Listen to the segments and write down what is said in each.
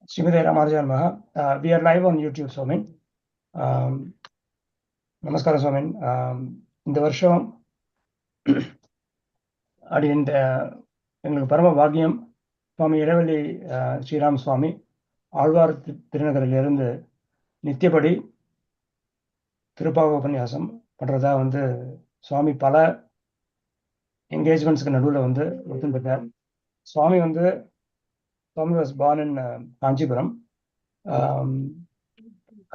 Srimate Ramanujan Maha. We are live on YouTube, Swamin. நமஸ்காரம் சுவாமின். இந்த வருஷம் அடியின் எங்களுக்கு பரம பாக்கியம் சுவாமி இளவல்லி ஸ்ரீராம் சுவாமி ஆழ்வார் திருநகரிலிருந்து நித்தியப்படி திருப்பாவ உபன்யாசம் பண்ணுறதா சுவாமி பல என்கேஜ்மெண்ட்ஸ்க்கு நடுவில் ஒத்துருக்கார். சுவாமி வாஸ் பார்ன் இன் காஞ்சிபுரம்.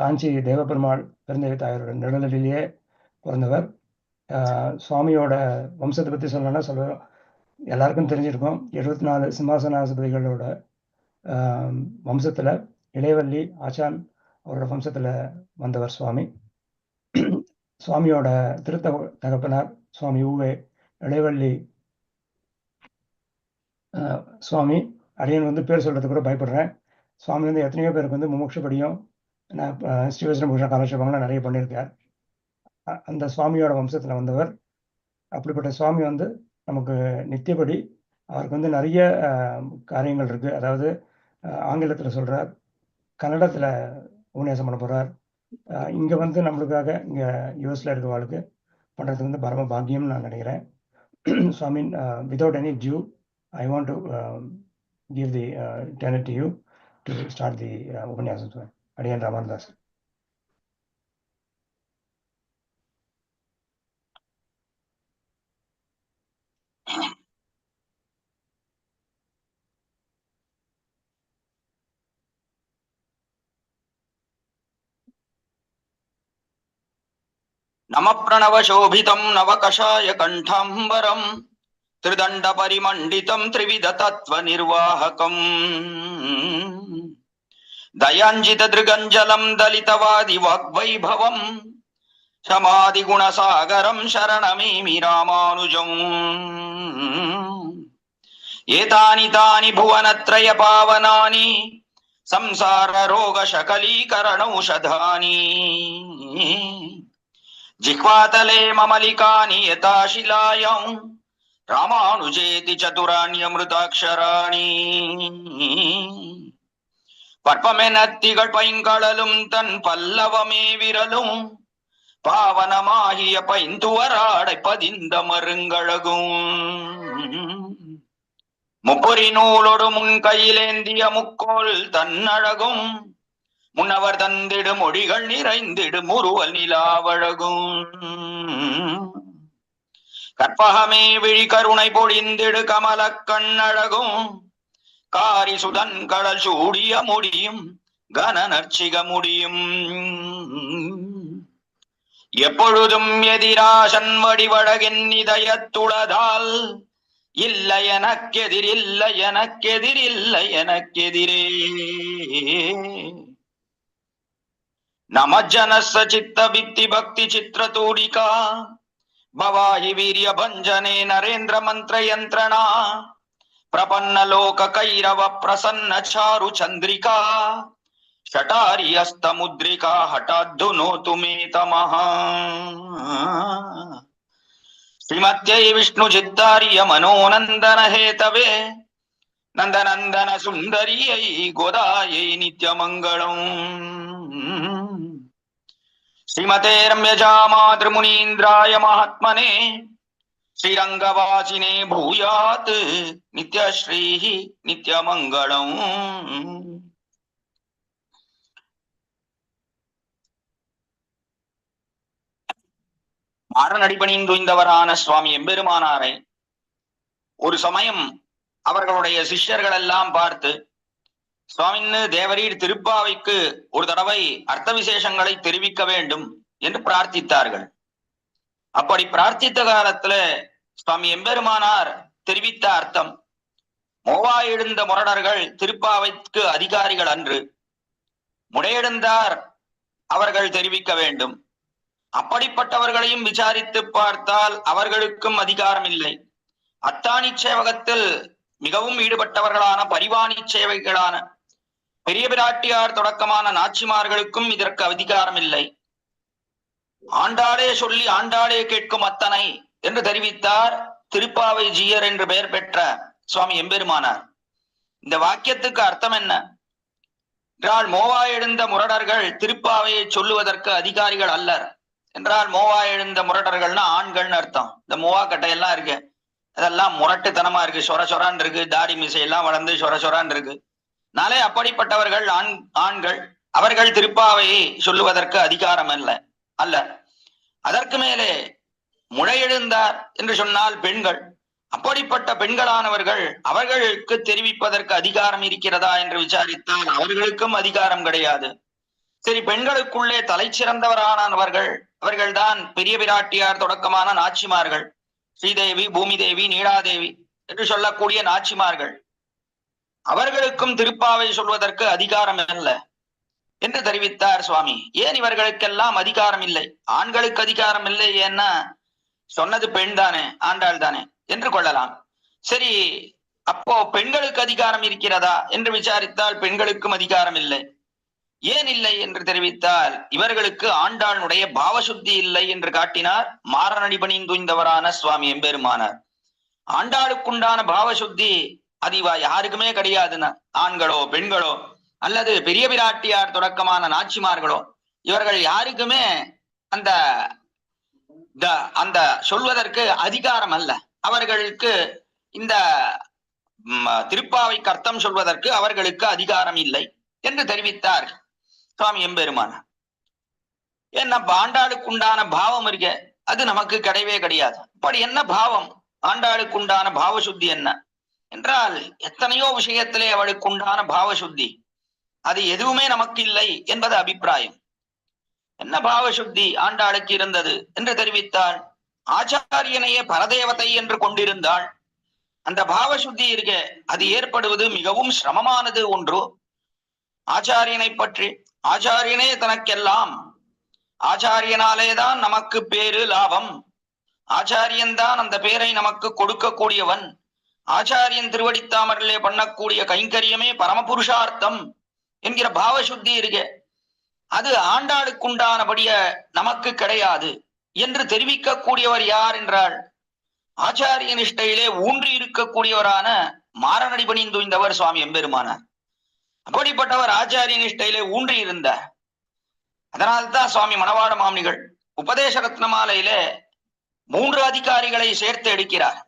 காஞ்சி தேவபெருமாள் பெருந்தேவி தாயாரோட நடுநிலையிலேயே பிறந்தவர். சுவாமியோட வம்சத்தை பற்றி சொல்லணும்னா எல்லாருக்கும் தெரிஞ்சிருக்கும். 74 சிம்மாசனாதிபதிகளோட வம்சத்தில் இளையவல்லி ஆச்சான் அவரோட வம்சத்தில் வந்தவர் சுவாமி. சுவாமியோட தகப்பனார் சுவாமி ஊவே இளையவல்லி சுவாமி. அடியன் பேர் சொல்கிறதுக்கு கூட பயப்படுறேன். சுவாமி எத்தனையோ பேருக்கு முமுட்சுப்படியும் ஸ்ரீவசன பூஷண காலட்சேபங்கள்லாம் நிறைய பண்ணியிருக்கார். அந்த சுவாமியோட வம்சத்தில் வந்தவர். அப்படிப்பட்ட சுவாமி நமக்கு நித்தியப்படி அவருக்கு நிறைய காரியங்கள் இருக்குது. அதாவது ஆங்கிலத்தில் சொல்கிறார், கன்னடத்தில் உபன்யாசம் பண்ண போகிறார். இங்கே நம்மளுக்காக இங்கே யூஎஸில் இருக்கிறவாளுக்கு பண்ணுறதுக்கு பரம பாக்கியம்னு நான் நினைக்கிறேன். சுவாமி, without any due I want to give the tenet to you to start the உபன்யாசம். அடியன் ராமானுதாஸ். नम प्रणव शोभितं नवकषाय कंठांबरं त्रिदंड परिमंडितं त्रिविध तत्व निर्वाहकं दयांजित दृगंजलं दलितवादि वाग्वैभवं समाधि गुणसागरं शरणमेमि रामानुजम्। एतानि तानि भुवनत्रय पावनानि संसार रोग शकलीकरणौषधानि जिह्वातले ममलिकानि यथा शिलायां रामानुजेति चतुराण्यमृताक्षराणि பற்பமெனத்திகள் பைங்கடலும் தன் பல்லவமே விரலும் பாவனமாகிய பைந்துவராடை பதிந்த மருங்கழகும் முப்பொறி நூலோடு முன் கையிலேந்திய முக்கோள் தன்னழகும் முன்னவர் தந்திடு மொழிகள் நிறைந்திடு முறுவல் நிலாவழகும் கற்பகமே விழி கருணை பொழிந்திடு கமல கண்ணழகும் காரி சுதன் கடல் சூடிய முடியும் கனநர்ச்சிக முடியும் எப்பொழுதும் எதிராசன் வடிவழகின் இதயத்துளதால் இல்லை எனக்கெதிர் இல்லை எனக்கெதிர் இல்லை எனக்கெதிரே नमज्जनस्स चित्त वित्ति भक्ति चित्र तूडिका भवाहि वीर्य भंजने नरेन्द्र मंत्र यंत्रणा प्रपन्न लोक कैरव प्रसन्न चारु चंद्रिका शटारि हस्त मुद्रिका हठाद्धुनोतु मे तमः श्रीमत्यै विष्णु चित्तार्य मनोनंदन हेतवे नंदनंदन सुंदरियै गोदायै नित्यमंगलम् श्रीमते रम्यजा मातृमुनीन्द्राय महात्मने श्रीरंगवासिने भूयात् नित्यश्रीः नित्यमंगलम्। மாறனடிபணிந்து இந்தவரான சுவாமி எம்பெருமானாரை ஒரு சமயம் அவர்களுடைய சிஷ்யர்கள் எல்லாம் பார்த்து, சுவாமின்னு தேவரீர் திருப்பாவைக்கு ஒரு தடவை அர்த்த விசேஷங்களை தெரிவிக்க வேண்டும் என்று பிரார்த்தித்தார்கள். அப்படி பிரார்த்தித்த காலத்துல சுவாமி எம்பெருமானார் தெரிவித்த அர்த்தம், மோவாயெழுந்த முரடர்கள் திருப்பாவைக்கு அதிகாரிகள் அன்று, முடையெழுந்தார் அவர்கள் தெரிவிக்க வேண்டும். அப்படிப்பட்டவர்களையும் விசாரித்து பார்த்தால் அவர்களுக்கும் அதிகாரம் இல்லை. அத்தானி சேவகத்தில் மிகவும் ஈடுபட்டவர்களான பரிவாணி சேவைகளான பெரிய பிராட்டியார் தொடக்கமான நாச்சிமார்களுக்கும் இதற்கு அதிகாரம் இல்லை. ஆண்டாளே சொல்லி ஆண்டாளே கேட்கும் அத்தனை என்று தெரிவித்தார் திருப்பாவை ஜீயர் என்று பெயர் பெற்ற சுவாமி எம்பெருமானார். இந்த வாக்கியத்துக்கு அர்த்தம் என்ன? என்றால் மோவா எழுந்த முரடர்கள் திருப்பாவையை சொல்லுவதற்கு அதிகாரிகள் அல்லர் என்றால் மோவா எழுந்த முரடர்கள்னா ஆண்கள்னு அர்த்தம். இந்த மோவா கட்டையெல்லாம் இருக்கு, அதெல்லாம் முரட்டுத்தனமா இருக்கு, சொர சொரான் இருக்கு, தாடி மிசையெல்லாம் வளர்ந்து சொர சொரான் இருக்கு. நாளே அப்படிப்பட்டவர்கள் ஆண்கள், அவர்கள் திருப்பாவையை சொல்லுவதற்கு அதிகாரம் அல்ல. அதற்கு மேலே முளையெழுந்தார் என்று சொன்னால் பெண்கள். அப்படிப்பட்ட பெண்களானவர்கள் அவர்களுக்கு தெரிவிப்பதற்கு அதிகாரம் இருக்கிறதா என்று விசாரித்தால் அவர்களுக்கும் அதிகாரம் கிடையாது. சரி, பெண்களுக்குள்ளே தலை சிறந்தவரானவர்கள் அவர்கள்தான் பெரிய பிராட்டியார் தொடக்கமான நாச்சிமார்கள், ஸ்ரீதேவி, பூமி தேவி, நீலாதேவி என்று சொல்லக்கூடிய நாச்சிமார்கள். அவர்களுக்கும் திருப்பாவை சொல்வதற்கு அதிகாரம் இல்லை என்று தெரிவித்தார் சுவாமி. ஏன் இவர்களுக்கெல்லாம் அதிகாரம் இல்லை? ஆண்களுக்கு அதிகாரம் இல்லை, ஏன்னா சொன்னது பெண் தானே, ஆண்டாள் தானே என்று கொள்ளலாம். சரி, அப்போ பெண்களுக்கு அதிகாரம் இருக்கிறதா என்று விசாரித்தால் பெண்களுக்கும் அதிகாரம் இல்லை. ஏன் இல்லை என்று தெரிவித்தால் இவர்களுக்கு ஆண்டாளுடைய பாவசுத்தி இல்லை என்று காட்டினார் மாரநடிபணிந்து துய்ந்தவரான சுவாமி எம்பெருமானார். ஆண்டாளுக்குண்டான பாவசுத்தி அது யாருக்குமே கிடையாதுன்னா, ஆண்களோ பெண்களோ அல்லது பெரிய பிராட்டியார் தொடக்கமான நாச்சிமார்களோ இவர்கள் யாருக்குமே அந்த அந்த சொல்வதற்கு அதிகாரம் அல்ல. அவர்களுக்கு இந்த திருப்பாவைக்கு அர்த்தம் சொல்வதற்கு அவர்களுக்கு அதிகாரம் இல்லை என்று தெரிவித்தார் சுவாமி எம்பெருமானார். என்ன ஆண்டாளுக்குண்டான பாவம் இருக்க, அது நமக்கு கிடையவே கிடையாது. அப்படி என்ன பாவம்? ஆண்டாளுக்குண்டான பாவசுத்தி என்ன என்றால் எத்தனையோ விஷயத்திலே அவளுக்கு உண்டான பாவசுத்தி, அது எதுவுமே நமக்கு இல்லை என்பது அபிப்பிராயம். என்ன பாவசுத்தி ஆண்டாளுக்கு இருந்தது என்று தெரிவித்தால், ஆச்சாரியனையே பரதேவதை என்று கொண்டிருந்தாள். அந்த பாவசுத்தி இருக்க, அது ஏற்படுவது மிகவும் சிரமமானது ஒன்று. ஆச்சாரியனை பற்றி, ஆச்சாரியனே தனக்கெல்லாம், ஆச்சாரியனாலேதான் நமக்கு பேரு லாபம், ஆச்சாரியன்தான் அந்த பேரை நமக்கு கொடுக்கக்கூடியவன், ஆச்சாரியன் திருவடித்தாமரிலே பண்ணக்கூடிய கைங்கரியமே பரமபுருஷார்த்தம் என்கிற பாவசுத்தி இருக்க, அது ஆண்டாளுக்குண்டானபடிய நமக்கு கிடையாது என்று தெரிவிக்கக்கூடியவர் யார் என்றால் ஆச்சாரிய நிஷ்டையிலே ஊன்றி இருக்கக்கூடியவரான மாரநடிபணிந்து துய்ந்தவர் சுவாமி எம்பெருமானார். அப்படிப்பட்டவர் ஆச்சாரிய நிஷ்டையிலே ஊன்றி இருந்தார். அதனால்தான் சுவாமி மணவாள மாமுனிகள் உபதேச ரத்னமாலையிலே 3 அதிகாரிகளை சேர்த்து எடுக்கிறார்.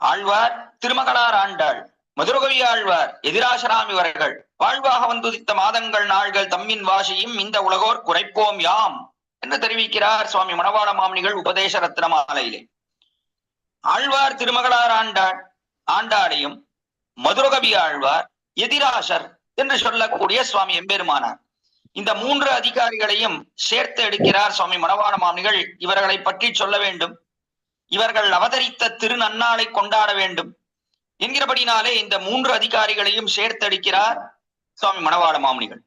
ஆழ்வார், திருமகளார் ஆண்டாள், மதுரகவி ஆழ்வார், எதிராசராம் இவர்கள் வாழ்வாக வந்துதித்த மாதங்கள் நாள்கள் தம்மின் வாசியும் இந்த உலகோர் குறைப்போம் யாம் என்று தெரிவிக்கிறார் சுவாமி மணவாள மாமுனிகள் உபதேச ரத்னமாலையிலே. ஆழ்வார், திருமகளார் ஆண்டாளையும் மதுரகவி ஆழ்வார், எதிராசர் என்று சொல்லக்கூடிய சுவாமி எம்பெருமானார், இந்த 3 அதிகாரிகளையும் சேர்த்து எடுக்கிறார் சுவாமி மணவாள மாமுனிகள். இவர்களை பற்றி சொல்ல வேண்டும், இவர்கள் அவதரித்த திருநன்னாளை கொண்டாட வேண்டும் என்கிறபடினாலே இந்த 3 அதிகாரிகளையும் சேர்த்தெடுக்கிறார் சுவாமி மணவாள மாமுனிகள்.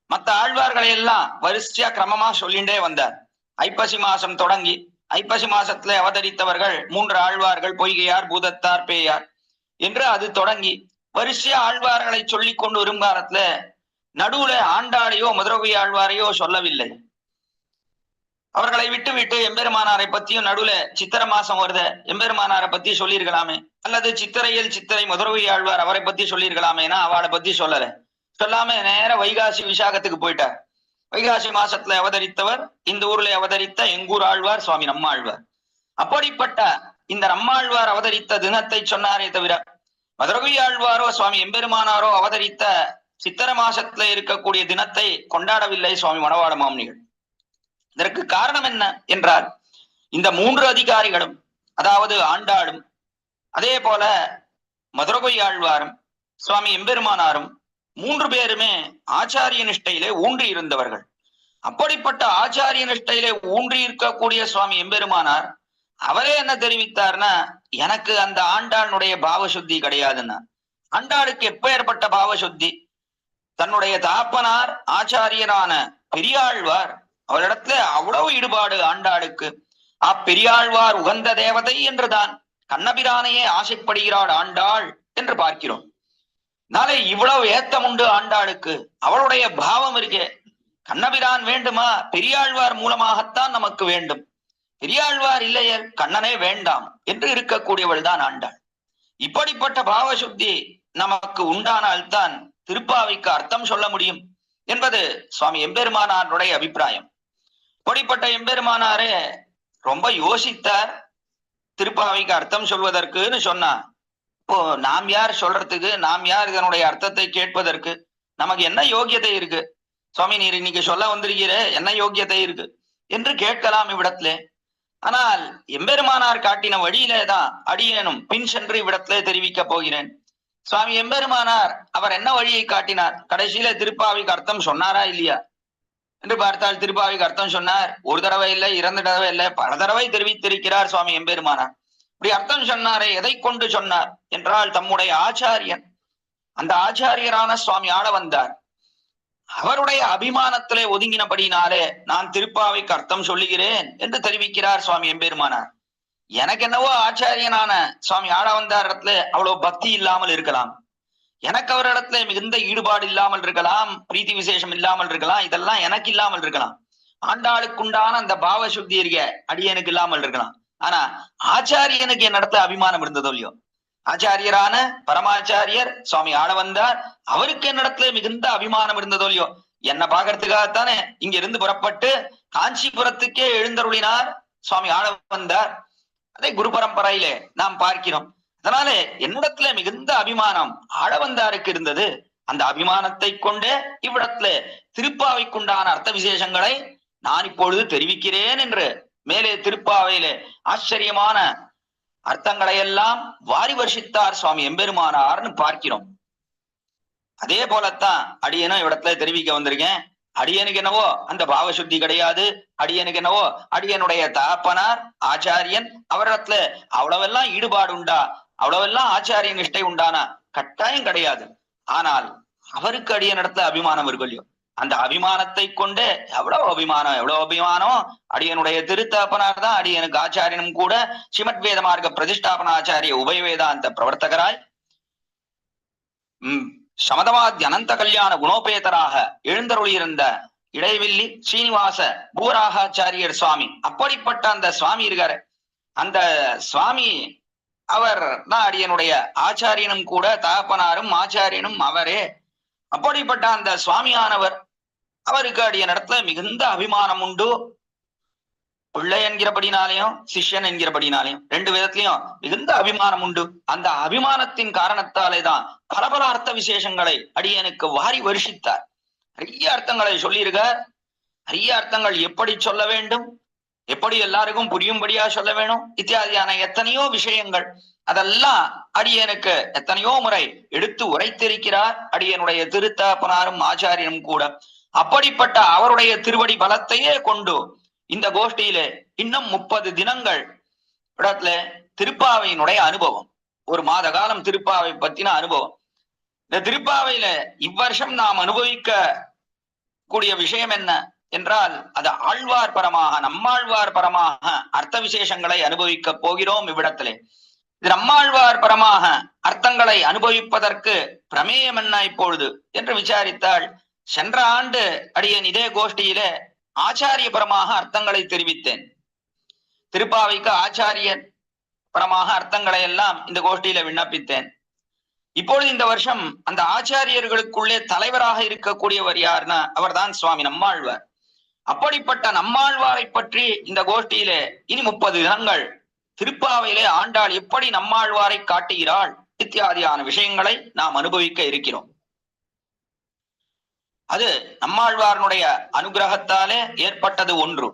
மற்ற ஆழ்வார்களை எல்லாம் வரிசையா கிரமமா சொல்லிண்டே வந்தார். ஐப்பசி மாசம் தொடங்கி ஐப்பசி மாசத்துல அவதரித்தவர்கள் 3 ஆழ்வார்கள், பொய்கையார், பூதத்தார், பேயார் என்று அது தொடங்கி வரிசையா ஆழ்வார்களை சொல்லி கொண்டு வரும் காலத்துல நடுவுல ஆண்டாளையோ மதுரகவி ஆழ்வாரையோ சொல்லவில்லை. அவர்களை விட்டு விட்டு எம்பெருமானாரை பத்தியும் நடுவுல சித்திரை மாசம் வருத எம்பெருமானாரை பத்தி சொல்லியிருக்கலாமே, அல்லது சித்திரை மதுரகவி ஆழ்வார் அவரை பத்தி சொல்லியிருக்கலாமேனா அவளை பத்தி சொல்லாம நேர வைகாசி விசாகத்துக்கு போயிட்டார். வைகாசி மாசத்துல அவதரித்தவர் இந்த ஊர்ல அவதரித்த எங்கூர் ஆழ்வார் சுவாமி நம்மாழ்வார். அப்படிப்பட்ட இந்த நம்மாழ்வார் அவதரித்த தினத்தை சொன்னாரே தவிர மதுரகவி ஆழ்வாரோ சுவாமி எம்பெருமானாரோ அவதரித்த சித்திரை மாசத்துல இருக்கக்கூடிய தினத்தை கொண்டாடவில்லை சுவாமி மணவாள மாமுனிகள். இதற்கு காரணம் என்ன என்றால் இந்த 3 அதிகாரிகளும், அதாவது ஆண்டாளும் அதே போல மதுரகவி ஆழ்வாரும் சுவாமி எம்பெருமானாரும் 3 பேருமே ஆச்சாரிய நிஷ்டையிலே ஊன்றி இருந்தவர்கள். அப்படிப்பட்ட ஆச்சாரிய நிஷ்டையிலே ஊன்றி இருக்கக்கூடிய சுவாமி எம்பெருமானார் அவரே என்ன தெரிவித்தார்னா, எனக்கு அந்த ஆண்டாளுடைய பாவசுத்தி கிடையாதுன்னா. ஆண்டாளுக்கு எப்ப ஏற்பட்ட பாவசுத்தி? தன்னுடைய தாப்பனார் ஆச்சாரியரான பெரியாழ்வார் அவரிடத்துல அவ்வளவு ஈடுபாடு ஆண்டாளுக்கு. அப்பெரியாழ்வார் உகந்த தேவதை என்றுதான் கண்ணபிரானையே ஆசைப்படுகிறாள் ஆண்டாள் என்று பார்க்கிறோம். நாளை இவ்வளவு ஏத்தம் உண்டு ஆண்டாளுக்கு, அவளுடைய பாவம் இருக்கே. கண்ணபிரான் வேண்டுமா? பெரியாழ்வார் மூலமாகத்தான் நமக்கு வேண்டும். பெரியாழ்வார் இல்லையே கண்ணனே வேண்டாம் என்று இருக்கக்கூடியவள் தான் ஆண்டாள். இப்படிப்பட்ட பாவசுத்தி நமக்கு உண்டானால்தான் திருப்பாவைக்கு அர்த்தம் சொல்ல முடியும் என்பது சுவாமி எம்பெருமானாருடைய அபிப்பிராயம். அப்படிப்பட்ட எம்பெருமானாரே ரொம்ப யோசித்தார் திருப்பாவைக்கு அர்த்தம் சொல்வதற்குன்னு சொன்னார். இப்போ நாம் யார் சொல்றதுக்கு, நாம் யார் இதனுடைய அர்த்தத்தை கேட்பதற்கு? நமக்கு என்ன யோகியதை இருக்கு? சுவாமி நீர் இன்னைக்கு சொல்ல வந்திருக்கிற என்ன யோகியதை இருக்கு என்று கேட்கலாம் இவ்விடத்திலே. ஆனால் எம்பெருமானார் காட்டின வழியிலே தான் அடியேனும் பின் சென்று இவ்விடத்திலே தெரிவிக்க போகிறேன். சுவாமி எம்பெருமானார் அவர் என்ன வழியை காட்டினார்? கடைசியில திருப்பாவைக்கு அர்த்தம் சொன்னாரா இல்லையா என்று பார்த்தால் திருப்பாவைக்கு அர்த்தம் சொன்னார். ஒரு தடவை இல்லை, 2 தடவை இல்லை, பல தடவை தெரிவித்திருக்கிறார் சுவாமி எம்பெருமானார். இப்படி அர்த்தம் சொன்னாரே, எதை கொண்டு சொன்னார் என்றால் தம்முடைய ஆச்சாரியன், அந்த ஆச்சாரியரான சுவாமி ஆள வந்தார். அவருடைய அபிமானத்திலே ஒதுங்கினபடினாலே நான் திருப்பாவைக்கு அர்த்தம் சொல்லுகிறேன் என்று தெரிவிக்கிறார் சுவாமி எம்பெருமானார். எனக்கு என்னவோ ஆச்சாரியனான சுவாமி ஆள வந்தார் இடத்துல அவ்வளவு பக்தி இல்லாமல் இருக்கலாம், எனக்கு அவரிடத்துல மிகுந்த ஈடுபாடு இல்லாமல் இருக்கலாம், பிரீத்தி விசேஷம் இல்லாமல் இருக்கலாம், இதெல்லாம் எனக்கு இல்லாமல் இருக்கலாம். ஆண்டாளுக்குண்டான அந்த பாவ சுத்தி இருக்க அடியனுக்கு இல்லாமல் இருக்கலாம். ஆனா ஆச்சாரியனுக்கு என்னிடத்துல அபிமானம் இருந்ததோ இல்லையோ, ஆச்சாரியரான பரமாச்சாரியர் சுவாமி ஆள வந்தார், அவருக்கு என்னிடத்துல மிகுந்த அபிமானம் இருந்ததோ இல்லையோ, என்ன பாக்குறதுக்காகத்தானே இங்க இருந்து புறப்பட்டு காஞ்சிபுரத்துக்கே எழுந்தருளினார் சுவாமி ஆள வந்தார். அதை குரு பரம்பரையிலே நாம் பார்க்கிறோம். அதனால என்னிடத்துல மிகுந்த அபிமானம் ஆளவந்தாருக்கு இருந்தது. அந்த அபிமானத்தை கொண்டே இவ்விடத்துல திருப்பாவைக்குண்டான அர்த்த விசேஷங்களை நான் இப்பொழுது தெரிவிக்கிறேன் என்று மேலே திருப்பாவையிலே ஆச்சரியமான அர்த்தங்களை எல்லாம் வாரி வருஷித்தார் சுவாமி எம்பெருமானார்னு பார்க்கிறோம். அதே போலத்தான் அடியனும் இவ்விடத்துல தெரிவிக்க வந்திருக்கேன். அடியனுக்கு என்னவோ அந்த பாவ சுத்தி கிடையாது, அடியனுக்கு என்னவோ அடியனுடைய தகப்பனார் ஆச்சாரியன் அவரிடத்துல அவ்வளவெல்லாம் ஈடுபாடு உண்டா, அவ்வளவெல்லாம் ஆச்சாரிய நிஷ்டை உண்டானா கட்டாயம் கிடையாது. ஆனால் அவருக்கு அடியனிடத்துல அபிமானம் இருக்கு இல்லையோ, அந்த அபிமானத்தை கொண்டு எவ்வளவு அபிமானம் அடியனுடைய திருத்தகப்பனார் தான் அடியனுக்கு ஆச்சாரியனும் கூட. ஸ்ரீமத் வேத மார்க்க பிரதிஷ்டாபன ஆச்சாரிய உபயவேதாந்த பிரவர்த்தகராய் சமதவாதி அனந்த கல்யாண குணோபேதராக எழுந்தருளியிருந்த இடைவில்லி ஸ்ரீனிவாச பூராகாச்சாரியர் சுவாமி, அப்படிப்பட்ட அந்த சுவாமி இருக்காரு. அந்த சுவாமி அவர் தான் அடியனுடைய ஆச்சாரியனும் கூட, தகப்பனாரும் ஆச்சாரியனும் அவரே. அப்படிப்பட்ட அந்த சுவாமியானவர் அவருக்கு அடியனிடத்துல மிகுந்த அபிமானம் உண்டு. பிள்ளை என்கிறபடினாலையும் சிஷ்யன் என்கிறபடினாலையும் 2 விதத்திலையும் மிகுந்த அபிமானம் உண்டு. அந்த அபிமானத்தின் காரணத்தாலே தான் பல பல அர்த்த விசேஷங்களை அடியனுக்கு வாரி வருஷித்தார். நிறைய அர்த்தங்களை சொல்லியிருக்கார். நிறைய அர்த்தங்கள் எப்படி சொல்ல வேண்டும், எப்படி எல்லாருக்கும் புரியும்படியா சொல்ல வேணும் இத்தியாதியான எத்தனையோ விஷயங்கள் அதெல்லாம் அடியனுக்கு எத்தனையோ முறை எடுத்து உரைத்திருக்கிறார் அடியனுடைய திருத்தகப்பனாரும் ஆச்சாரியனும் கூட. அப்படிப்பட்ட அவருடைய திருவடி பலத்தையே கொண்டு இந்த கோஷ்டியிலே இன்னும் 30 தினங்கள் இடத்துல திருப்பாவையினுடைய அனுபவம், 1 மாத காலம் திருப்பாவை பத்தின அனுபவம். இந்த திருப்பாவையில இவ்வருஷம் நாம் அனுபவிக்க கூடிய விஷயம் என்ன என்றால், அது ஆழ்வார் பரமாக நம்மாழ்வார் பரமாக அர்த்த விசேஷங்களை அனுபவிக்க போகிறோம் இவ்விடத்திலே. இது நம்மாழ்வார் பரமாக அர்த்தங்களை அனுபவிப்பதற்கு பிரமேயம் என்ன இப்பொழுது என்று விசாரித்தால், சென்ற ஆண்டு அடியேன் இதே கோஷ்டியிலே ஆச்சாரிய பரமாக அர்த்தங்களை தெரிவித்தேன். திருப்பாவைக்கு ஆச்சாரியன் பரமாக அர்த்தங்களை எல்லாம் இந்த கோஷ்டியில விண்ணப்பித்தேன். இப்பொழுது இந்த வருஷம் அந்த ஆச்சாரியர்களுக்குள்ளே தலைவராக இருக்கக்கூடியவர் யாருன்னா அவர்தான் சுவாமி நம்மாழ்வார். அப்படிப்பட்ட நம்மாழ்வாரை பற்றி இந்த கோஷ்டியிலே இனி 30 தினங்கள் திருப்பாவையிலே ஆண்டாள் எப்படி நம்மாழ்வாரை காட்டுகிறாள் இத்தியாதியான விஷயங்களை நாம் அனுபவிக்க இருக்கிறோம். அது நம்மாழ்வாரனுடைய அனுகிரகத்தாலே ஏற்பட்டது ஒன்று.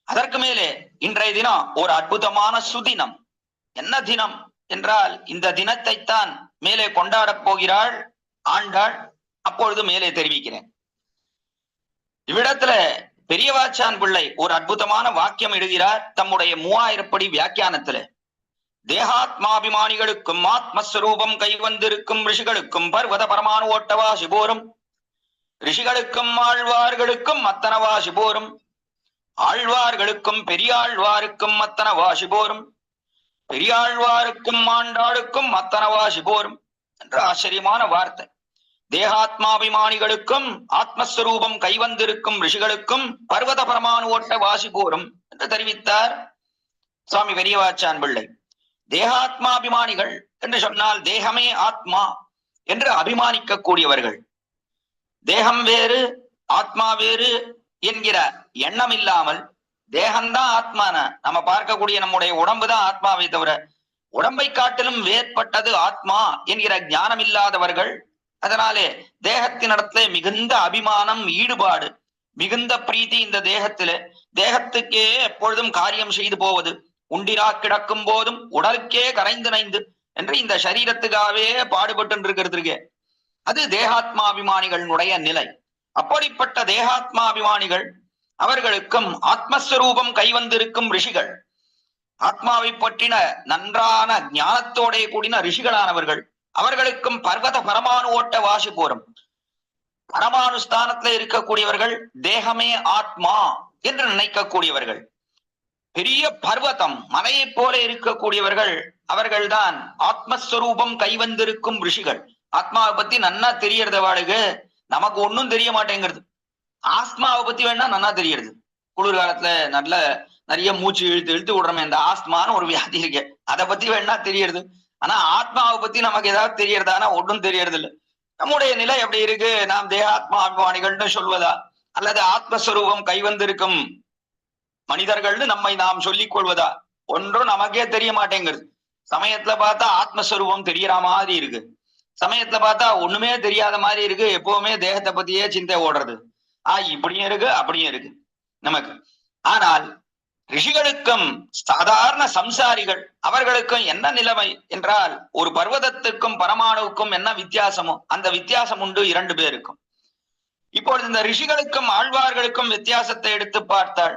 அதற்கு மேலே இன்றைய தினம் ஒரு அற்புதமான சுதினம். என்ன தினம் என்றால், இந்த தினத்தைத்தான் மேலே கொண்டாடப் போகிறாள் ஆண்டாள். அப்பொழுது மேலே தெரிவிக்கிறேன். இவ்விடத்துல பெரியவாச்சான் பிள்ளை ஒரு அற்புதமான வாக்கியம் எழுதுகிறார் தம்முடைய 3000 படி வியாக்கியானத்துல. தேகாத்மாபிமானிகளுக்கும் ஆத்மஸ்வரூபம் கைவந்திருக்கும் ரிஷிகளுக்கும் பர்வத பரமானு ஓட்டவா சிபோரும், ரிஷிகளுக்கும் ஆழ்வார்களுக்கும் அத்தனவா சிபோரும், ஆழ்வார்களுக்கும் பெரியாழ்வாருக்கும் அத்தனவா சிபோரும், பெரியாழ்வாருக்கும் ஆண்டாளுக்கும் அத்தனவா சிபோரும் என்ற ஆச்சரியமான வார்த்தை. தேகாத்மாபிமானிகளுக்கும் ஆத்மஸ்வரூபம் கைவந்திருக்கும் ரிஷிகளுக்கும் பர்வத பரமானு ஓட்ட வாசிபோரும் என்று தெரிவித்தார் சுவாமி பெரியவாச்சான் பிள்ளை. தேகாத்மாபிமானிகள் என்று சொன்னால் தேகமே ஆத்மா, என்று அபிமானிக்க கூடியவர்கள். தேகம் வேறு ஆத்மா வேறு என்கிற எண்ணம் இல்லாமல் தேகம்தான் ஆத்மான, நம்ம பார்க்கக்கூடிய நம்முடைய உடம்பு தான் ஆத்மாவை தவிர உடம்பை காட்டிலும் வேறுபட்டது ஆத்மா என்கிற ஞானம் இல்லாதவர்கள். அதனாலே தேகத்தினிடத்திலே மிகுந்த அபிமானம், ஈடுபாடு, மிகுந்த பிரீத்தி. இந்த தேகத்திலே தேகத்துக்கே எப்பொழுதும் காரியம் செய்து போவது, உண்டிரா கிடக்கும் போதும் உடலுக்கே கரைந்து நைந்து என்று இந்த சரீரத்துக்காகவே பாடுபட்டு இருக்கிறதுக்கே அது தேகாத்மாபிமானிகளுடைய நிலை. அப்படிப்பட்ட தேகாத்மாபிமானிகள் அவர்களுக்கும் ஆத்மஸ்வரூபம் கைவந்திருக்கும் ரிஷிகள், ஆத்மாவை பற்றின நன்றான ஞானத்தோட கூடின ரிஷிகளானவர்கள், அவர்களுக்கும் பர்வத பரமாணு ஓட்ட வாசி போரும். பரமாணு ஸ்தானத்துல இருக்கக்கூடியவர்கள் தேகமே ஆத்மா என்று நினைக்கக்கூடியவர்கள், பெரிய பர்வதம் மலையை போல இருக்கக்கூடியவர்கள், அவர்கள்தான் ஆத்மஸ்வரூபம் கைவந்திருக்கும் ரிஷிகள். ஆத்மாவை பத்தி நன்னா தெரியறத வாழுக, நமக்கு ஒன்னும் தெரிய மாட்டேங்கிறது. ஆஸ்மாவை பத்தி வேணா நன்னா தெரியறது. குளிர்காலத்துல நல்ல நிறைய மூச்சு இழுத்து இழுத்து விடுறோமே, இந்த ஆஸ்மான்னு ஒரு வியாதி இருக்கு, அதை பத்தி வேணா தெரியறது. ஆனா ஆத்மாவை பத்தி நமக்கு ஏதாவது தெரியறதானா ஒன்றும் தெரியறது இல்லை. நம்முடைய நிலை எப்படி இருக்கு? நாம் தேகாத்மா அபிமானிகள்னு சொல்வதா, அல்லது ஆத்மஸ்வரூபம் கைவந்திருக்கும் மனிதர்கள்னு நம்மை நாம் சொல்லிக் கொள்வதா? ஒன்றும் நமக்கே தெரிய மாட்டேங்கிறது. சமயத்துல பார்த்தா ஆத்மஸ்வரூபம் தெரியற மாதிரி இருக்கு, சமயத்துல பார்த்தா ஒண்ணுமே தெரியாத மாதிரி இருக்கு. எப்பவுமே தேகத்தை பத்தியே சிந்தை ஓடுறது. இப்படியும் இருக்கு அப்படியும் இருக்கு நமக்கு. ஆனால் ரிஷிகளுக்கும் சாதாரண சம்சாரிகள் அவர்களுக்கும் என்ன நிலைமை என்றால், ஒரு பர்வதத்துக்கும் பரமாணுவுக்கும் என்ன வித்தியாசமோ அந்த வித்தியாசம் உண்டு இரண்டு பேருக்கும். இப்பொழுது இந்த ரிஷிகளுக்கும் ஆழ்வார்களுக்கும் வித்தியாசத்தை எடுத்து பார்த்தால்,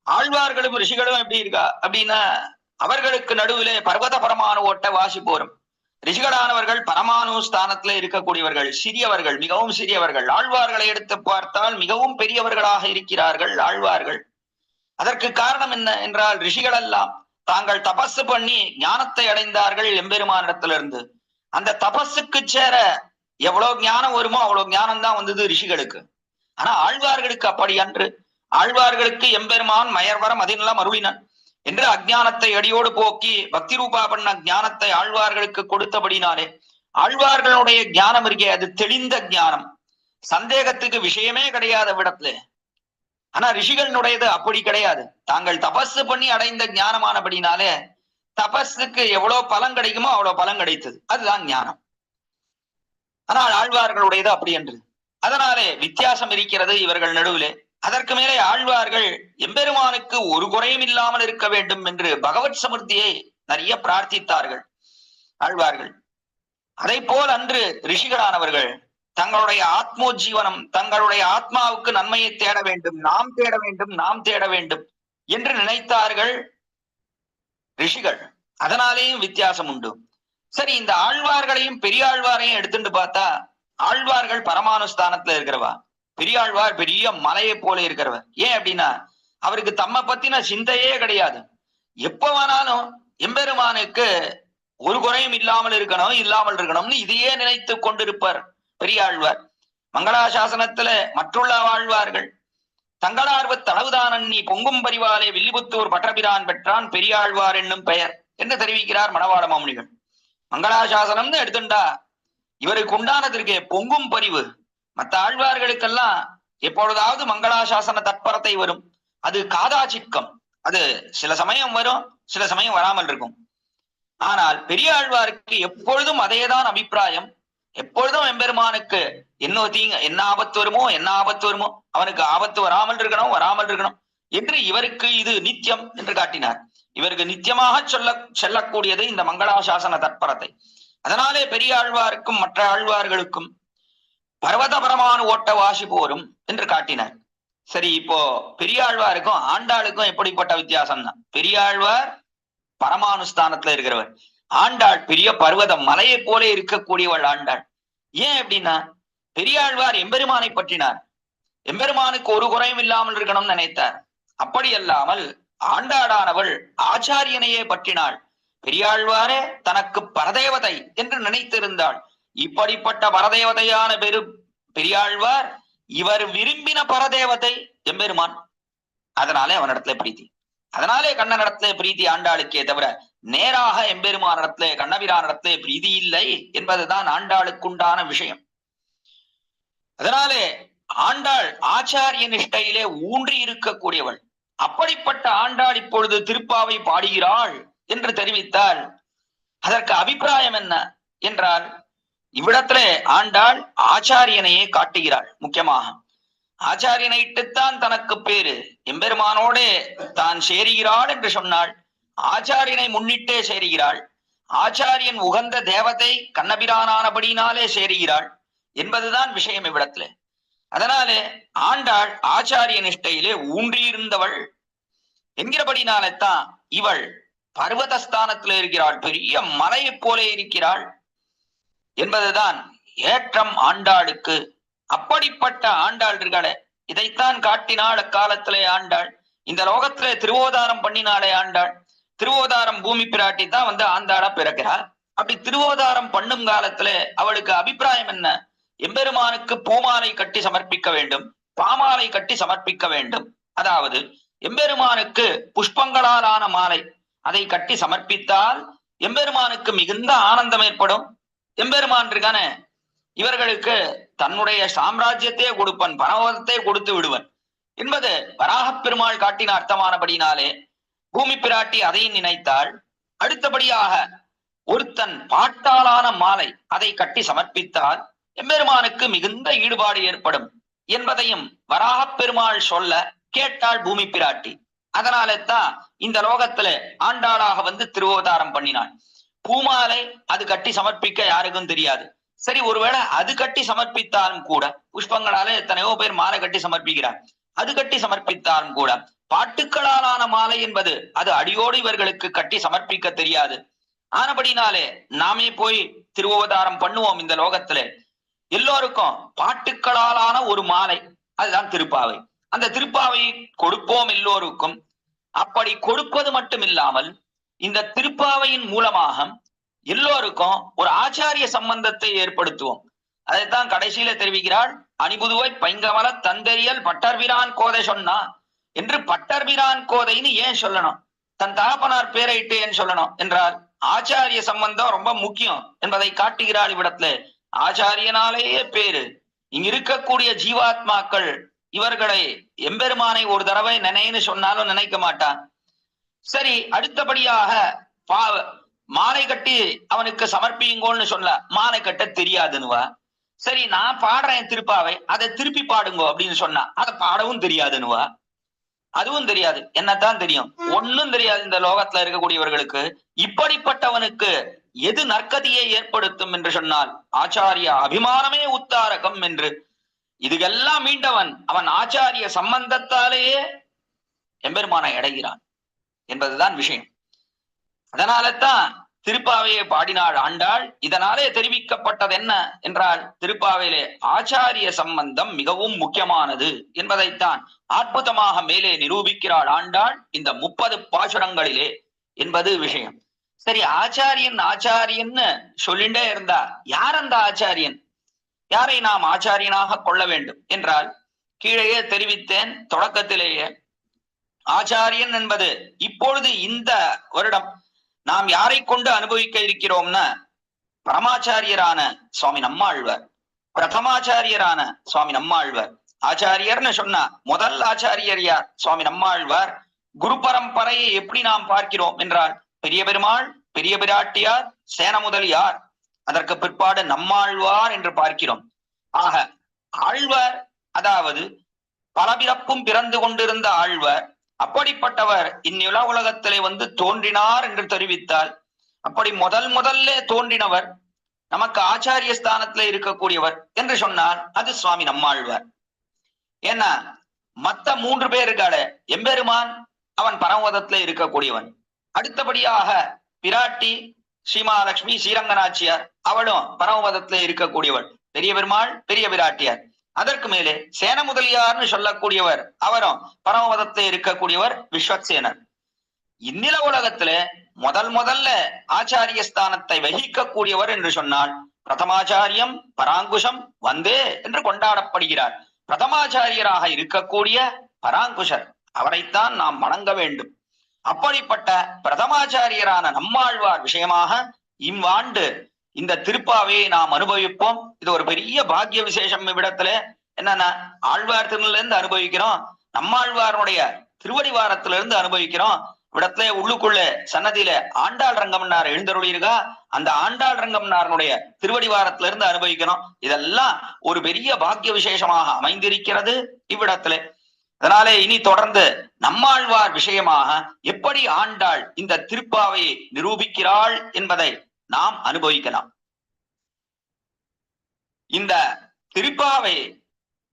ஆழ்வார்களும் ரிஷிகளும் எப்படி இருக்கா அப்படின்னா, அவர்களுக்கு நடுவிலே பர்வத பரமாணு ஓட்ட வாசி போரும். ரிஷிகளானவர்கள் பரமாணு ஸ்தானத்துல இருக்கக்கூடியவர்கள், சிறியவர்கள், மிகவும் சிறியவர்கள். ஆழ்வார்களை எடுத்து பார்த்தால் மிகவும் பெரியவர்களாக இருக்கிறார்கள் ஆழ்வார்கள். அதற்கு காரணம் என்ன என்றால், ரிஷிகள் எல்லாம் தாங்கள் தபசு பண்ணி ஞானத்தை அடைந்தார்கள் எம்பெருமானிடத்திலிருந்து. அந்த தபஸுக்கு சேர எவ்வளவு ஞானம் வருமோ அவ்வளவு ஞானம் தான் வந்தது ரிஷிகளுக்கு. ஆனா ஆழ்வார்களுக்கு அப்படி அன்று. ஆழ்வார்களுக்கு எம்பெருமான் மயர்வரம் அதினெல்லாம் அருளினான் என்று அஜ்ஞானத்தை அடியோடு போக்கி பக்தி ரூபா பண்ண ஞானத்தை ஆழ்வார்களுக்கு கொடுத்தபடினாலே ஆழ்வார்களுடைய ஞானம் இருக்கே அது தெளிந்த ஞானம், சந்தேகத்துக்கு விஷயமே கிடையாத விடத்துல. ஆனா ரிஷிகளுடையது அப்படி கிடையாது. தாங்கள் தபசு பண்ணி அடைந்த ஞானமானபடினாலே தபஸுக்கு எவ்வளவு பலன் கிடைக்குமோ அவ்வளவு பலன் கிடைத்தது, அதுதான் ஞானம். ஆனால் ஆழ்வார்களுடையது அப்படி என்று. அதனாலே வித்தியாசம் இருக்கிறது இவர்கள் நடுவிலே. அதற்கு மேலே ஆழ்வார்கள் எம்பெருமானுக்கு ஒரு குறையும் இல்லாமல் இருக்க வேண்டும் என்று பகவத் சமிருத்தியை நிறைய பிரார்த்தித்தார்கள் ஆழ்வார்கள். அதை போல் அன்று ரிஷிகளானவர்கள் தங்களுடைய ஆத்மோஜீவனம், தங்களுடைய ஆத்மாவுக்கு நன்மையை தேட வேண்டும், நாம் தேட வேண்டும், நாம் தேட வேண்டும் என்று நினைத்தார்கள் ரிஷிகள். அதனாலேயும் வித்தியாசம் உண்டு. சரி, இந்த ஆழ்வார்களையும் பெரியாழ்வாரையும் எடுத்துட்டு பார்த்தா, ஆழ்வார்கள் பரமானு ஸ்தானத்துல இருக்கிறவா, பெரியாழ்வார் பெரிய மலையை போல இருக்கிறவர். ஏன் அப்படின்னா அவருக்கு தம்மை பத்தின சிந்தையே கிடையாது. எப்ப வேணாலும் எம்பெருமானுக்கு ஒரு குறையும் இல்லாமல் இருக்கணும்னு இதையே நினைத்து கொண்டிருப்பார் பெரியாழ்வார். மங்களாசாசனத்துல மற்றுள்ள ஆழ்வார்கள் தங்களார்வ தளவுதான் நீ பொங்கும் பரிவாலே வில்லிபுத்தூர் பட்டபிரான் பெற்றான் பெரியாழ்வார் என்னும் பெயர் என்று தெரிவிக்கிறார் மணவாள மாமுனிகள். மங்களாசாசனம்னு எடுத்துட்டா இவருக்கு உண்டானதற்கு பொங்கும் பரிவு. மற்ற ஆழ்வார்களுக்கெல்லாம் எப்பொழுதாவது மங்களாசாசன தற்பரத்தை வரும், அது காதாச்சிக்கம், அது சில சமயம் வரும், சில சமயம் வராமல் இருக்கும். ஆனால் பெரியாழ்வாருக்கு எப்பொழுதும் அதேதான் அபிப்பிராயம். எப்பொழுதும் எம்பெருமானுக்கு என்ன ஆபத்து வருமோ அவனுக்கு ஆபத்து வராமல் இருக்கணும் என்று இவருக்கு இது நித்தியம் என்று காட்டினார். இவருக்கு நித்தியமாக செல்லக்கூடியது இந்த மங்களாசாசன தற்பரத்தை. அதனாலே பெரியாழ்வாருக்கும் மற்ற ஆழ்வார்களுக்கும் பர்வத பரமானு ஓட்ட வாசி போரும் என்று காட்டினார். சரி, இப்போ பெரியாழ்வாருக்கும் ஆண்டாளுக்கும் எப்படிப்பட்ட வித்தியாசம் தான்? பெரியாழ்வார் பரமானு ஸ்தானத்துல இருக்கிறவர், ஆண்டாள் பெரிய பர்வதம் மலையை போல இருக்கக்கூடியவள் ஆண்டாள். ஏன் அப்படின்னா பெரியாழ்வார் எம்பெருமானை பற்றினார், எம்பெருமானுக்கு ஒரு குறையும் இல்லாமல் இருக்கணும்னு நினைத்தார். அப்படி அல்லாமல் ஆண்டாடானவள் ஆச்சாரியனையே பற்றினாள். பெரியாழ்வாரே தனக்கு பரதேவதை என்று நினைத்திருந்தாள். இப்படிப்பட்ட பரதேவதையான பெரியாழ்வார் இவர் விரும்பின பரதேவதை எம்பெருமான். அதனாலே அவனிடத்துல பிரீத்தி, அதனாலே கண்ணனிடத்துல பிரீத்தி ஆண்டாளுக்கே தவிர நேராக எம்பெருமானிடத்திலே கண்ணபிரானிடத்திலே பிரீதி இல்லை என்பதுதான் ஆண்டாளுக்குண்டான விஷயம். அதனாலே ஆண்டாள் ஆச்சாரிய நிஷ்டையிலே ஊன்றி இருக்கக்கூடியவள். அப்படிப்பட்ட ஆண்டாள் இப்பொழுது திருப்பாவை பாடுகிறாள் என்று தெரிவித்தால் அதற்கு அபிப்பிராயம் என்ன என்றால், இவ்விடத்திலே ஆண்டாள் ஆச்சாரியனையே காட்டுகிறாள். முக்கியமாக ஆச்சாரியனை இட்டுத்தான் தனக்கு பேரு, எம்பெருமானோடே தான் சேருகிறாள் என்று சொன்னாள். ஆச்சாரியனை முன்னிட்டே சேருகிறாள். ஆச்சாரியன் உகந்த தேவதை கண்ணபிரானானபடினாலே சேருகிறாள் என்பதுதான் விஷயம் இவ்விடத்திலே. அதனாலே ஆண்டாள் ஆச்சாரிய நிஷ்டையிலே ஊன்றியிருந்தவள் என்கிறபடினாலே தான் இவள் பர்வதஸ்தானத்திலே இருக்கிறாள், பெரிய மலையை போலே இருக்கிறாள் என்பதுதான் ஏற்றம் ஆண்டாளுக்கு. அப்படிப்பட்ட ஆண்டாள் இருக்காளே, இதைத்தான் காட்டினாள் அக்காலத்திலே ஆண்டாள். இந்த லோகத்திலே திருவோதாரம் பண்ணினாலே ஆண்டாள். திருவோதாரம் பூமி பிராட்டி தான் வந்து ஆண்டாளா பிறக்கிறாள். அப்படி திருவோதாரம் பண்ணும் காலத்திலே அவளுக்கு அபிப்பிராயம் என்ன? எம்பெருமானுக்கு பூமாலை கட்டி சமர்ப்பிக்க வேண்டும், பாமாலை கட்டி சமர்ப்பிக்க வேண்டும். அதாவது எம்பெருமானுக்கு புஷ்பங்களால் ஆன மாலை அதை கட்டி சமர்ப்பித்தால் எம்பெருமானுக்கு மிகுந்த ஆனந்தம் ஏற்படும். எம்பெருமான் இருக்கானே, இவர்களுக்கு தன்னுடைய சாம்ராஜ்யத்தையே கொடுப்பன், பரவத்தை கொடுத்து விடுவன் என்பது வராகப் பெருமாள் காட்டின அர்த்தமானபடினாலே பூமி பிராட்டி அதையும் நினைத்தாள். அடுத்தபடியாக ஒருத்தன் பாட்டாளான மாலை அதை கட்டி சமர்ப்பித்தால் எம்பெருமானுக்கு மிகுந்த ஈடுபாடு ஏற்படும் என்பதையும் வராகப் பெருமாள் சொல்ல கேட்டாள் பூமி பிராட்டி. அதனாலே தான் இந்த லோகத்துல ஆண்டாளாக வந்து திருவோதாரம் பண்ணினாள். பூமாலை அது கட்டி சமர்ப்பிக்க யாருக்கும் தெரியாது. சரி, ஒருவேளை அது கட்டி சமர்ப்பித்தாலும் கூட, புஷ்பங்களால எத்தனையோ பேர் மாலை கட்டி சமர்ப்பிக்கிறார், அது கட்டி சமர்ப்பித்தாலும் கூட பாட்டுக்களாலான மாலை என்பது அது அடியோடு இவர்களுக்கு கட்டி சமர்ப்பிக்க தெரியாது. ஆனபடினாலே நாமே போய் திருவோதாரம் பண்ணுவோம். இந்த லோகத்திலே எல்லோருக்கும் பாட்டுக்களாலான ஒரு மாலை, அதுதான் திருப்பாவை. அந்த திருப்பாவை கொடுப்போம் எல்லோருக்கும். அப்படி கொடுப்பது மட்டும் இல்லாமல் இந்த திருப்பாவையின் மூலமாக எல்லோருக்கும் ஒரு ஆச்சாரிய சம்பந்தத்தை ஏற்படுத்துவோம். அதைத்தான் கடைசியில தெரிவிக்கிறாள். அணிபுதுவை பைங்கமல தந்தெறியல் பட்டர்பிரான் கோதை சொன்னா என்று. பட்டர்பிரான் கோதைன்னு ஏன் சொல்லணும்? தன் தகப்பனார் பேரை இட்டு ஏன் சொல்லணும் என்றால், ஆச்சாரிய சம்பந்தம் ரொம்ப முக்கியம் என்பதை காட்டுகிறாள் இவ்விடத்துல. ஆச்சாரியனாலேயே பேரு. இங்க இருக்கக்கூடிய ஜீவாத்மாக்கள் இவர்களை எம்பெருமானை ஒரு தடவை நினைன்னு சொன்னாலும் நினைக்க மாட்டான். சரி, அடுத்தபடியாக மாலை கட்டி அவனுக்கு சமர்ப்பியுங்கோன்னு சொல்ல, மாலை கட்ட தெரியாதுன்னுவா. சரி, நான் பாடுறேன் திருப்பாவை, அதை திருப்பி பாடுங்கோ அப்படின்னு சொன்னா அதை பாடவும் தெரியாதுன்னுவா. அதுவும் தெரியாது. என்னத்தான் தெரியும்? ஒன்னும் தெரியாது இந்த லோகத்துல இருக்கக்கூடியவர்களுக்கு. இப்படிப்பட்டவனுக்கு எது நற்கதியை ஏற்படுத்தும் என்று சொன்னால் ஆச்சாரிய அபிமானமே உத்தாரகம் என்று. இதுக்கெல்லாம் மீண்டவன் அவன் ஆச்சாரிய சம்பந்தத்தாலேயே எம்பெருமானை அடைகிறான் என்பதுதான் விஷயம். அதனால்தான் திருப்பாவையை பாடினாள் ஆண்டாள். இதனாலே தெரிவிக்கப்பட்டது என்ன என்றால், திருப்பாவையிலே ஆச்சாரிய சம்பந்தம் மிகவும் முக்கியமானது என்பதைத்தான் அற்புதமாக மேலே நிரூபிக்கிறாள் ஆண்டாள் இந்த 30 பாசுரங்களிலே என்பது விஷயம். சரி, ஆச்சாரியன் ஆச்சாரியன்னு சொல்லிண்டே இருந்தா யார் அந்த ஆச்சாரியன்? யாரை நாம் ஆச்சாரியனாக கொள்ள வேண்டும் என்றால், கீழேயே தெரிவித்தேன் தொடக்கத்திலேயே. ஆச்சாரியன் என்பது இப்பொழுது இந்த வருடம் நாம் யாரை கொண்டு அனுபவிக்க இருக்கிறோம்னா, பரமாச்சாரியரான சுவாமி நம்மாழ்வார், பிரதமாச்சாரியரான சுவாமி நம்மாழ்வார். ஆச்சாரியர்னு சொன்னா முதல் ஆச்சாரியர் யார்? சுவாமி நம்மாழ்வார். குரு பரம்பரையை எப்படி நாம் பார்க்கிறோம் என்றால், பெரிய பெருமாள், பெரிய பிராட்டியார், சேன முதலியார், அதற்கு பிற்பாடு நம்மாழ்வார் என்று பார்க்கிறோம். ஆக ஆழ்வார் அதாவது பலபிறப்பும் பிறந்து கொண்டிருந்த ஆழ்வார். அப்படிப்பட்டவர் இந்நில உலகத்திலே வந்து தோன்றினார் என்று தெரிவித்தால், அப்படி முதல்ல தோன்றினவர் நமக்கு ஆச்சாரிய ஸ்தானத்திலே இருக்கக்கூடியவர் என்று சொன்னால் அது சுவாமி நம்மாழ்வார். ஏன்னா மத்த 3 பேருக்கால எம்பெருமான் அவன் பரமபதத்திலே இருக்கக்கூடியவன். அடுத்தபடியாக பிராட்டி ஸ்ரீமகாலட்சுமி ஸ்ரீரங்கநாச்சியார், அவளும் பரமபதத்திலே இருக்கக்கூடியவள். பெரிய பெருமாள், பெரிய பிராட்டியார். அதற்கு மேலே சேன முதலியார்னு சொல்லக்கூடியவர், அவரும் பரமபதத்திலே இருக்கக்கூடியவர் விஸ்வக்சேனர். இந்நில உலகத்திலே முதல்ல ஆச்சாரிய ஸ்தானத்தை வகிக்கக்கூடியவர் என்று சொன்னால் பிரதமாச்சாரியம் பராங்குஷம் வந்தே என்று கொண்டாடப்படுகிறார். பிரதமாச்சாரியராக இருக்கக்கூடிய பராங்குஷர், அவரைத்தான் நாம் வணங்க வேண்டும். அப்படிப்பட்ட பிரதமாச்சாரியரான நம்மாழ்வார் விஷயமாக இவ்வாண்டு இந்த திருப்பாவையை நாம் அனுபவிப்போம். இது ஒரு பெரிய பாக்கிய விசேஷம். இவ்விடத்துல என்னன்னா, ஆழ்வார் திருநிலிருந்து அனுபவிக்கிறோம், நம்மாழ்வாருடைய திருவடிவாரத்திலிருந்து அனுபவிக்கிறோம். இவ்விடத்துல உள்ளுக்குள்ள சன்னதியில ஆண்டாள் ரங்கம்னார் எழுந்தருளி இருக்கா, அந்த ஆண்டாள் ரங்கம்னாருடைய திருவடிவாரத்திலிருந்து அனுபவிக்கிறோம். இதெல்லாம் ஒரு பெரிய பாக்கிய விசேஷமாக அமைந்திருக்கிறது இவ்விடத்துல. அதனாலே இனி தொடர்ந்து நம்மாழ்வார் விஷயமாக எப்படி ஆண்டாள் இந்த திருப்பாவையை நிரூபிக்கிறாள் என்பதை நாம் அனுபவிக்கலாம். இந்த திருப்பாவை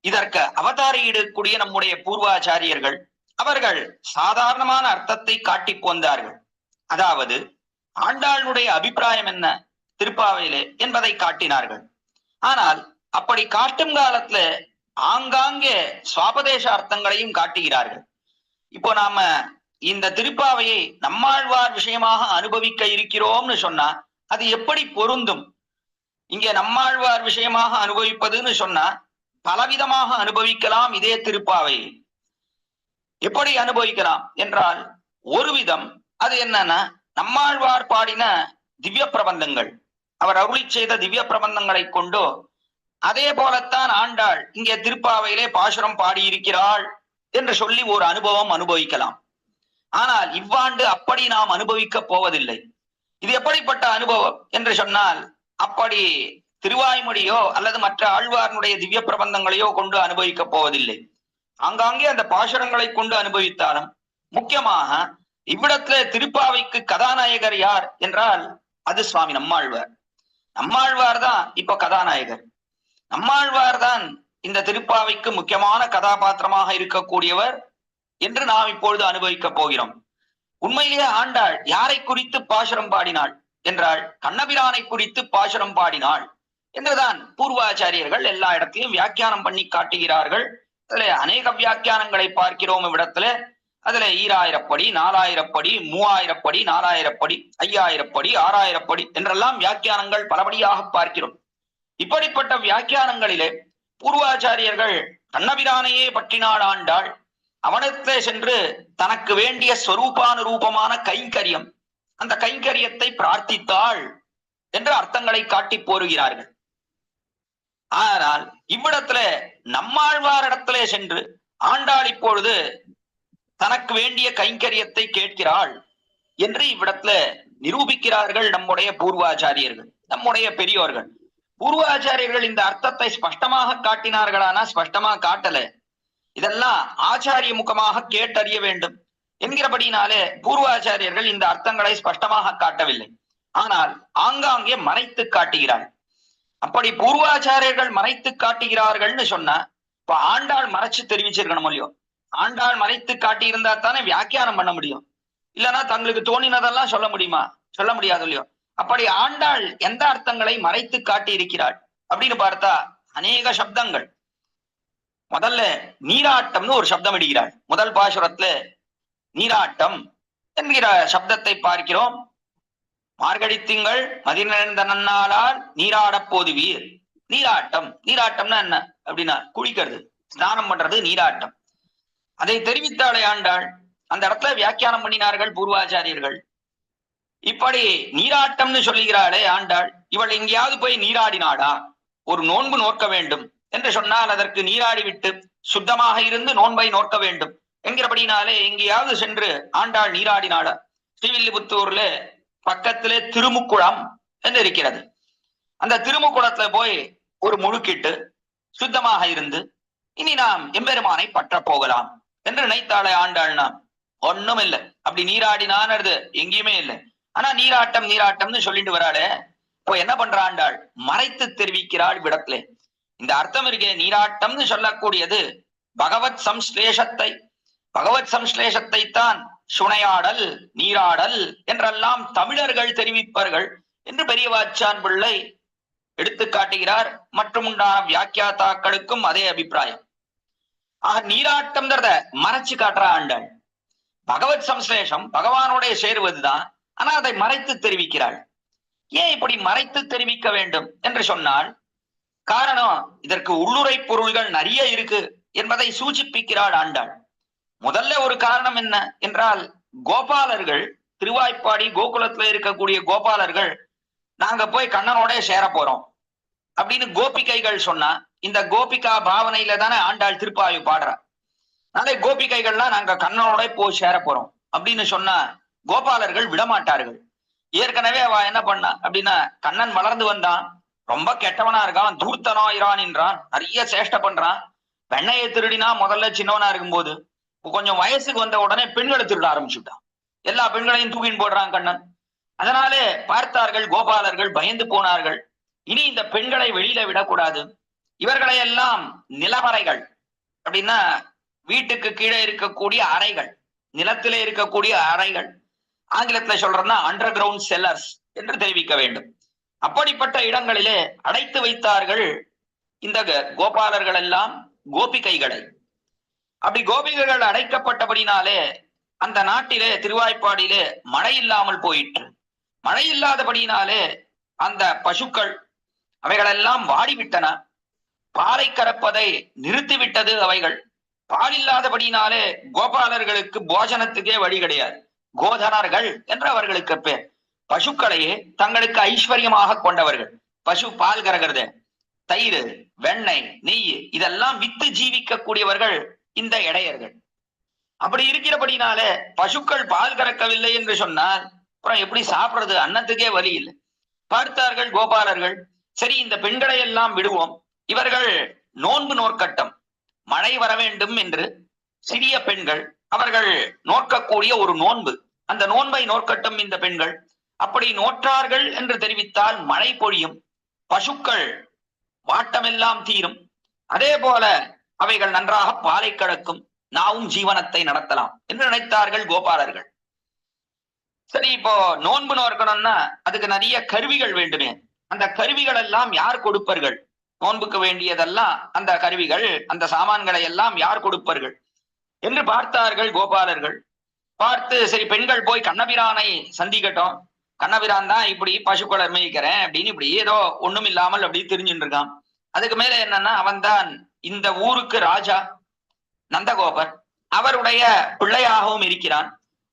இதற்கு அவதாரியிடக்கூடிய நம்முடைய பூர்வாச்சாரியர்கள் அவர்கள் சாதாரணமான அர்த்தத்தை காட்டி போந்தார்கள். அதாவது ஆண்டாளுடைய அபிப்பிராயம் என்ன திருப்பாவையிலே என்பதை காட்டினார்கள். ஆனால் அப்படி காட்டும் காலத்துல ஆங்காங்கே சுவாபதேச அர்த்தங்களையும் காட்டுகிறார்கள். இப்போ நாம இந்த திருப்பாவையை நம்மாழ்வார் விஷயமாக அனுபவிக்க இருக்கிறோம்னு சொன்னா அது எப்படி பொருந்தும்? இங்க நம்மாழ்வார் விஷயமாக அனுபவிப்பதுன்னு சொன்னா பலவிதமாக அனுபவிக்கலாம். இதே திருப்பாவை எப்படி அனுபவிக்கலாம் என்றால், ஒரு விதம் அது என்னன்னா, நம்மாழ்வார் பாடின திவ்ய பிரபந்தங்கள், அவர் அருளி செய்த திவ்ய பிரபந்தங்களை கொண்டு அதே போலத்தான் ஆண்டாள் இங்கே திருப்பாவையிலே பாசுரம் பாடியிருக்கிறாள் என்று சொல்லி ஒரு அனுபவம் அனுபவிக்கலாம். ஆனால் இவ்வாண்டு அப்படி நாம் அனுபவிக்க போவதில்லை. இது எப்படிப்பட்ட அனுபவம் என்று சொன்னால், அப்படி திருவாய்மொழியோ அல்லது மற்ற ஆழ்வார்னுடைய திவ்ய பிரபந்தங்களையோ கொண்டு அனுபவிக்க போவதில்லை. ஆங்காங்கே அந்த பாசுரங்களை கொண்டு அனுபவித்தாலும், முக்கியமாக இவ்விடத்துல திருப்பாவைக்கு கதாநாயகர் யார் என்றால் அது சுவாமி நம்மாழ்வார். நம்மாழ்வார் தான் இப்ப கதாநாயகர். நம்மாழ்வார் தான் இந்த திருப்பாவைக்கு முக்கியமான கதாபாத்திரமாக இருக்கக்கூடியவர் என்று நாம் இப்பொழுது அனுபவிக்க போகிறோம். உண்மையிலேயே ஆண்டாள் யாரை குறித்து பாசுரம் பாடினாள் என்றால் கண்ணபிரானை குறித்து பாசுரம் பாடினாள் என்றுதான் பூர்வாச்சாரியர்கள் எல்லா இடத்திலும் வியாக்கியானம் பண்ணி காட்டுகிறார்கள். அதுல அநேக வியாக்கியானங்களை பார்க்கிறோம் இவ்விடத்துல. அதுல 2000 படி, 4000 படி, 3000 படி, 4000 படி, 5000 படி, 6000 படி என்றெல்லாம் வியாக்கியானங்கள் பலபடியாக பார்க்கிறோம். இப்படிப்பட்ட வியாக்கியானங்களிலே பூர்வாச்சாரியர்கள் கண்ணபிரானையே பற்றினாள் ஆண்டாள், அவனத்திலே சென்று தனக்கு வேண்டிய ஸ்வரூபானுரூபமான கைங்கரியம், அந்த கைங்கரியத்தை பிரார்த்தித்தாள் என்று அர்த்தங்களை காட்டி போருகிறார்கள். ஆனால் இவ்விடத்துல நம்மாழ்வாரிடத்திலே சென்று ஆண்டாள் இப்பொழுது தனக்கு வேண்டிய கைங்கரியத்தை கேட்கிறாள் என்று இவ்விடத்துல நிரூபிக்கிறார்கள் நம்முடைய பூர்வாச்சாரியர்கள், நம்முடைய பெரியோர்கள். பூர்வாச்சாரியர்கள் இந்த அர்த்தத்தை ஸ்பஷ்டமாக காட்டினார்களானா ஸ்பஷ்டமா காட்டல. இதெல்லாம் ஆச்சாரிய முகமாக கேட்டறிய வேண்டும் என்கிறபடினாலே பூர்வாச்சாரியர்கள் இந்த அர்த்தங்களை ஸ்பஷ்டமாக காட்டவில்லை. ஆனால் ஆங்காங்கே மறைத்து காட்டுகிறார்கள். அப்படி பூர்வாச்சாரியர்கள் மறைத்து காட்டுகிறார்கள்னு சொன்னா இப்ப ஆண்டாள் மறைச்சு தெரிவிச்சிருக்கணும் இல்லையோ? ஆண்டாள் மறைத்து காட்டியிருந்தா தானே வியாக்கியானம் பண்ண முடியும். இல்லைன்னா தங்களுக்கு தோணினதெல்லாம் சொல்ல முடியுமா? சொல்ல முடியாது இல்லையோ? அப்படி ஆண்டாள் எந்த அர்த்தங்களை மறைத்து காட்டி இருக்கிறாள் அப்படின்னு பார்த்தா அநேக சப்தங்கள். முதல்ல நீராட்டம்னு ஒரு சப்தம் இடுகிறாள். முதல் பாசுரத்துல நீராட்டம் என்கிற சப்தத்தை பார்க்கிறோம். மார்கழி திங்கள் மதிநெழுந்த நன்னாளால் நீராடப் போதுவீர். நீராட்டம், நீராட்டம்னா என்ன அப்படின்னா குளிக்கிறது, ஸ்நானம் பண்றது நீராட்டம். அதை தெரிவித்தாளே ஆண்டாள். அந்த இடத்துல வியாக்கியானம் பண்ணினார்கள் பூர்வாச்சாரியர்கள். இப்படி நீராட்டம்னு சொல்லுகிறாளே ஆண்டாள், இவள் எங்கேயாவது போய் நீராடினாடா? ஒரு நோன்பு நோக்க வேண்டும் என்று சொன்னால் அதற்கு நீராடி விட்டு சுத்தமாக இருந்து நோன்பை நோக்க வேண்டும் என்கிறபடினாலே எங்கேயாவது சென்று ஆண்டாள் நீராடினாளா? ஸ்ரீவில்லிபுத்தூர்ல பக்கத்திலே திருமுக்குளம் என்று இருக்கிறது. அந்த திருமுக்குளத்துல போய் ஒரு முழுக்கிட்டு சுத்தமாக இருந்து இனி நாம் எம்பெருமானை பற்ற போகலாம் என்று நினைத்தாளே ஆண்டாள். நாம் ஒண்ணும் இல்லை, அப்படி நீராடினான்னு எங்கேயுமே இல்லை. ஆனா நீராட்டம் நீராட்டம்னு சொல்லிட்டு வராளே, இப்போ என்ன பண்ற ஆண்டாள்? மறைத்து தெரிவிக்கிறாள் விடத்திலே. இந்த அர்த்தம் இருக்கே, நீராட்டம்னு சொல்லக்கூடியது பகவத் சம்ஸ்லேஷத்தை, பகவத் சம்ஸ்லேஷத்தை தான் சுனையாடல் நீராடல் என்றெல்லாம் தமிழர்கள் தெரிவிப்பார்கள் என்று பெரியவாச்சான் பிள்ளை எடுத்து காட்டுகிறார். மற்றும் உண்டான வியாக்கியாத்தாக்களுக்கும் அதே அபிப்பிராயம். ஆக நீராட்டம்ங்கிறத மறைச்சு காட்டுற ஆண்டாள். பகவத் சம்ஸ்லேஷம் பகவானோட சேருவதுதான், ஆனா அதை மறைத்து தெரிவிக்கிறாள். ஏன் இப்படி மறைத்து தெரிவிக்க வேண்டும் என்று சொன்னால் காரணம் இதற்கு உள்ளுரை பொருள்கள் நிறைய இருக்கு என்பதை சூச்சிப்பிக்கிறாள் ஆண்டாள். முதல்ல ஒரு காரணம் என்ன என்றால் கோபாலர்கள் திருவாய்ப்பாடி கோகுலத்துல இருக்கக்கூடிய கோபாலர்கள் நாங்க போய் கண்ணனோட சேர போறோம் அப்படின்னு கோபிகைகள் சொன்னா, இந்த கோபிகா பாவனையில தானே ஆண்டாள் திருப்பாவை பாடுறா. அதனால கோபிகைகள்லாம் நாங்க கண்ணனோட போய் சேர போறோம் அப்படின்னு சொன்னா கோபாலர்கள் விடமாட்டார்கள். ஏற்கனவே அவ என்ன பண்ணா அப்படின்னா, கண்ணன் வளர்ந்து வந்தான், ரொம்ப கெட்டவனா இருக்கான், தூர்த்தனாயிரான் என்றான், நிறைய சேஷ்டை பண்றான். வெண்ணையை திருடினா முதல்ல சின்னவனா இருக்கும்போது, கொஞ்சம் வயசுக்கு வந்த உடனே பெண்களை திருட ஆரம்பிச்சுட்டான். எல்லா பெண்களையும் தூக்கின்னு போடுறான் கண்ணன். அதனாலே பார்த்தார்கள் கோபாலர்கள், பயந்து போனார்கள். இனி இந்த பெண்களை வெளியில விடக்கூடாது, இவர்களை எல்லாம் நிலவறைகள் அப்படின்னா வீட்டுக்கு கீழே இருக்கக்கூடிய அறைகள், நிலத்திலே இருக்கக்கூடிய அறைகள், ஆங்கிலத்துல சொல்றதுன்னா அண்டர் கிரவுண்ட் செல்லர்ஸ் என்று தெரிவிக்க வேண்டும். அப்படிப்பட்ட இடங்களிலே அடைத்து வைத்தார்கள் இந்த கோபாலர்கள் எல்லாம் கோபிகைகளை. அப்படி கோபிகைகள் அடைக்கப்பட்டபடினாலே அந்த நாட்டிலே திருவாய்ப்பாடியிலே மழை இல்லாமல் போயிற்று. மழை இல்லாதபடினாலே அந்த பசுக்கள் அவைகளெல்லாம் வாடிவிட்டன, பாலை கறப்பதை நிறுத்திவிட்டது அவைகள். பால் இல்லாதபடினாலே கோபாலர்களுக்கு போஜனத்துக்கே வழி கிடையாது. கோதனர்கள் என்று அவர்களுக்கு பேர். பசுக்களையே தங்களுக்கு ஐஸ்வர்யமாக கொண்டவர்கள். பசு பால் கறக்கிறது, தயிர், வெண்ணெய், நெய் இதெல்லாம் வித்து ஜீவிக்க கூடியவர்கள் இந்த இடையர்கள். அப்படி இருக்கிறபடினாலே பசுக்கள் பால் கறக்கவில்லை என்று சொன்னால் அப்புறம் எப்படி சாப்பிடுறது? அன்னத்துக்கே வழி இல்லை. பார்த்தார்கள் கோபாலர்கள், சரி இந்த பெண்களை எல்லாம் விடுவோம், இவர்கள் நோன்பு நோற்கட்டம், மழை வர வேண்டும் என்று சிறிய பெண்கள் அவர்கள் நோக்கக்கூடிய ஒரு நோன்பு, அந்த நோன்பை நோற்கட்டும் இந்த பெண்கள். அப்படி நோற்றார்கள் என்று தெரிவித்தால் மழை பொழியும், பசுக்கள் வாட்டமெல்லாம் தீரும், அதே போல அவைகள் நன்றாக பாலை கறக்கும், நாவும் ஜீவனத்தை நடத்தலாம் என்று நினைத்தார்கள் கோபாலர்கள். சரி, இப்போ நோன்பு நோக்கணும்னா அதுக்கு நிறைய கருவிகள் வேண்டுமே. அந்த கருவிகள் எல்லாம் யார் கொடுப்பார்கள்? நோன்புக்கு வேண்டியதெல்லாம் அந்த கருவிகள், அந்த சாமான்களை எல்லாம் யார் கொடுப்பார்கள் என்று பார்த்தார்கள் கோபாலர்கள். பார்த்து சரி பெண்கள் போய் கண்ணபிரானை சந்திக்கட்டும், கண்ணபிரான் தான் இப்படி பசுக்களை மேய்க்கிறேன் அப்படின்னு இப்படி ஏதோ ஒண்ணும் இல்லாமல் அப்படி தெரிஞ்சுட்டு இருக்கான். அதுக்கு மேல என்னன்னா, அவன் தான் இந்த ஊருக்கு ராஜா நந்தகோபர், அவருடைய பிள்ளையாகவும் இருக்கிறான்.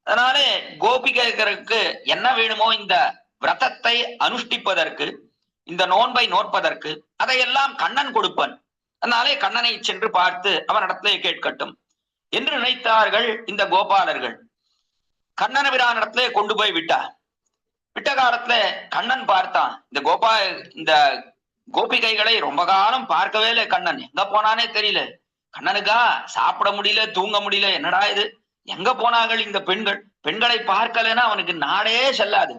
அதனால கோபிகைகளுக்கு என்ன வேணுமோ இந்த விரதத்தை அனுஷ்டிப்பதற்கு, இந்த நோன்பை நோற்பதற்கு அதையெல்லாம் கண்ணன் கொடுப்பன். அதனாலே கண்ணனை சென்று பார்த்து அவனிடத்திலே கேட்கட்டும் என்று நினைத்தார்கள் இந்த கோபாலர்கள். கண்ணனபிரானிடத்திலே கொண்டு போய் விட்டார். விட்ட காலத்துல கண்ணன் பார்த்தான், இந்த கோபிகைகளை ரொம்ப காலம் பார்க்கவே இல்லை கண்ணன். எங்க போனானே தெரியல. கண்ணனுக்கா சாப்பிட முடியல, தூங்க முடியல, என்னடா இது, எங்க போனார்கள் இந்த பெண்கள்? பெண்களை பார்க்கலன்னா அவனுக்கு நாடே செல்லாது.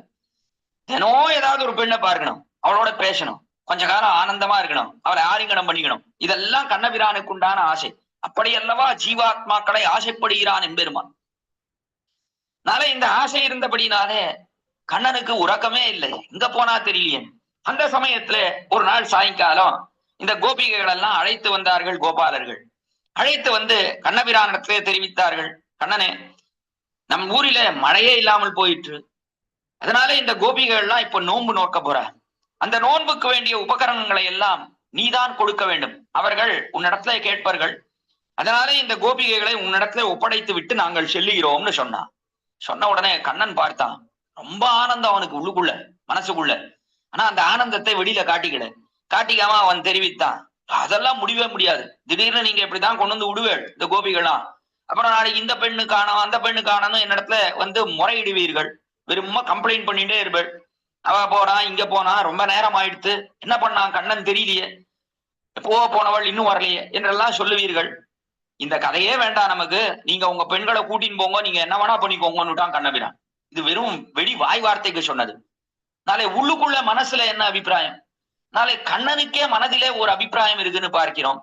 தினம் ஏதாவது ஒரு பெண்ணை பார்க்கணும், அவளோட பேசணும், கொஞ்ச காலம் ஆனந்தமா இருக்கணும், அவளை ஆலிங்கனம் பண்ணிக்கணும். இதெல்லாம் கண்ணபிரானுக்கு உண்டான ஆசை. அப்படி அல்லவா ஜீவாத்மாக்களை ஆசைப்படுகிறான் எம்பெருமான். நாளை இந்த ஆசை இருந்தபடினாலே கண்ணனுக்கு உறக்கமே இல்லை, எங்க போனா தெரியலையே. அந்த சமயத்துல ஒரு நாள் சாயங்காலம் இந்த கோபிகைகள் எல்லாம் அழைத்து வந்தார்கள் கோபாலர்கள். அழைத்து வந்து கண்ணபிரானிடத்திலே தெரிவித்தார்கள், கண்ணனே நம் ஊரில மழையே இல்லாமல் போயிற்று, அதனால இந்த கோபிகள் எல்லாம் இப்ப நோன்பு நோக்க போற, அந்த நோன்புக்கு வேண்டிய உபகரணங்களை எல்லாம் நீதான் கொடுக்க வேண்டும், அவர்கள் உன்னிடத்துல கேட்பார்கள், அதனால இந்த கோபிகைகளை உன்னிடத்துல ஒப்படைத்து விட்டு நாங்கள் செல்லுகிறோம்னு சொன்னான். சொன்ன உடனே கண்ணன் பார்த்தான், ரொம்ப ஆனந்தம் அவனுக்கு உள்ளுக்குள்ள மனசுக்குள்ள. ஆனா அந்த ஆனந்தத்தை வெளியில காட்டிக்காம அவன் தெரிவித்தான், அதெல்லாம் முடியவே முடியாது, திடீர்னு நீங்க இப்படிதான் கொண்டு வந்து விடுவேள் இந்த கோபிகளாம், அப்புறம் நாளைக்கு இந்த பெண்ணு காணும் அந்த பெண்ணு காணணும் என்னிடத்துல வந்து முறையிடுவீர்கள், வெறுமா கம்ப்ளைண்ட் பண்ணிட்டே இருப்பேள், அவ போனா இங்க போனா ரொம்ப நேரம் ஆயிடுத்து, என்ன பண்ணான் கண்ணன் தெரியலையே, போனவள் இன்னும் வரலையே என்றெல்லாம் சொல்லுவீர்கள். இந்த கதையே வேண்டாம் நமக்கு, நீங்க உங்க பெண்களை கூட்டின்னு போங்க, நீங்க என்ன வேணா பண்ணிக்கோங்கன்னுட்டான் கண்ணபிரான். இது வெறும் வெடி வாய் வார்த்தைக்கு சொன்னது. நாளை உள்ளுக்குள்ள மனசுல என்ன அபிப்பிராயம்? நாளை கண்ணனுக்கே மனதிலே ஒரு அபிப்பிராயம் இருக்குன்னு பார்க்கிறோம்.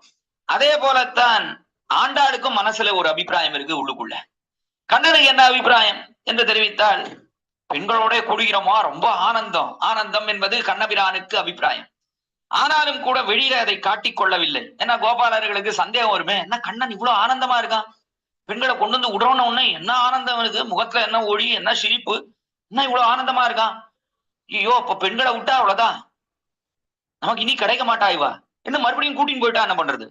அதே போலத்தான் ஆண்டாளுக்கும் மனசுல ஒரு அபிப்பிராயம் இருக்கு உள்ளுக்குள்ள. கண்ணனுக்கு என்ன அபிப்பிராயம் என்று தெரிவித்தால், பெண்களோட கூடுகிறோமா ரொம்ப ஆனந்தம் என்பது கண்ணபிரானுக்கு அபிப்பிராயம். ஆனாலும் கூட வெளியில அதை காட்டிக் கொள்ளவில்லை. ஏன்னா கோபாலர்களுக்கு சந்தேகம் வருமே, என்ன கண்ணன் இவ்வளவு ஆனந்தமா இருக்கான், பெண்களை கொண்டு வந்து விடுறோன்னு உடனே என்ன ஆனந்தம் இருக்கு, முகத்துல என்ன ஒளி, என்ன சிரிப்பு, என்ன இவ்வளவு ஆனந்தமா இருக்கான், ஐயோ இப்ப பெண்களை விட்டா அவ்வளவுதான், நமக்கு இனி கிடைக்க மாட்டா இவா இன்னும் மறுபடியும் கூட்டின்னு போயிட்டா என்ன பண்றது?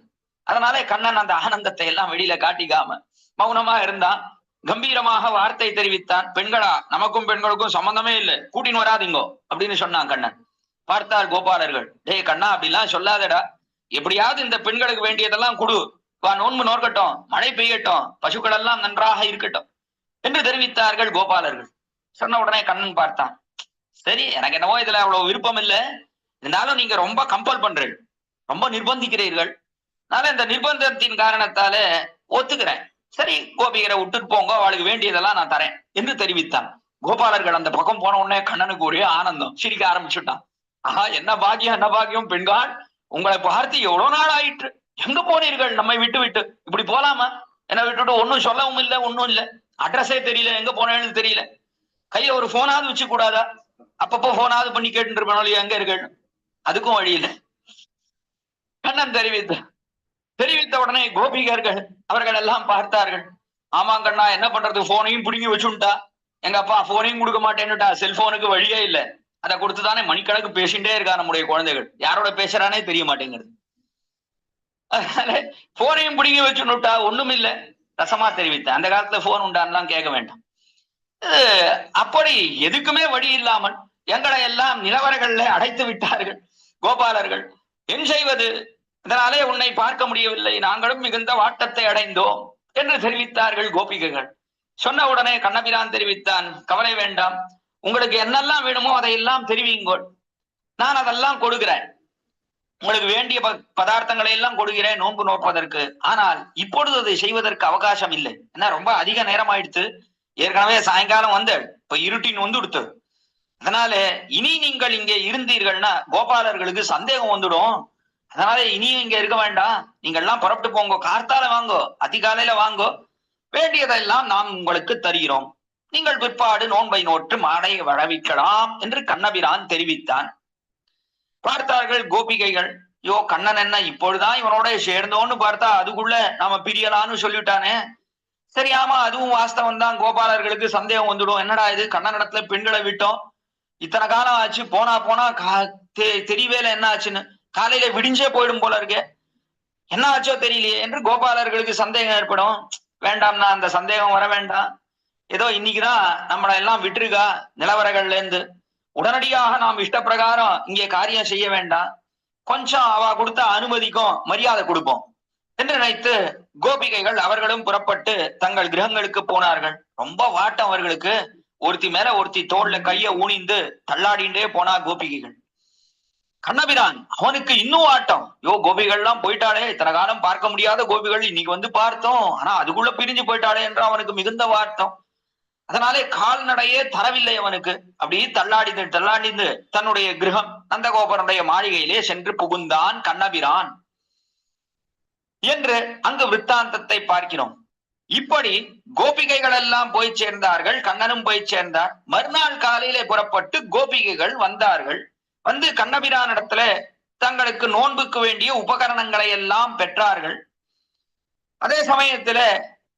அதனால கண்ணன் அந்த ஆனந்தத்தை எல்லாம் வெளியில காட்டிக்காம மௌனமா இருந்தான். கம்பீரமாக வார்த்தை தெரிவித்தான். பெண்களா, நமக்கும் பெண்களுக்கும் சம்பந்தமே இல்லை, கூட்டின்னு வராதிங்கோ அப்படின்னு சொன்னான் கண்ணன். பார்த்தார் கோபாலர்கள், டேய் கண்ணா அப்படிலாம் சொல்லாதடா, எப்படியாவது இந்த பெண்களுக்கு வேண்டியதெல்லாம் கொடு, வா நோன்பு நோக்கட்டும், மழை பெய்யட்டும், பசுக்கள் எல்லாம் நன்றாக இருக்கட்டும் என்று தெரிவித்தார்கள் கோபாலர்கள். சொன்ன உடனே கண்ணன் பார்த்தான், சரி எனக்கு என்னவோ இதுல அவ்வளவு விருப்பம் இல்லை, இருந்தாலும் நீங்க ரொம்ப கம்பல் பண்றீர்கள், ரொம்ப நிர்பந்திக்கிறீர்கள், அதனால இந்த நிர்பந்தத்தின் காரணத்தால ஒத்துக்கிறேன், சரி கோபிகரை விட்டுட்டு போங்க, அவளுக்கு வேண்டியதெல்லாம் நான் தரேன் என்று தெரிவித்தான். கோபாலர்கள் அந்த பக்கம் போன உடனே கண்ணனுக்கு ஒரே ஆனந்தம், சிரிக்க ஆரம்பிச்சுட்டான். ஆஹா, என்ன பாக்கியம் என்ன பாக்கியம், பெண்கள் உங்களை பார்த்து எவ்வளவு நாள் ஆயிற்று, எங்க போனீர்கள் நம்மை விட்டு விட்டு, இப்படி போலாமா, என்னை விட்டுட்டு ஒன்னும் சொல்லவும் இல்லை, ஒன்னும் இல்லை, அட்ரஸே தெரியல, எங்க போனேன்னு தெரியல, கையில ஒரு போனாவது வச்சு கூடாதா, அப்பப்போ போனாவது பண்ணி கேட்டு இருப்பேன், எங்க இருக்கேன், அதுக்கும் வழி இல்லை. கண்ணன் தெரிவித்த உடனே கோபிகர்கள் அவர்கள் எல்லாம் பார்த்தார்கள். ஆமாங்கண்ணா என்ன பண்றது, போனையும் பிடுங்கி வச்சுட்டா, எங்க அப்பா போனையும் கொடுக்க மாட்டேன்னுட்டா, செல்போனுக்கு வழியே இல்லை, அதை கொடுத்துதானே மணிக்கணக்கு பேசிட்டே இருக்கா நம்முடைய குழந்தைகள், யாரோட பேசுறானே தெரிய மாட்டேங்கிறது, போனையும் பிடுங்கி வச்சுட்டா, ஒண்ணும் இல்லை, ரசமா தெரிவித்தேன். அந்த காலத்துல போன் உண்டான்லாம் கேட்க வேண்டாம். அப்படி எதுக்குமே வழி இல்லாமல் எங்களை எல்லாம் நிலவரங்கள்ல அடைத்து விட்டார்கள் கோபாலர்கள், என் செய்வது, இதனாலே உன்னை பார்க்க முடியவில்லை, நாங்களும் மிகுந்த வாட்டத்தை அடைந்தோம் என்று தெரிவித்தார்கள் கோபிகைகள். சொன்ன உடனே கண்ணபிரான் தெரிவித்தான், கவலை வேண்டாம், உங்களுக்கு என்னெல்லாம் வேணுமோ அதையெல்லாம் தெரிவிங்கோள், நான் அதெல்லாம் கொடுக்கிறேன், உங்களுக்கு வேண்டிய பதார்த்தங்களை எல்லாம் கொடுக்கிறேன் நோன்பு நோற்பதற்கு, ஆனால் இப்பொழுது அதை செய்வதற்கு அவகாசம் இல்லை, ஏன்னா ரொம்ப அதிக நேரம் ஆயிடுத்து, ஏற்கனவே சாயங்காலம் வந்து இப்ப இருட்டின் வந்து கொடுத்து, அதனால இனி நீங்கள் இங்கே இருந்தீர்கள்னா கோபாலர்களுக்கு சந்தேகம் வந்துடும், அதனால இனியும் இங்க இருக்க வேண்டாம், நீங்க எல்லாம் புறப்பட்டு போங்கோ, கார்த்தால வாங்கோ, அதிகாலையில வாங்கோ, வேண்டியதெல்லாம் நாம் உங்களுக்கு தருகிறோம், நீங்கள் பிற்பாடு நோன்பை நோற்று மாடை வளவிக்கலாம் என்று கண்ணபிரான் தெரிவித்தான். பார்த்தார்கள் கோபிகைகள், யோ கண்ணன் என்ன இப்பொழுதுதான் இவனோட சேர்ந்தோன்னு பார்த்தா அதுக்குள்ள நாம பிரியலான்னு சொல்லிட்டானே, சரி ஆமா அதுவும் வாஸ்தவம் தான், கோபாலர்களுக்கு சந்தேகம் வந்துடும், என்னடா இது கண்ணனிடத்துல பெண்களை விட்டோம், இத்தனை காலம் ஆச்சு, போனா தெரியவேல என்ன ஆச்சுன்னு, காலையில விடிஞ்சே போயிடும் போல இருக்கே, என்ன ஆச்சோ தெரியலையே என்று கோபாலர்களுக்கு சந்தேகம் ஏற்படும். வேண்டாம்னா அந்த சந்தேகம் வர வேண்டாம், ஏதோ இன்னைக்குதான் நம்மளை எல்லாம் விட்டுருக்கா நிலவரங்கள்ல இருந்து, உடனடியாக நாம் இஷ்ட பிரகாரம் இங்கே காரியம் செய்ய வேண்டாம், கொஞ்சம் அவ கொடுத்த அனுமதிக்கும் மரியாதை கொடுப்போம் என்று நினைத்து கோபிகைகள் அவர்களும் புறப்பட்டு தங்கள் கிரகங்களுக்கு போனார்கள். ரொம்ப வாட்டம் அவர்களுக்கு, ஒருத்தி மேல ஒருத்தி தோல்ல கைய ஊனிந்து தள்ளாடிண்டே போனா கோபிகைகள். கண்ணபிரான் அவனுக்கு இன்னும் ஆட்டம், யோ கோபிகள் எல்லாம் போயிட்டாளே, இத்தனை காலம் பார்க்க முடியாத கோபிகள் இன்னைக்கு வந்து பார்த்தோம், ஆனா அதுக்குள்ள பிரிஞ்சு போயிட்டாளே என்று அவனுக்கு மிகுந்த வாட்டம். அதனாலே கால்நடையே தரவில்லை அவனுக்கு, அப்படியே தள்ளாடிந்து தன்னுடைய கிரகம் நந்தகோபனுடைய மாளிகையிலே சென்று புகுந்தான் கண்ணபிரான் என்று அங்கு விற்த்தாந்தத்தை பார்க்கிறோம். இப்படி கோபிகைகள் எல்லாம் போய் சேர்ந்தார்கள், கண்ணனும் போய் சேர்ந்தார். மறுநாள் காலையிலே புறப்பட்டு கோபிகைகள் வந்தார்கள். வந்து கண்ணபிரான் இடத்துல தங்களுக்கு நோன்புக்கு வேண்டிய உபகரணங்களை எல்லாம் பெற்றார்கள். அதே சமயத்துல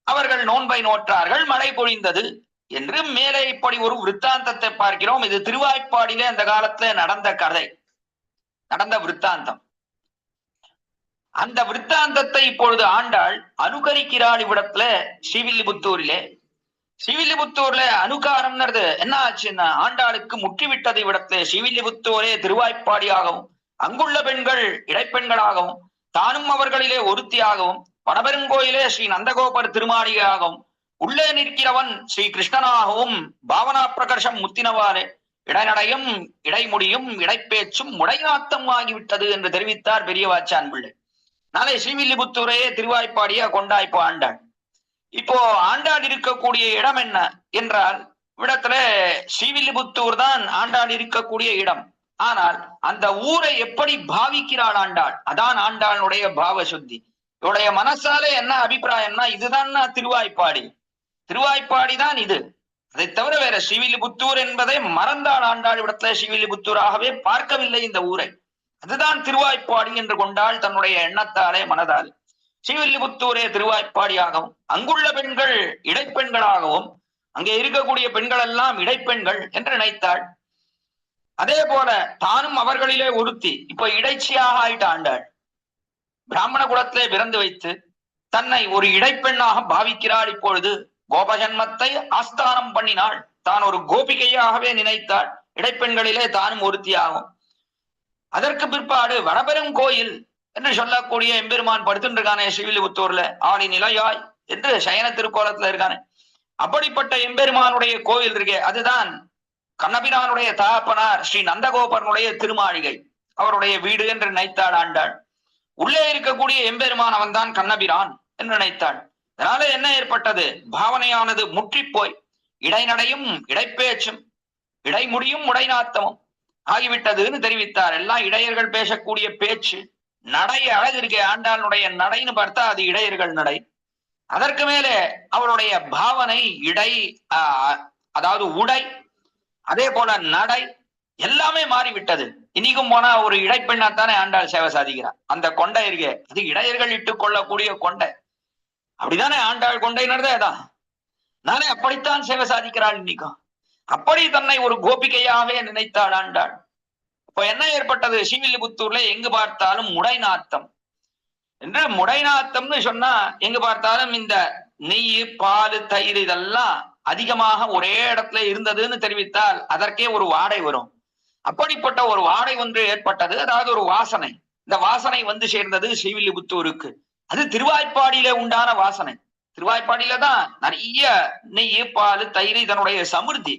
அவர்கள் நோன்பை நோற்றார்கள், மழை பொழிந்தது என்று மேலே இப்படி ஒரு விற்த்தாந்தத்தை பார்க்கிறோம். இது திருவாய்ப்பாடியிலே அந்த காலத்துல நடந்த கதை, நடந்த விற்த்தாந்தம். அந்த விற்த்தாந்தத்தை இப்பொழுது ஆண்டாள் அனுகரிக்கிறாள் இவ்விடத்துல ஸ்ரீவில்லிபுத்தூரிலே. ஸ்ரீவில்லிபுத்தூர்ல அனுகாரம்ங்கிறது என்ன ஆச்சுன்னா, ஆண்டாளுக்கு முற்றிவிட்டது இவ்விடத்துல. ஸ்ரீவில்லிபுத்தூரே திருவாய்ப்பாடியாகவும், அங்குள்ள பெண்கள் இடைப்பெண்களாகவும், தானும் அவர்களிலே ஒருத்தியாகவும், வடபெருங்கோயிலே ஸ்ரீ நந்தகோபர் திருமாளிகையாகவும், உள்ளே நிற்கிறவன் ஸ்ரீ கிருஷ்ணனாகவும், பாவனா பிரகர்ஷம் முத்தினவாறே இடைநடையும் இடைமுடியும் இடைப்பேச்சும் முடைநாத்தம் ஆகிவிட்டது என்று தெரிவித்தார் பெரியவாச்சான் பிள்ளை. நாளை ஸ்ரீவில்லிபுத்தூரையே திருவாய்ப்பாடியா கொண்டாய்ப்போ ஆண்டாள். இப்போ ஆண்டாள் இருக்கக்கூடிய இடம் என்ன என்றால், இடத்துல ஸ்ரீவில்லிபுத்தூர் தான் ஆண்டாள் இருக்கக்கூடிய இடம். ஆனால் அந்த ஊரை எப்படி பாவிக்கிறாள் ஆண்டாள், அதான் ஆண்டாளுடைய பாவ சுத்தி. இவருடைய மனசாலே என்ன அபிப்பிராயம்னா, இதுதான் திருவாய்ப்பாடி, திருவாய்ப்பாடி தான் இது, அதை தவிர வேற ஸ்ரீவில்லிபுத்தூர் என்பதை மறந்தாள் ஆண்டாள். இடத்துல ஸ்ரீவில்லிபுத்தூராகவே பார்க்கவில்லை இந்த ஊரை, அதுதான் திருவாய்ப்பாடி என்று கொண்டாள் தன்னுடைய எண்ணத்தாலே மனதால். ஸ்ரீவில்லிபுத்தூரே திருவாய்ப்பாடியாகவும், அங்குள்ள பெண்கள் இடைப்பெண்களாகவும், அங்கே இருக்கக்கூடிய பெண்கள் எல்லாம் இடைப்பெண்கள் என்று நினைத்தாள். அதே போல தானும் அவர்களிலே ஒருத்தி, இப்ப இடைச்சியாக ஆயிட்ட ஆண்டாள். பிராமண குலத்திலே பிறந்து வைத்து தன்னை ஒரு இடைப்பெண்ணாக பாவிக்கிறாள் இப்பொழுது கோபஜன்மத்தை ஆஸ்தானம் பண்ணினாள். தான் ஒரு கோபிகையாகவே நினைத்தாள். இடைப்பெண்களிலே தானும் ஒருத்தியாகும். அதற்கு பிற்பாடு வடபெரும் கோயில் என்று சொல்லக்கூடிய எம்பெருமான் படுத்துட்டு இருக்கானே ஸ்ரீவில்லிபுத்தூர்ல ஆணி நிலையாய் என்று சயன திருக்கோலத்துல இருக்கானே, அப்படிப்பட்ட எம்பெருமானுடைய கோயில் இருக்கே, அதுதான் கண்ணபிரானுடைய தகப்பனார் ஸ்ரீ நந்தகோபனுடைய திருமாளிகை, அவருடைய வீடு என்று நினைத்தாள் ஆண்டாள். உள்ளே இருக்கக்கூடிய எம்பெருமான் அவன் தான் கண்ணபிரான் என்று நினைத்தாள். அதனால என்ன ஏற்பட்டது? பாவனையானது முற்றி போய் இடைநடையும் இடைப்பேச்சும் இடைமுடியும் உடைநாத்தமும் ஆகிவிட்டதுன்னு தெரிவித்தார். எல்லாம் இடையர்கள் பேசக்கூடிய பேச்சு, நடை அழகு இருக்கே, ஆண்டாளுடைய நடைன்னு பார்த்தா அது இடையர்கள் நடை. அதற்கு மேலே அவருடைய பாவனை இடை, அதாவது உடை, அதே போல நடை எல்லாமே மாறிவிட்டது. இன்னைக்கும் போனா ஒரு இடைப்பெண்ணாத்தானே ஆண்டாள் சேவை சாதிக்கிறார். அந்த கொண்டை இருக்கே, அது இடையர்கள் இட்டுக் கொள்ளக்கூடிய கொண்டை. அப்படித்தானே ஆண்டாள் கொண்டைனர்தான். நானே அப்படித்தான் சேவை சாதிக்கிறாள் இன்னைக்கும். அப்படி தன்னை ஒரு கோபிகையாகவே நினைத்தாள் ஆண்டாள். இப்ப என்ன ஏற்பட்டது? ஸ்ரீவில்லிபுத்தூர்ல எங்கு பார்த்தாலும் முடைநாத்தம் என்று, முடைநாத்தம்னு சொன்னா எங்கு பார்த்தாலும் இந்த நெய், பால், தயிர் இதெல்லாம் அதிகமாக ஒரே இடத்துல இருந்ததுன்னு தெரிவித்தால் அதற்கே ஒரு வாடை வரும். அப்படிப்பட்ட ஒரு வாடை ஒன்று ஏற்பட்டது. அதாவது ஒரு வாசனை. இந்த வாசனை வந்து சேர்ந்தது ஸ்ரீவில்லிபுத்தூருக்கு. அது திருவாய்ப்பாடியில உண்டான வாசனை. திருவாய்ப்பாடியில தான் நிறைய நெய், பால், தயிர் இதனுடைய சமிருத்தி.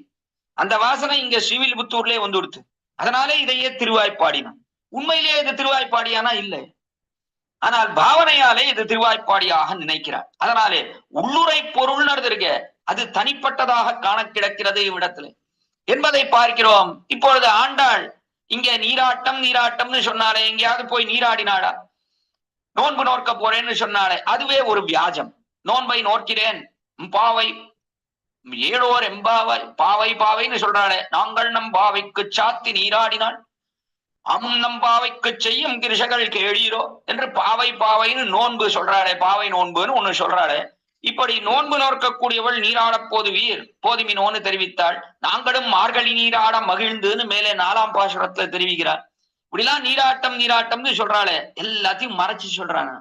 அந்த வாசனை இங்க ஸ்ரீவில்லிபுத்தூர்லயே வந்துடுத்து. அதனாலே இதையே திருவாய்ப்பாடினான். உண்மையிலேயே இது திருவாய்ப்பாடியானா இல்லை, ஆனால் பாவனையாலே இது திருவாய்ப்பாடியாக நினைக்கிறார். அதனாலே உள்ளுரை பொருள்னு இருக்க, அது தனிப்பட்டதாக காண கிடக்கிறது இவ்விடத்துல என்பதை பார்க்கிறோம். இப்பொழுது ஆண்டாள் இங்க நீராட்டம் நீராட்டம்னு சொன்னாலே, எங்கேயாவது போய் நீராடினாடா? நோன்பு நோக்க போறேன்னு சொன்னாலே அதுவே ஒரு வியாஜம். நோன்பை நோக்கிறேன், பாவை ஏழோர் எம்பாவை, பாவை பாவைன்னு சொல்றாளே, நாங்கள் நம் பாவைக்கு சாத்தி நீராடினாள், நம் பாவைக்கு செய்யும் கிருஷகள் கேளீரோ என்று பாவை பாவைன்னு நோன்பு சொல்றாளே, பாவை நோன்புன்னு ஒண்ணு சொல்றாளே. இப்படி நோன்பு நோக்கக்கூடியவள் நீராட போதுவீர் போதுமினோன்னு தெரிவித்தாள். நாங்களும் மார்கழி நீராட மகிழ்ந்துன்னு மேலே 4ஆம் பாசுரத்துல தெரிவிக்கிறார். இப்படிலாம் நீராட்டம் நீராட்டம்னு சொல்றாளே, எல்லாத்தையும் மறைச்சு சொல்றாங்க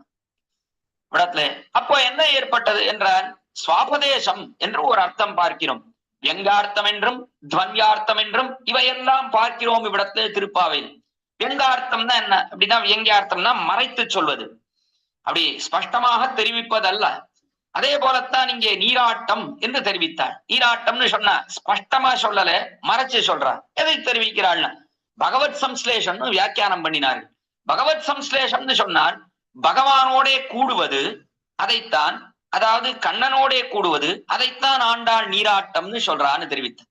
இடத்துல. அப்போ என்ன ஏற்பட்டது என்றால் சுவாபதேசம் என்று ஒரு அர்த்தம் பார்க்கிறோம். வியங்கார்த்தம் என்றும் துவன்யார்த்தம் என்றும் இவையெல்லாம் பார்க்கிறோம் இவ்விடத்துல திருப்பாவையில். வியங்கார்த்தம்னா என்ன அப்படின்னா, வியங்கியார்த்தம்னா மறைத்து சொல்வது, அப்படி ஸ்பஷ்டமாக தெரிவிப்பதல்ல. அதே போலத்தான் இங்கே நீராட்டம் என்று தெரிவித்தாள். நீராட்டம்னு சொன்னா ஸ்பஷ்டமா சொல்லல, மறைச்சு சொல்றார். எதை தெரிவிக்கிறாள்னா பகவத் சம்ஸ்லேஷன் வியாக்கியானம் பண்ணினார்கள். பகவத் சம்ஸ்லேஷம்னு சொன்னால் பகவானோடே கூடுவது, அதைத்தான், அதாவது கண்ணனோடே கூடுவது, அதைத்தான் ஆண்டாள் நீராட்டம்னு சொல்றான்னு தெரிவித்தார்.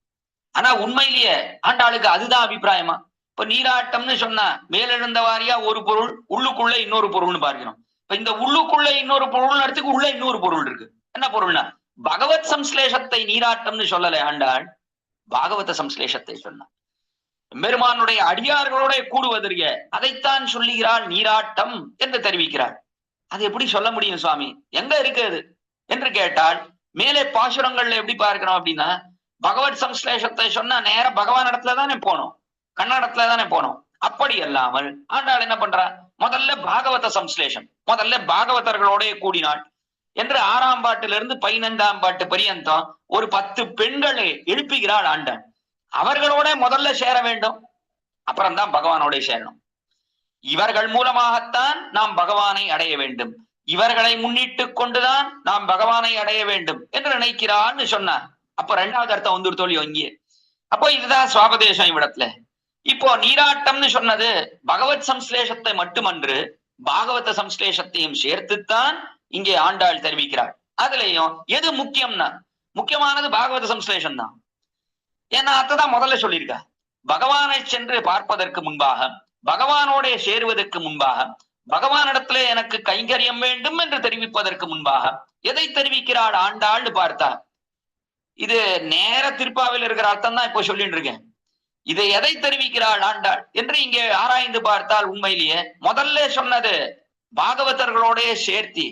ஆனா உண்மையிலேயே ஆண்டாளுக்கு அதுதான் அபிப்பிராயமா? இப்ப நீராட்டம்னு சொன்னா மேலெழுந்த வாரியா ஒரு பொருள், உள்ளுக்குள்ள இன்னொரு பொருள்னு பார்க்கிறோம். இப்ப இந்த உள்ளுக்குள்ள இன்னொரு பொருள் இடத்துக்கு உள்ள இன்னொரு பொருள் இருக்கு. என்ன பொருள்னா பகவத் சம்ஸ்லேஷத்தை நீராட்டம்னு சொல்லல ஆண்டாள், பாகவத சம்ஸ்லேஷத்தை சொன்னார். பெருமானுடைய அடியார்களோட கூடுவதற்கு அதைத்தான் சொல்லுகிறாள் நீராட்டம் என்று தெரிவிக்கிறாள். அது எப்படி சொல்ல முடியும் சுவாமி, எங்க இருக்குது என்று கேட்டால், மேலே பாசுரங்கள்ல எப்படி பார்க்கிறோம் அப்படின்னா, பகவத் சம்ஸ்லேஷத்தை சொன்னா நேர பகவான் இடத்துல தானே போனோம், கண்ணடத்துல தானே போனோம். அப்படி அல்லாமல் ஆண்டாள் என்ன பண்றா, முதல்ல பாகவத சம்ஸ்லேஷம், முதல்ல பாகவதர்களோட கூடினாள் என்று 6ஆம் பாட்டிலிருந்து 15ஆம் பாட்டு பரியந்தம் ஒரு 10 பெண்களை எழுப்புகிறாள் ஆண்டாள். அவர்களோட முதல்ல சேர வேண்டும், அப்புறம்தான் பகவானோட சேரணும். இவர்கள் மூலமாகத்தான் நாம் பகவானை அடைய வேண்டும், இவர்களை முன்னிட்டு கொண்டுதான் நாம் பகவானை அடைய வேண்டும் என்று நினைக்கிறான்னு சொன்னார். அப்ப 2வது அர்த்தம் வந்து தோழி இங்கே. அப்போ இதுதான் சுவாபதேசம் இவ்விடத்துல. இப்போ நீராட்டம்னு சொன்னது பகவத் சம்ஸ்லேஷத்தை மட்டுமன்று பாகவத சம்ஸ்லேஷத்தையும் சேர்த்துத்தான் இங்கே ஆண்டாள் தெரிவிக்கிறாள். அதுலயும் எது முக்கியம்னா, முக்கியமானது பாகவத சம்ஸ்லேஷம் தான். ஏன்னா அதான் முதல்ல சொல்லியிருக்கா, பகவானை சென்று பார்ப்பதற்கு முன்பாக, பகவானோட சேருவதற்கு முன்பாக, பகவானிடத்துல எனக்கு கைங்கரியம் வேண்டும் என்று தெரிவிப்பதற்கு முன்பாக எதை தெரிவிக்கிறாள் ஆண்டாள்னு பார்த்தா, இது நேர திருப்பாவில் இருக்கிற அர்த்தம் தான் இப்போ சொல்லிட்டு இருக்கேன். இதை எதை தெரிவிக்கிறாள் ஆண்டாள் என்று இங்கே ஆராய்ந்து பார்த்தால் உண்மையிலேயே முதல்ல சொன்னது பாகவதர்களோட சேர்த்தி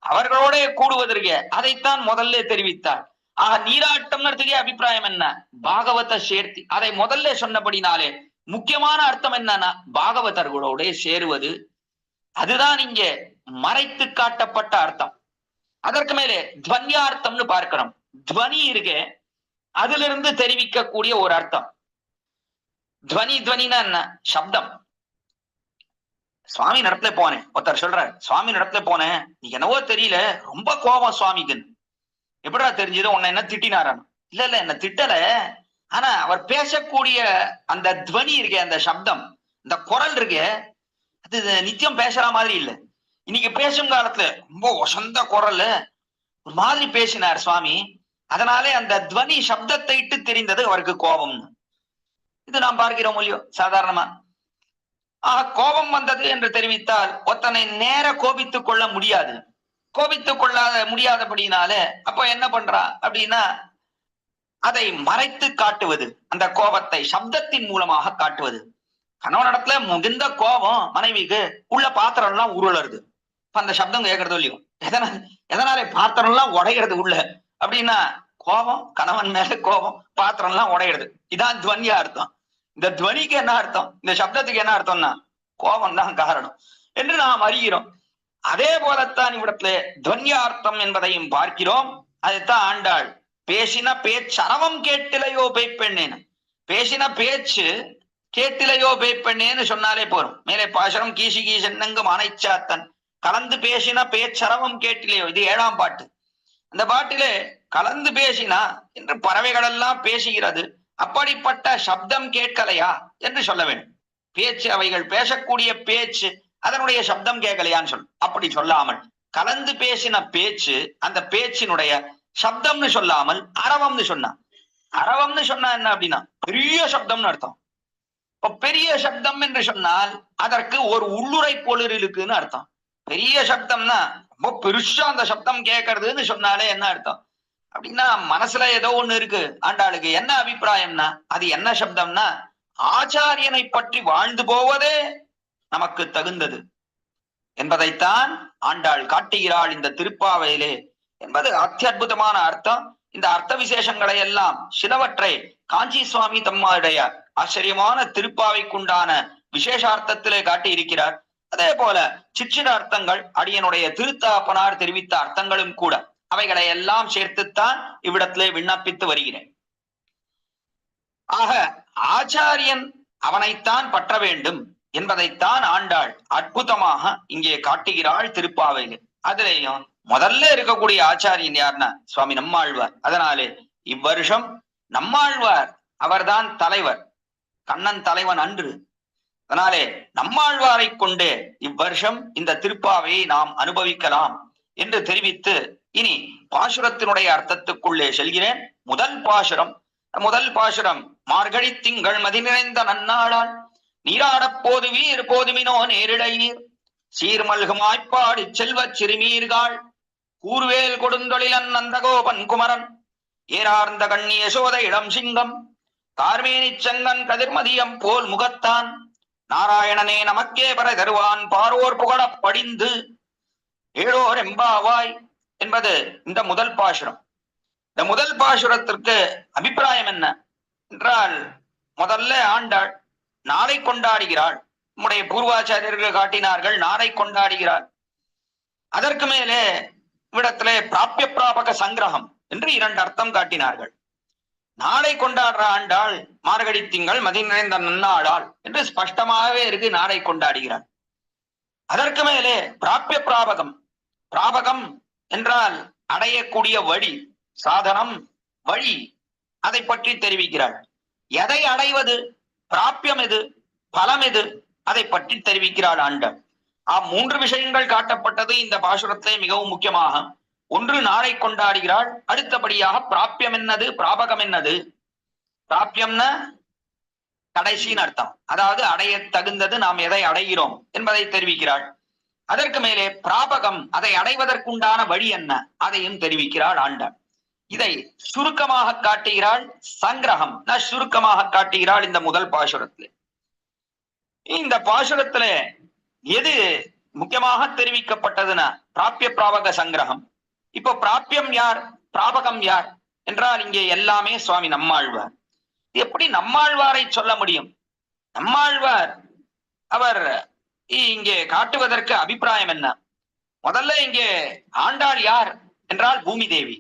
அவர்களோட கூடுவதற்கு அதைத்தான் முதல்ல தெரிவித்தாள். ஆக நீராட்டம்ன்றதுக்கே அபிப்பிராயம் என்ன, பாகவத சேர்த்தி. அதை முதல்ல சொன்னபடினாலே முக்கியமான அர்த்தம் என்னன்னா பாகவதர்களோட சேருவது. அதுதான் இங்கே மறைத்து காட்டப்பட்ட அர்த்தம். அதற்கு மேலே துவன்யார்த்தம்னு பார்க்கிறோம். துவனி இருக்கே அதுல இருந்து தெரிவிக்கக்கூடிய ஒரு அர்த்தம். துவனினா என்ன? சப்தம். சுவாமி நடத்துல போனேன், ஒருத்தர் சொல்றாரு, சுவாமி நடத்துல போனேன், நீ என்னவோ தெரியல, ரொம்ப கோபம் சுவாமிக்கு. எப்படா தெரிஞ்சது? உன்னை என்ன திட்டினாரான்? இல்ல என்ன திட்டல, ஆனா அவர் பேசக்கூடிய அந்த துவனி இருக்கே, அந்த சப்தம், இந்த குரல் இருக்கே, அது நித்தியம் பேசுற மாதிரி இல்ல. இன்னைக்கு பேசும் காலத்துல ரொம்ப வசந்த குரல் ஒரு மாதிரி பேசினார் சுவாமி. அதனாலே அந்த துவனி சப்தத்தை இட்டு தெரிந்தது அவருக்கு கோபம். இது நாம் பார்க்கிறோம் இல்லையோ சாதாரணமா. கோபம் வந்தது என்று தெரிவித்தால் ஒருத்தனை நேர கோபித்துக் கொள்ள முடியாது. கோபித்துக் கொள்ளாத முடியாதபடினால அப்ப என்ன பண்றா அப்படின்னா, அதை மறைத்து காட்டுவது, அந்த கோபத்தை சப்தத்தின் மூலமாக காட்டுவது. கணவனிடத்துல மிகுந்த கோபம் மனைவிக்கு, உள்ள பாத்திரம் எல்லாம் உருளருது, அந்த சப்தம் கேட்கறது இல்லையோ. எதனால பாத்திரம் எல்லாம் உடைகிறது உள்ள அப்படின்னா, கோபம், கணவன் மேல கோபம், பாத்திரம் எல்லாம் உடையிறது. இதான் துவனியா அர்த்தம். இந்த துவனிக்கு என்ன அர்த்தம், இந்த சப்தத்துக்கு என்ன அர்த்தம்னா கோபம் தான் காரணம் என்று நாம் அறிகிறோம். அதே போலத்தான் இவ்விடத்துல துவன்யார்த்தம் என்பதையும் பார்க்கிறோம். அதைத்தான் ஆண்டாள் பேசின பேச்சரவம் கேட்டிலையோ பெய்ப்பெண்ணேன்னு, பேசின பேச்சு கேட்டிலையோ பெய்ப்பெண்ணேன்னு சொன்னாலே போறோம். மேலே பாசனம் கீசி கீசென்னங்கும் அனைச்சாத்தன் கலந்து பேசின பேச்சரவம் கேட்டிலையோ, இது 7ஆம் பாட்டு. அந்த பாட்டிலே கலந்து பேசினா என்று பறவைகள் எல்லாம் பேசுகிறது, அப்படிப்பட்ட சப்தம் கேட்கலையா என்று சொல்ல வேண்டும். பேச்சு, அவைகள் பேசக்கூடிய பேச்சு, அதனுடைய சப்தம் கேட்கலையான்னு சொல்ல, அப்படி சொல்லாமல் கலந்து பேசின பேச்சு, அந்த பேச்சினுடைய சப்தம்னு சொல்லாமல் அரவம்னு சொன்னா. அரவம்னு சொன்னா என்ன அப்படின்னா பெரிய சப்தம்னு அர்த்தம். இப்ப பெரிய சப்தம் என்று சொன்னால் அதற்கு ஒரு உள்ளுரை பொருள் இருக்குன்னு அர்த்தம். பெரிய சப்தம்னா ரொம்ப பெருசா அந்த சப்தம் கேட்கறதுன்னு சொன்னாலே என்ன அர்த்தம் அப்படின்னா, மனசுல ஏதோ ஒண்ணு இருக்கு. ஆண்டாளுக்கு என்ன அபிப்பிராயம்னா, அது என்ன சப்தம்னா, ஆச்சாரியனை பற்றி வாழ்ந்து போவதே நமக்கு தகுந்தது என்பதைத்தான் ஆண்டாள் காட்டுகிறாள் இந்த திருப்பாவையிலே என்பது அத்தியுதமான அர்த்தம். இந்த அர்த்த விசேஷங்களை எல்லாம் சிலவற்றை காஞ்சி சுவாமி தம்மாவுடைய ஆச்சரியமான திருப்பாவைக்குண்டான விசேஷார்த்தத்திலே காட்டி இருக்கிறார். அதே போல சிற்சில அர்த்தங்கள் அடியனுடைய திருத்தாப்பனார் தெரிவித்த அர்த்தங்களும் கூட, அவைகளை எல்லாம் சேர்த்துத்தான் இவ்விடத்திலே விண்ணப்பித்து வருகிறேன். ஆக ஆச்சாரியன் அவனைத்தான் பற்ற வேண்டும் என்பதைத்தான் ஆண்டாள் அற்புதமாக இங்கே காட்டுகிறாள் திருப்பாவையில். அதுலேயும் முதல்ல இருக்கக்கூடிய ஆச்சாரியன் யாருன்னா சுவாமி நம்மாழ்வார். அதனாலே இவ்வருஷம் நம்மாழ்வார் அவர்தான் தலைவர், கண்ணன் தலைவன் அன்று. அதனாலே நம்மாழ்வாரை கொண்டே இவ்வருஷம் இந்த திருப்பாவையை நாம் அனுபவிக்கலாம் என்று தெரிவித்து இனி பாசுரத்தினுடைய அர்த்தத்துக்குள்ளே செல்கிறேன். முதல் பாசுரம் மார்கழி திங்கள் மதி நிறைந்த நன்னாளால் நீராடப் போதுவீர் போதுமினோ நேரிடை நீர் சீர்மல்குமாய்ப்பாடி செல்வச் சிறுமீர்கள் கூர்வேல் கொடுந்தொழிலன் நந்தகோபன் குமரன் ஏரார்ந்த கண்ணி யசோத இளம் சிங்கம் கார்மேனி சங்கன் கதிர்மதியம் போல் முகத்தான் நாராயணனே நமக்கே பர தருவான் பாரோர் புகழப் படிந்து ஏழோர் எம்பாவாய் என்பது இந்த முதல் பாசுரம். இந்த முதல் பாசுரத்திற்கு அபிப்பிராயம் என்ன என்றால், முதல்ல ஆண்டாள் நாளை கொண்டாடுகிறாள். நம்முடைய பூர்வாச்சாரியர்கள் காட்டினார்கள், நாளை கொண்டாடுகிறாள். அதற்கு மேலே இவ்விடத்திலே பிராபிய பிராபக சங்கிரகம் என்று 2 அர்த்தம் காட்டினார்கள். நாளை கொண்டாடுற ஆண்டாள் மார்கழி திங்கள் மதி நிறைந்த நன்னாளாள் என்று ஸ்பஷ்டமாகவே இருக்கு, நாளை கொண்டாடுகிறாள். அதற்கு மேலே பிராபிய பிராபகம், பிராபகம் என்றால் அடையக்கூடிய வழி, சாதனம், வழி, அதை பற்றி தெரிவிக்கிறாள். எதை அடைவது, பிராபியம் எது, பலம் எது, அதை பற்றி தெரிவிக்கிறாள் ஆண்டாள். 3 விஷயங்கள் காட்டப்பட்டது இந்த பாசுரத்திலே மிகவும் முக்கியமாக. ஒன்று நாளை கொண்டாடுகிறாள், அடுத்தபடியாக பிராபியம் என்னது, பிராபகம் என்னது. பிராபியம்னா கடைசின்னு அர்த்தம், அதாவது அடைய தகுந்தது, நாம் எதை அடைகிறோம் என்பதை தெரிவிக்கிறாள். அதற்கு மேலே பிராபகம், அதை அடைவதற்குண்டான வழி என்ன, அதையும் தெரிவிக்கிறாள் ஆண்டாள். இதை சுருக்கமாக காட்டுகிறாள். சங்கிரகம் சுருக்கமாக காட்டுகிறாள் இந்த முதல் பாசுரத்திலே. இந்த பாசுரத்திலே எது முக்கியமாக தெரிவிக்கப்பட்டதுன்னா பிராபிய பிராபக சங்கிரகம். இப்போ பிராபியம் யார், பிராபகம் யார் என்றால் இங்கே எல்லாமே சுவாமி நம்மாழ்வார். எப்படி நம்மாழ்வாரை சொல்ல முடியும்? நம்மாழ்வார் அவர் இங்கே காட்டுவதற்கு அபிப்பிராயம் என்ன? முதல்ல இங்கே ஆண்டாள் யார் என்றால் பூமி தேவி.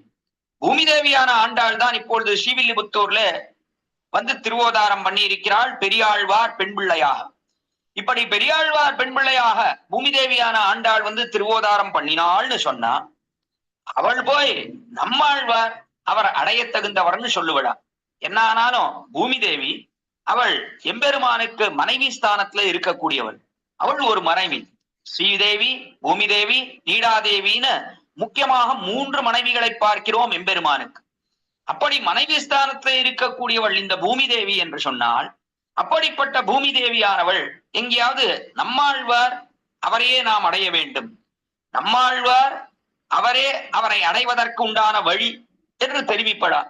பூமி தேவியான ஆண்டாள் தான் இப்பொழுது ஸ்ரீவில்லிபுத்தூர்ல வந்து திருவோதாரம் பண்ணி இருக்கிறாள் பெரியாழ்வார் பெண் பிள்ளையாக. இப்படி பெரியாழ்வார் பெண் பிள்ளையாக பூமி தேவியான ஆண்டாள் வந்து திருவோதாரம் பண்ணினாள்னு சொன்னா, அவள் போய் நம்மாழ்வார் அவர் அடைய தகுந்தவர்னு சொல்லுவிடா. என்ன ஆனாலும் பூமி தேவி அவள் எம்பெருமானுக்கு மனைவி ஸ்தானத்துல இருக்கக்கூடியவள். அவள் ஒரு மனைவி. ஸ்ரீதேவி, பூமி தேவி, நீடாதேவின்னு முக்கியமாக 3 மனைவிகளை பார்க்கிறோம் எம்பெருமானுக்கு. அப்படி மனைவி ஸ்தானத்துல இருக்கக்கூடியவள் இந்த பூமி தேவி என்று சொன்னால், அப்படிப்பட்ட பூமி தேவியானவள் எங்கேயாவது நம்மாழ்வார் அவரையே நாம் அடைய வேண்டும், நம்மாழ்வார் அவரை அடைவதற்கு உண்டான வழி என்று தெரிவிப்படா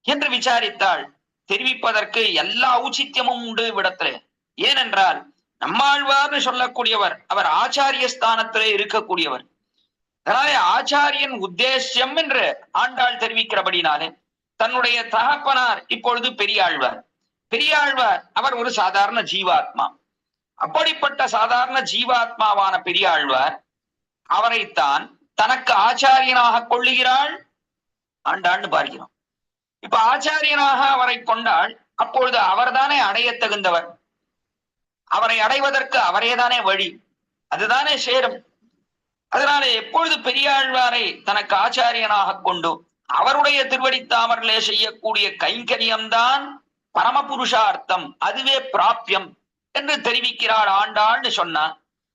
என்று விசாரித்தாள். தெரிவிப்பதற்கு எல்லா ஔச்சித்யமும் உண்டு இவ்விடத்திலே. ஏனென்றால் நம்மாழ்வார்னு சொல்லக்கூடியவர் அவர் ஆச்சாரிய ஸ்தானத்திலே இருக்கக்கூடியவர். அதனாலே ஆச்சாரியன் உத்தேசியம் என்று ஆண்டாள் தெரிவிக்கிறபடினாலே தன்னுடைய தகப்பனார் இப்பொழுது பெரியாழ்வார். பெரியாழ்வார் அவர் ஒரு சாதாரண ஜீவாத்மா. அப்படிப்பட்ட சாதாரண ஜீவாத்மாவான பெரியாழ்வார் அவரைத்தான் தனக்கு ஆச்சாரியனாக கொள்ளுகிறாள் ஆண்டாள்னு பார்க்கிறோம். இப்ப ஆச்சாரியனாக அவரை கொண்டாள். அப்பொழுது அவர்தானே அடைய தகுந்தவர். அவரை அடைவதற்கு அவரேதானே வழி, அதுதானே சேரும். அதனால எப்பொழுது பெரியாழ்வாரை தனக்கு ஆச்சாரியனாக கொண்டு அவருடைய திருவடித்தாமரிலே செய்யக்கூடிய கைங்கரியம்தான் பரமபுருஷார்த்தம், அதுவே பிராப்தியம் என்று தெரிவிக்கிறாள் ஆண்டாள்னு சொன்னா,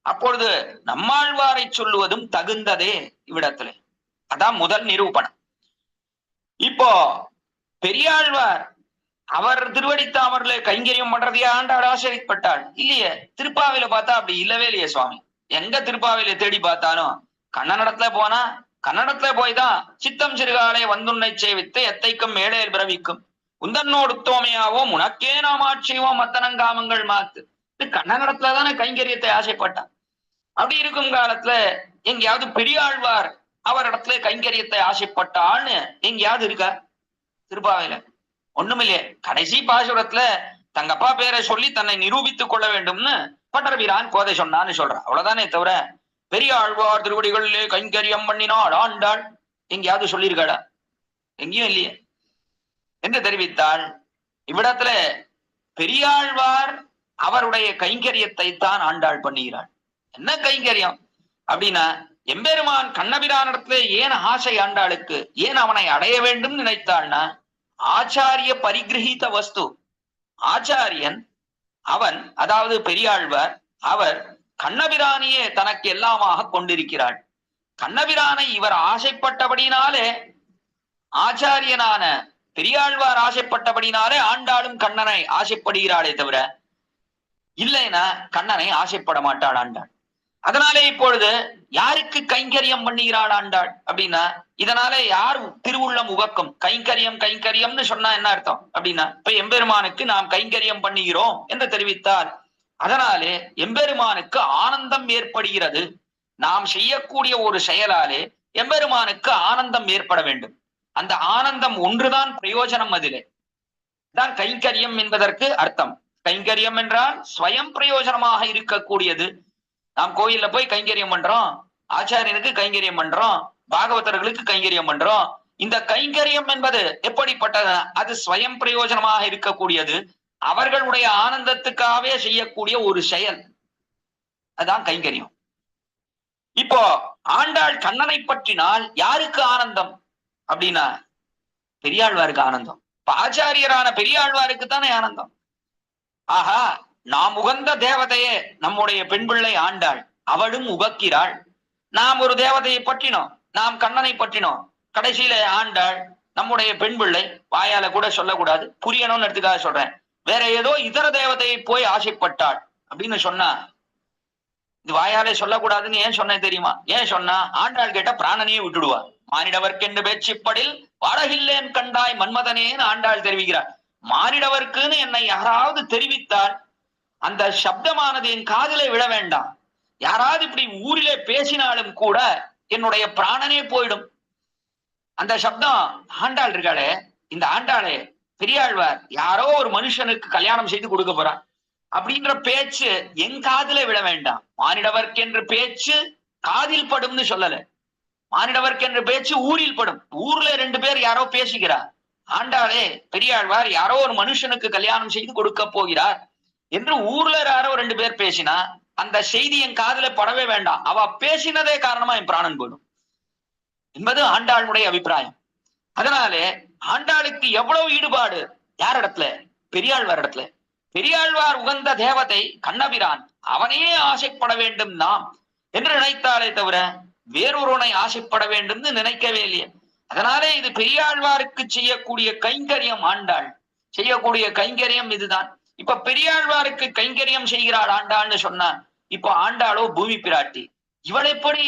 அப்பொழுது நம்மாழ்வாரை சொல்லுவதும் தகுந்ததே இவ்விடத்துல. அதான் முதல் நிரூபணம். இப்போ பெரியாழ்வார் அவர் திருவடித்தாமரில கைங்கரியம் பண்றதையே ஆண்டாள் ஆசிரியப்பட்டாள் இல்லையே. திருப்பாவில பார்த்தா அப்படி இல்லவே இல்லையே சுவாமி. எங்க திருப்பாவில தேடி பார்த்தாலும் கண்ணனிடத்துல போனா கன்னடத்துல போய்தான் சித்தம் சிறுகாலை வந்துன்னை சேவித்து எத்தைக்கும் மேடையில் பிறவிக்கும் உந்தன்னோடு தோமையாவோம் உனக்கே நாம் ஆட்சியோம் மத்தனங்காமங்கள் மாத்து. கண்ணனிடத்துலதானே கைங்கரியத்தை ஆசைப்பட்டான். அப்படி இருக்கும் காலத்துல எங்கேயாவது பெரியாழ்வார் அவரிடத்துல கைங்கரியத்தை ஆசைப்பட்டாள்னு எங்கேயாவது இருக்கா திருப்பாவையில? ஒண்ணுமில்லையே. கடைசி பாசுரத்துல தங்கப்பா பேரை சொல்லி தன்னை நிரூபித்துக் கொள்ள வேண்டும்னு பட்டர்பிரான் கோதை சொன்னான்னு சொல்றான். அவ்வளவுதானே தவிர பெரியாழ்வார் திருவடிகளிலே கைங்கரியம் பண்ணினாள் ஆண்டாள் எங்கேயாவது சொல்லியிருக்காடா? எங்கேயும் இல்லையே என்று தெரிவித்தாள். இவ்விடத்துல பெரியாழ்வார் அவருடைய கைங்கரியத்தை தான் ஆண்டாள் பண்ணுகிறாள். என்ன கைங்கரியம் அப்படின்னா, எம்பெருமான் கண்ணபிரானிடத்துல ஏன் ஆசை ஆண்டாளுக்கு, ஏன் அவனை அடைய வேண்டும் நினைத்தாள்னா, ஆச்சாரிய பரிகிரகித வஸ்து. ஆச்சாரியன் அவன், அதாவது பெரியாழ்வார் அவர் கண்ணபிரானியே தனக்கு எல்லாமாக கொண்டிருக்கிறாள். கண்ணபிரானை இவர் ஆசைப்பட்டபடினாலே, ஆச்சாரியனான பெரியாழ்வார் ஆசைப்பட்டபடினாலே ஆண்டாளும் கண்ணனை ஆசைப்படுகிறாளே தவிர இல்லைன்னா கண்ணனை ஆசைப்பட மாட்டாள் ஆண்டாள். அதனாலே இப்பொழுது யாருக்கு கைங்கரியம் பண்ணுகிறாள் ஆண்டாள் அப்படின்னா, இதனாலே யார் திருவுள்ளம் உகக்கும்? கைங்கரியம் கைங்கரியம்னு சொன்னா என்ன அர்த்தம் அப்படின்னா, இப்ப எம்பெருமானுக்கு நாம் கைங்கரியம் பண்ணுகிறோம் என்று தெரிவித்தால் அதனாலே எம்பெருமானுக்கு ஆனந்தம் ஏற்படுகிறது. நாம் செய்யக்கூடிய ஒரு செயலாலே எம்பெருமானுக்கு ஆனந்தம் ஏற்பட வேண்டும். அந்த ஆனந்தம் ஒன்றுதான் பிரயோஜனம். அதிலே தான் கைங்கரியம் என்பதற்கு அர்த்தம். கைங்கரியம் என்றால் ஸ்வயம் பிரயோஜனமாக இருக்கக்கூடியது. நாம் கோயில்ல போய் கைங்கரியம் பண்றோம், ஆச்சாரியனுக்கு கைங்கரியம் பண்றோம், பாகவதர்களுக்கு கைங்கரியம் பண்றோம். இந்த கைங்கரியம் என்பது எப்படிப்பட்டது? அது ஸ்வயம் பிரயோஜனமாக இருக்கக்கூடியது, அவர்களுடைய ஆனந்தத்துக்காகவே செய்யக்கூடிய ஒரு செயல். அதுதான் கைங்கரியம். இப்போ ஆண்டாள் கண்ணனை பற்றினால் யாருக்கு ஆனந்தம் அப்படின்னா, பெரியாழ்வாருக்கு ஆனந்தம். ஆச்சாரியரான பெரியாழ்வாருக்கு தானே ஆனந்தம். ஆஹா, நாம் உகந்த தேவதையே நம்முடைய பெண் பிள்ளை ஆண்டாள், அவளும் உகக்கிறாள். நாம் ஒரு தேவதையை பற்றினோம், நாம் கண்ணனை பற்றினோம், கடைசியில ஆண்டாள் நம்முடைய பெண் பிள்ளை. வாயால கூட சொல்லக்கூடாது, புரியணும்னு எடுத்துக்காக சொல்றேன். வேற ஏதோ இதர தேவதையை போய் ஆசைப்பட்டாள் அப்படின்னு சொன்னா, இது வாயாலே சொல்லக்கூடாதுன்னு ஏன் சொன்னேன் தெரியுமா? ஏன் சொன்னா, ஆண்டாள் கேட்ட பிராணனையே விட்டுடுவார். மானிடவர்க்கென்று பேச்சிப்படில் பாடகில்லேன் கண்டாய் மன்மதனேன்னு ஆண்டாள் தெரிவிக்கிறார். மானிடவர்க்குன்னு என்னை யாராவது தெரிவித்தால் அந்த சப்தமானது என் காதிலே விழ வேண்டாம். யாராவது இப்படி ஊரிலே பேசினாலும் கூட என்னுடைய பிராணனே போயிடும். அந்த சப்தம் ஆண்டாள் இருக்காளே, இந்த ஆண்டாளே பெரியாழ்வார் யாரோ ஒரு மனுஷனுக்கு கல்யாணம் செய்து கொடுக்க போறான் அப்படின்ற பேச்சு என் காதிலே விழ வேண்டாம். மானிடவர்க்கென்று பேச்சு காதில் படும்னு சொல்லல, மானிடவர்க்கு என்ற பேச்சு ஊரில் படும். ஊர்ல 2 பேர் யாரோ பேசுகிறார். ஆண்டாளே பெரியாழ்வார் யாரோ ஒரு மனுஷனுக்கு கல்யாணம் செய்து கொடுக்க போகிறார் என்று ஊர்ல யாரோ 2 பேர் பேசினா அந்த செய்தி என் காதுல படவே வேண்டாம். அவ பேசினதே காரணமா என் பிராணன் போடும் என்பது ஆண்டாளுடைய அபிப்பிராயம். அதனாலே ஆண்டாளுக்கு எவ்வளவு ஈடுபாடு யார் இடத்துல? பெரியாழ்வார் இடத்துல. பெரியாழ்வார் உகந்த தேவதை கண்ணபிரான், அவனையே ஆசைப்பட வேண்டும் நாம் என்று நினைத்தாலே தவிர வேறொருவனை ஆசைப்பட வேண்டும் நினைக்கவே இல்லையே. அதனாலே இது பெரியாழ்வாருக்கு செய்யக்கூடிய கைங்கரியம். ஆண்டாள் செய்யக்கூடிய கைங்கரியம் இதுதான். இப்ப பெரியாழ்வாருக்கு கைங்கரியம் செய்கிறாள் ஆண்டாள்னு சொன்னா, இப்ப ஆண்டாளோ பூமி பிராட்டி, இவள் எப்படி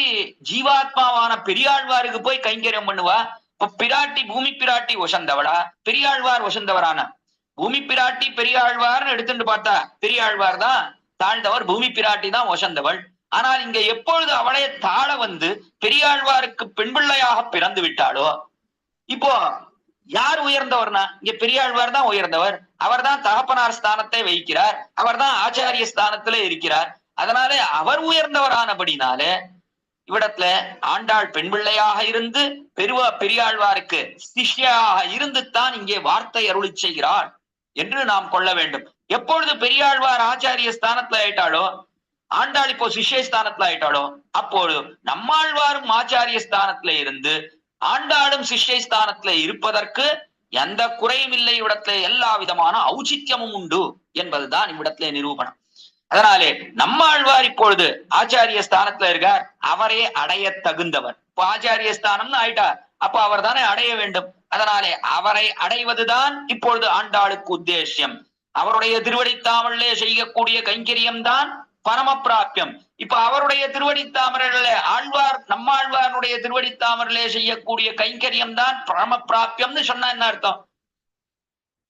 ஜீவாத்மாவான பெரியாழ்வாருக்கு போய் கைங்கரியம் பண்ணுவா? இப்ப பிராட்டி பூமி பிராட்டி வசந்தவளா, பெரியாழ்வார் வசந்தவரான? பூமி பிராட்டி பெரியாழ்வார்னு எடுத்துட்டு பார்த்தா பெரியாழ்வார் தான் தாழ்ந்தவர், பூமி பிராட்டி தான் வசந்தவள். ஆனால் இங்க எப்பொழுது அவளே தாழ வந்து பெரியாழ்வாருக்கு பெண் பிள்ளையாக பிறந்து விட்டாளோ, இப்போ யார் உயர்ந்தவர்னா இங்க பெரியாழ்வார் தான் உயர்ந்தவர். அவர் தான் தகப்பனார் ஸ்தானத்தை வைக்கிறார், அவர் தான் ஆச்சாரிய ஸ்தானத்துல இருக்கிறார். அதனாலே அவர் உயர்ந்தவரானபடினாலே இவ்விடத்துல ஆண்டாள் பெண் பிள்ளையாக இருந்து பெரியாழ்வாருக்கு சிஷ்யாக இருந்து தான் இங்கே வார்த்தை அருளி செய்கிறாள் என்று நாம் கொள்ள வேண்டும். எப்பொழுது பெரியாழ்வார் ஆச்சாரிய ஸ்தானத்துல ஆயிட்டாளோ, ஆண்டாள் இப்போ சிஷ்ய ஸ்தானத்துல ஆயிட்டாளோ, அப்பொழுது நம்மாழ்வாரும் ஆச்சாரிய ஸ்தானத்துல இருந்து ஆண்டாளும் சிஷ்ய ஸ்தானத்துல இருப்பதற்கு எந்த குறையும் இல்லை. இவ்விடத்துல எல்லா விதமான ஔச்சித்யமும் உண்டு என்பதுதான் இவ்விடத்துல நிரூபணம். அதனாலே நம்மாழ்வார் இப்பொழுது ஆச்சாரிய ஸ்தானத்துல இருக்கார், அவரே அடைய தகுந்தவர். இப்போ ஆச்சாரிய ஸ்தானம்னு ஆயிட்டார், அப்ப அவர் தானே அடைய வேண்டும். அதனாலே அவரை அடைவதுதான் இப்பொழுது ஆண்டாளுக்கு உத்தேசியம். அவருடைய திருவடித்தாமலே செய்யக்கூடிய கைங்கரியம் தான் பரம பிராபியம். இப்ப அவருடைய திருவடித்தாமரே ஆழ்வார் நம்மாழ்வாருடைய திருவடித்தாமரலே செய்யக்கூடிய கைங்கரியம் தான் பரம பிராபியம்னு சொன்னா என்ன அர்த்தம்?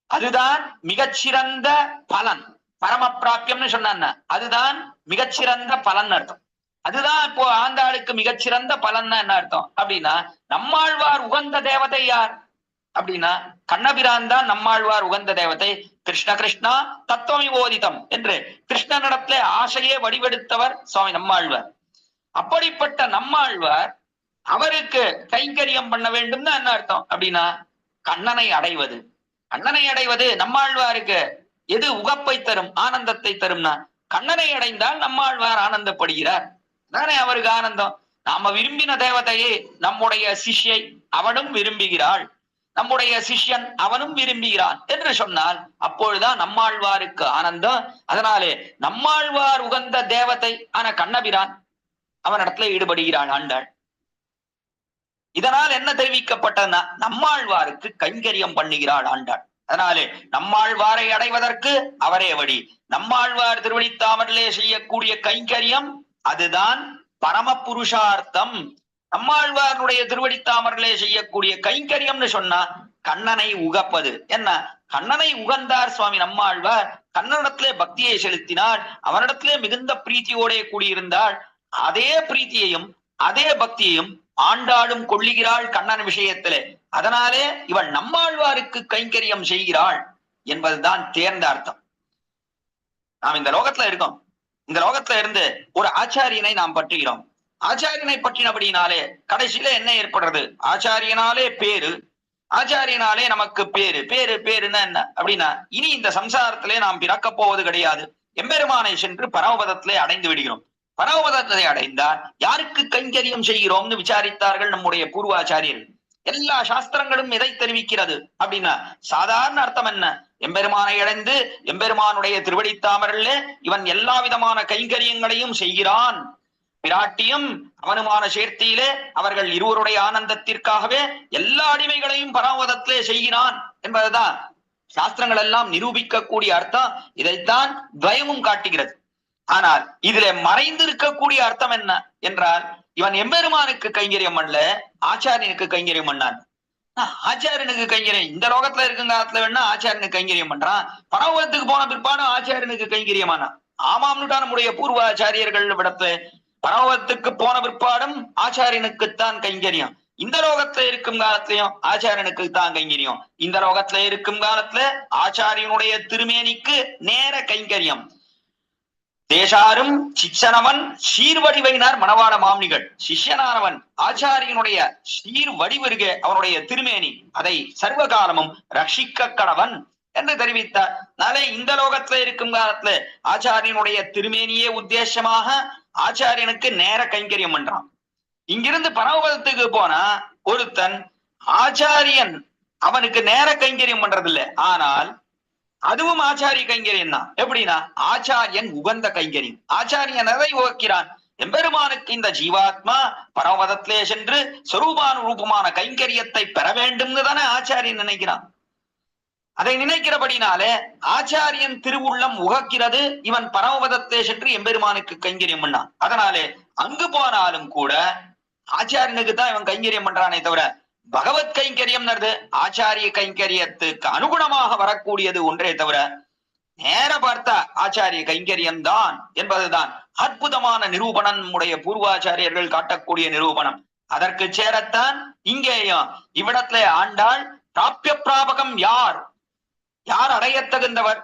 அதுதான் மிகச்சிறந்த பலன். பரம பிராபியம்னு சொன்ன அதுதான் மிகச்சிறந்த பலன் அர்த்தம். அதுதான் இப்போ ஆண்டாளுக்கு மிகச்சிறந்த பலன் என்ன அர்த்தம் அப்படின்னா, நம்மாழ்வார் உகந்த தேவதை யார் அப்படின்னா கண்ணபிரான் தான் நம்மாழ்வார் உகந்த தேவதை. கிருஷ்ண கிருஷ்ணா தத்துவமிவோதிதம் என்று கிருஷ்ணனிடத்துல ஆசையே வடிவெடுத்தவர் சுவாமி நம்மாழ்வார். அப்படிப்பட்ட நம்மாழ்வார் அவருக்கு கைங்கரியம் பண்ண வேண்டும்னு என்ன அர்த்தம் அப்படின்னா, கண்ணனை அடைவது. கண்ணனை அடைவது நம்மாழ்வாருக்கு எது உகப்பை தரும், ஆனந்தத்தை தரும்னா, கண்ணனை அடைந்தால் நம்மாழ்வார் ஆனந்தப்படுகிறார். தானே அவருக்கு ஆனந்தம். நாம விரும்பின தேவதையே நம்முடைய சிஷ்யை அவனும் விரும்புகிறாள், நம்முடைய சிஷ்யன் அவனும் விரும்புகிறான் என்று சொன்னால் அப்பொழுதுதான் நம்மாழ்வாருக்கு ஆனந்தம். அதனாலே நம்மாழ்வார் உகந்த தேவதை ஆன கண்ணபிரான் அவனிடத்துல ஈடுபடுகிறாள் ஆண்டாள். இதனால் என்ன தெரிவிக்கப்பட்டதுன்னா, நம்மாழ்வாருக்கு கைங்கரியம் பண்ணுகிறாள் ஆண்டாள். அதனாலே நம்மாழ்வாரை அடைவதற்கு அவரே வழி. நம்மாழ்வார் திருவடித்தாமரிலே செய்யக்கூடிய கைங்கரியம் அதுதான் பரம புருஷார்த்தம். நம்மாழ்வாருடைய திருவடித்தாமரிலே செய்யக்கூடிய கைங்கரியம்னு சொன்னா கண்ணனை உகப்பது. என்ன கண்ணனை உகந்தார் சுவாமி நம்மாழ்வார். கண்ணனிடத்திலே பக்தியை செலுத்தினார், அவனிடத்திலே மிகுந்த பிரீத்தியோட கூடியிருந்தாள். அதே பிரீத்தியையும் அதே பக்தியையும் ஆண்டாளும் கொள்ளுகிறாள் கண்ணன் விஷயத்திலே. அதனாலே இவள் நம்மாழ்வாருக்கு கைங்கரியம் செய்கிறாள் என்பதுதான் தேர்ந்த அர்த்தம். நாம் இந்த லோகத்துல இருக்கோம். இந்த லோகத்துல இருந்து ஒரு ஆச்சாரியனை நாம் பற்றுகிறோம். ஆச்சாரியனை பற்றினபடினாலே கடைசியில என்ன ஏற்படுறது? ஆச்சாரியனாலே பேரு, ஆச்சாரியனாலே நமக்கு பேரு. பேரு பேருன்னா என்ன அப்படின்னா, இனி இந்த சம்சாரத்திலே நாம் பிறக்க போவது கிடையாது. எம்பெருமானை சென்று பரமபதத்திலே அடைந்து விடுகிறோம். பரமபதத்தை அடைந்தால் யாருக்கு கைங்கரியம் செய்கிறோம்னு விசாரித்தார்கள் நம்முடைய பூர்வாச்சாரியர்கள். எல்லா சாஸ்திரங்களும் எதை தெரிவிக்கிறது அப்படின்னா, சாதாரண அர்த்தம் என்ன? எம்பெருமானை அடைந்து எம்பெருமானுடைய திருவடித்தாமரிலே இவன் எல்லா விதமான கைங்கரியங்களையும் செய்கிறான். பிராட்டியும் அவனுமான சேர்த்தியிலே அவர்கள் இருவருடைய ஆனந்தத்திற்காகவே எல்லா அடிமைகளையும் பரமபதத்திலே செய்கிறான் என்பதுதான் சாஸ்திரங்கள் எல்லாம் நிரூபிக்கக்கூடிய அர்த்தம். இதைத்தான் துவயமும் காட்டுகிறது. ஆனால் இதுல மறைந்து இருக்கக்கூடிய அர்த்தம் என்ன என்றால், இவன் எம்பெருமானுக்கு கைங்கரியம் பண்ணல, ஆச்சாரியனுக்கு கைங்கரியம் பண்ணான். ஆச்சாரியனுக்கு கைங்கரியம் இந்த லோகத்துல இருக்கும் காலத்துல வேணா ஆச்சாரியனுக்கு கைங்கரியம் பண்றான், பரமபதத்துக்கு போன பிற்பாடு ஆச்சாரியனுக்கு கைங்கரியமானா. ஆமாம்னுட்டா நம்முடைய பூர்வாச்சாரியர்கள் விடத்துல பரமபதத்துக்கு போன பிற்பாடும் ஆச்சாரியனுக்குத்தான் கைங்கரியம். இந்த லோகத்துல இருக்கும் காலத்திலையும் ஆச்சாரியனுக்கு தான் கைங்கரியம். இந்த லோகத்துல இருக்கும் காலத்துல ஆச்சாரியனுடைய திருமேனிக்கு நேர கைங்கரியம். தேசாரும் சிச்சனவன் சீர்வடிவையினார் மணவாள மாமுனிகள். சிஷ்யனானவன் ஆச்சாரியனுடைய சீர் வடிவருக அவனுடைய திருமேனி அதை சர்வகாலமும் ரட்சிக்க கடவன் என்று தெரிவித்தார். நாளை இந்த லோகத்துல இருக்கும் காலத்துல ஆச்சாரியனுடைய திருமேனியே உத்தேசமாக ஆச்சாரியனுக்கு நேர கைங்கரியம் பண்றான். இங்கிருந்து பரமபதத்துக்கு போனா ஒருத்தன் ஆச்சாரியன் அவனுக்கு நேர கைங்கரியம் பண்றது இல்லை, ஆனால் அதுவும் ஆச்சாரிய கைங்கரியம் தான். எப்படின்னா ஆச்சாரியன் உகந்த கைங்கரியம். ஆச்சாரியன் அதை உகக்கிறான். எம்பெருமானுக்கு இந்த ஜீவாத்மா பரமபதத்திலே சென்று சொரூபானுரூபமான கைங்கரியத்தை பெற வேண்டும்னு தானே ஆச்சாரியன் நினைக்கிறான். அதை நினைக்கிறபடினாலே ஆச்சாரியன் திருவுள்ளம் உகக்கிறது. இவன் பரமபதத்தை சென்று எம்பெருமானுக்கு கைங்கரியம் பண்ணான். அதனாலே அங்கு போனாலும் கூட ஆச்சாரியனுக்கு தான் இவன் கைங்கரியம் பண்றானே தவிர பகவத் கைங்கரியம் ஆச்சாரிய கைங்கரியத்துக்கு அனுகுணமாக வரக்கூடியது ஒன்றே தவிர நேர பார்த்தா ஆச்சாரிய கைங்கரியம் தான் என்பதுதான் அற்புதமான நிரூபணம். நம்முடைய பூர்வாச்சாரியர்கள் காட்டக்கூடிய நிரூபணம். அதற்கு சேரத்தான் இங்கேயும் இவ்விடத்திலே ஆண்டாள் பிராபிய பிராபகம் யார், யார் அடையத்தகுந்தவர்,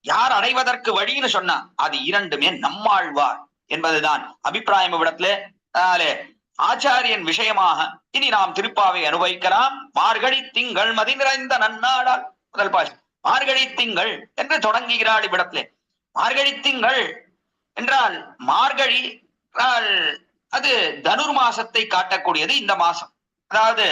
யார் அடைவதற்கு வழின்னு சொன்னா அது இரண்டுமே நம்மாழ்வார் என்பதுதான் அபிப்பிராயம் இவ்விடத்திலே. அதனாலே ஆச்சாரியன் விஷயமாக இனி நாம் திருப்பாவை அனுபவிக்கலாம். மார்கழி திங்கள் மதி நிறைந்த நன்னாடால் முதல் பாஷை மார்கழி திங்கள் என்று தொடங்குகிறாள் இவ்விடத்திலே. மார்கழி திங்கள் என்றால் மார்கழி அது தனுர் மாசத்தை காட்டக்கூடியது. இந்த மாசம் அதாவது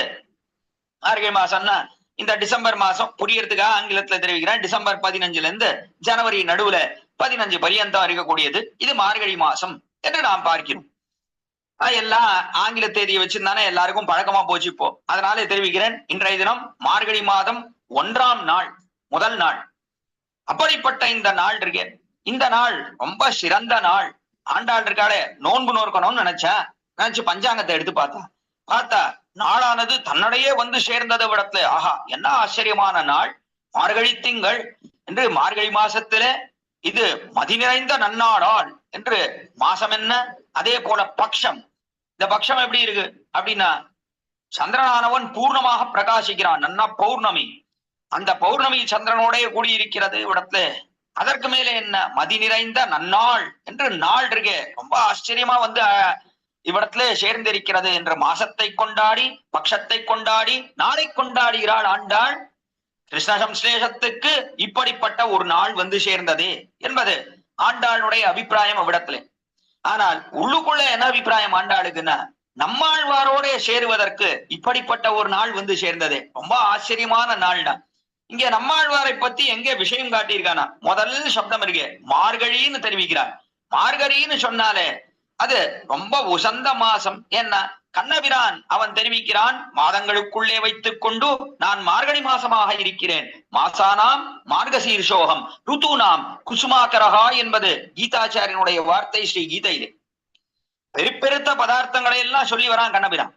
மார்கழி மாசம்னா இந்த டிசம்பர் மாசம் புரியறதுக்காக ஆங்கிலத்துல தெரிவிக்கிறேன். டிசம்பர் 15 இருந்து ஜனவரி நடுவுல 15 பரியந்தம் இருக்கக்கூடியது இது மார்கழி மாசம் என்று நாம் பார்க்கிறோம். எல்லாம் ஆங்கில தேதியை வச்சிருந்தானே எல்லாருக்கும் பழக்கமா போச்சு இப்போ. அதனால தெரிவிக்கிறேன். இன்றைய தினம் மார்கழி மாதம் 1ஆம் நாள், முதல் நாள். அப்படிப்பட்ட இந்த நாள் இருக்கே, இந்த நாள் ரொம்ப சிறந்த நாள். ஆண்டாள் இருக்காளே நோன்பு நோக்கணும்னு நினைச்சு பஞ்சாங்கத்தை எடுத்து பார்த்தா நாளானது தன்னுடையே வந்து சேர்ந்ததை விடத்துல ஆஹா என்ன ஆச்சரியமான நாள். மார்கழி திங்கள் என்று மார்கழி மாசத்துல இது மதி நிறைந்த நன்னாடால் என்று மாசம் என்ன, அதே போல பக்ஷம். இந்த பக்ஷம் எப்படி இருக்கு அப்படின்னா சந்திரனானவன் பூர்ணமாக பிரகாசிக்கிறான். நன்னா பௌர்ணமி, அந்த பௌர்ணமி சந்திரனோட கூடியிருக்கிறது இடத்துல. அதற்கு மேலே என்ன மதி நிறைந்த நன்னாள் என்று நாள் இருக்கே ரொம்ப ஆச்சரியமா வந்து இவ்விடத்துல சேர்ந்திருக்கிறது என்ற மாசத்தை கொண்டாடி பக்ஷத்தை கொண்டாடி நாளை கொண்டாடுகிறாள் ஆண்டாள். கிருஷ்ண சம்ஸ்லேஷத்துக்கு இப்படிப்பட்ட ஒரு நாள் வந்து சேர்ந்ததே என்பது ஆண்டாளுடைய அபிப்பிராயம் அவ்விடத்துல. ஆனால் உள்ளுக்குள்ள என்ன அபிப்பிராயம் ஆண்டாளுக்குன்னா நம்மாழ்வாரோட சேருவதற்கு இப்படிப்பட்ட ஒரு நாள் வந்து சேர்ந்ததே ரொம்ப ஆச்சரியமான நாள் தான். இங்க நம்மாழ்வாரை பத்தி எங்க விஷயம் காட்டியிருக்கானா முதல் சப்தம் இருக்கு மார்கழின்னு தெரிவிக்கிறார். மார்கழின்னு சொன்னாலே அது ரொம்ப உசந்த மாசம். என்ன கண்ணபிரான் அவன் தெரிவிக்கிறான், மாதங்களுக்குள்ளே வைத்துக் கொண்டு நான் மார்கழி மாசமாக இருக்கிறேன். மாசானாம் மார்கசீர்ஷோகம் ருத்துனாம் குசுமாக்கரகா என்பது கீதாச்சாரியனுடைய வார்த்தை ஸ்ரீ கீதையிலே. பெருத்த பதார்த்தங்களை எல்லாம் சொல்லி வரான் கண்ணபிரான்.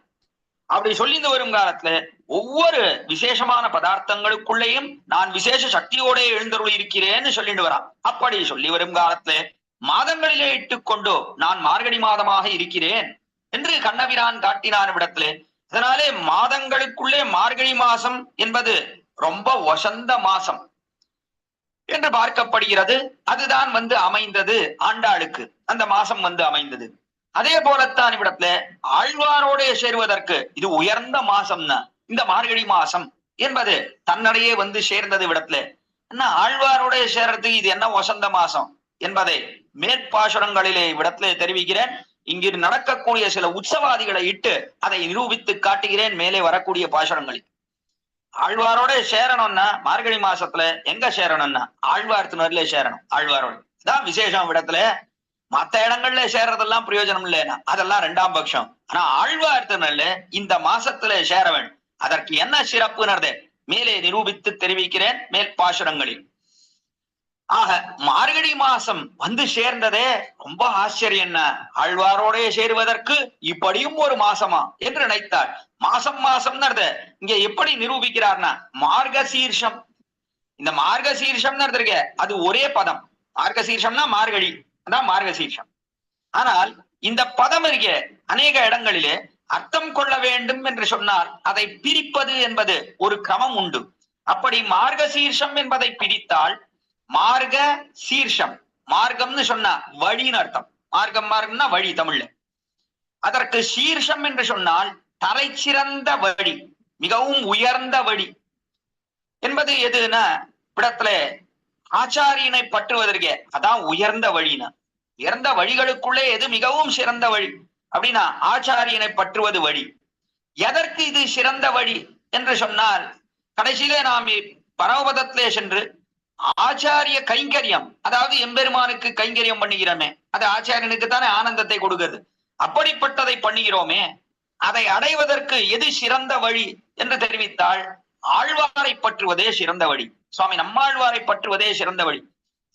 அப்படி சொல்லிந்து வரும் காலத்துல ஒவ்வொரு விசேஷமான பதார்த்தங்களுக்குள்ளேயும் நான் விசேஷ சக்தியோட எழுந்தருள் இருக்கிறேன்னு சொல்லிட்டு வரான். அப்படி சொல்லி வரும் காலத்துல மாதங்களிலே இட்டுக்கொண்டு நான் மார்கழி மாதமாக இருக்கிறேன் என்று கண்ணபிரான் காட்டினான் விடத்திலே. அதனாலே மாதங்களுக்குள்ளே மார்கழி மாசம் என்பது ரொம்ப வசந்த மாசம் என்று பார்க்கப்படுகிறது. அதுதான் வந்து அமைந்தது ஆண்டாளுக்கு, அந்த மாசம் வந்து அமைந்தது. அதே போலத்தான் இவ்விடத்துல ஆழ்வாரோட சேருவதற்கு இது உயர்ந்த மாசம்னா இந்த மார்கழி மாசம் என்பது தன்னிடையே வந்து சேர்ந்தது விடத்துல. என்ன ஆழ்வாரோட சேர்றதுக்கு இது என்ன வசந்த மாசம் என்பதை மேற்பாசுரங்களிலே விடத்திலே தெரிவிக்கிறேன். இங்கு நடக்கக்கூடிய சில உற்சவாதிகளை இட்டு அதை நிரூபித்து காட்டுகிறேன் மேலே வரக்கூடிய பாசுரங்களில். ஆழ்வாரோட சேரணும்னா மார்கழி மாசத்துல எங்க சேரணும்னா ஆழ்வார் திருநர்ல சேரணும். ஆழ்வாரோட தான் விசேஷம் விடத்துல. மத்த இடங்கள்ல சேர்றதெல்லாம் பிரயோஜனம் இல்லைன்னா அதெல்லாம் 2ஆம் பட்சம். ஆனா ஆழ்வார் திருநர்ல இந்த மாசத்துல சேர வேண்டும். அதற்கு என்ன சிறப்புனது மேலே நிரூபித்து தெரிவிக்கிறேன் மேற்பாசுரங்களில். ஆக மார்கழி மாசம் வந்து சேர்ந்ததே ரொம்ப ஆச்சரியம். ஆழ்வாரோட சேருவதற்கு இப்படியும் ஒரு மாசமா என்று நினைத்தாள். மாசம் இங்க எப்படி நிரூபிக்கிறார்னா மார்கசீர்ஷம். இந்த மார்கசீர்ஷம் இருக்க அது ஒரே பதம். மார்கசீர்ஷம்னா மார்கழி, அதான் மார்கசீர்ஷம். ஆனால் இந்த பதம் இருக்க அநேக இடங்களிலே அர்த்தம் கொள்ள வேண்டும் என்று சொன்னால் அதை பிரிப்பது என்பது ஒரு கிரமம் உண்டு. அப்படி மார்கசீர்ஷம் என்பதை பிரித்தால் மார்க சீர்ஷம் மார்க்கம்னு சொன்னா வழின்னு அர்த்தம். மார்க்கம்னா வழி தமிழ்ல. அதற்கு சீர்ஷம் என்று சொன்னால் தலை சிறந்த வழி, மிகவும் உயர்ந்த வழி என்பது எதுன்னா இடத்துல ஆச்சாரியனை பற்றுவதற்கே அதான் உயர்ந்த வழினா. உயர்ந்த வழிகளுக்குள்ளே எது மிகவும் சிறந்த வழி அப்படின்னா ஆச்சாரியனை பற்றுவது வழி. எதற்கு இது சிறந்த வழி என்று சொன்னால் கடைசியிலே நாம் பரமபதத்திலே சென்று ஆச்சாரிய கைங்கரியம், அதாவது எம்பெருமானுக்கு கைங்கரியம் பண்ணுகிறோமே, அது ஆச்சாரியனுக்கு தானே ஆனந்தத்தை கொடுக்கிறது. அப்படிப்பட்டதை பண்ணுகிறோமே, அதை அடைவதற்கு எது சிறந்த வழி என்று தெரிவித்தால் ஆழ்வாரை பற்றுவதே சிறந்த வழி. சுவாமி நம்மாழ்வாரை பற்றுவதே சிறந்த வழி.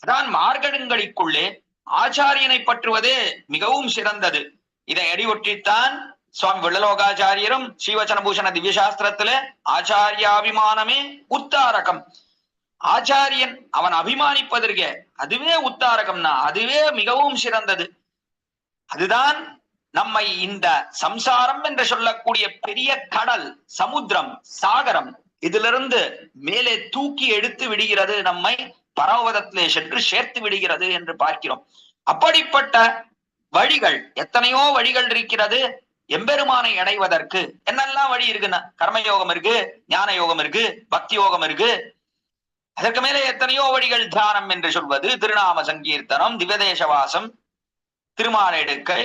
அதான் மார்கடங்களுக்குள்ளே ஆச்சாரியனை பற்றுவதே மிகவும் சிறந்தது. இதை அடிவொற்றித்தான் சுவாமி வெள்ளலோகாச்சாரியரும் ஸ்ரீவச்சனபூஷண திவ்ய சாஸ்திரத்திலே ஆச்சாரியாபிமானமே உத்தாரகம். ஆச்சாரியன் அவன் அபிமானிப்பதற்கு அதுவே உத்தாரகம்னா அதுவே மிகவும் சிறந்தது. அதுதான் நம்மை இந்த சம்சாரம் என்று சொல்லக்கூடிய பெரிய கடல், சமுத்திரம், சாகரம் இதிலிருந்து மேலே தூக்கி எடுத்து விடுகிறது, நம்மை பரமபதத்திலே சென்று சேர்த்து விடுகிறது என்று பார்க்கிறோம். அப்படிப்பட்ட வழிகள் எத்தனையோ வழிகள் இருக்கிறது. எம்பெருமானை அடைவதற்கு என்னெல்லாம் வழி இருக்குன்னா கர்மயோகம் இருக்கு, ஞான யோகம் இருக்கு, பக்தி யோகம் இருக்கு. அதற்கு மேலே எத்தனையோ வழிகள். தியானம் என்று சொல்வது, திருநாம சங்கீர்த்தனம், திவ்யதேசவாசம், திருமாலெடுக்கை,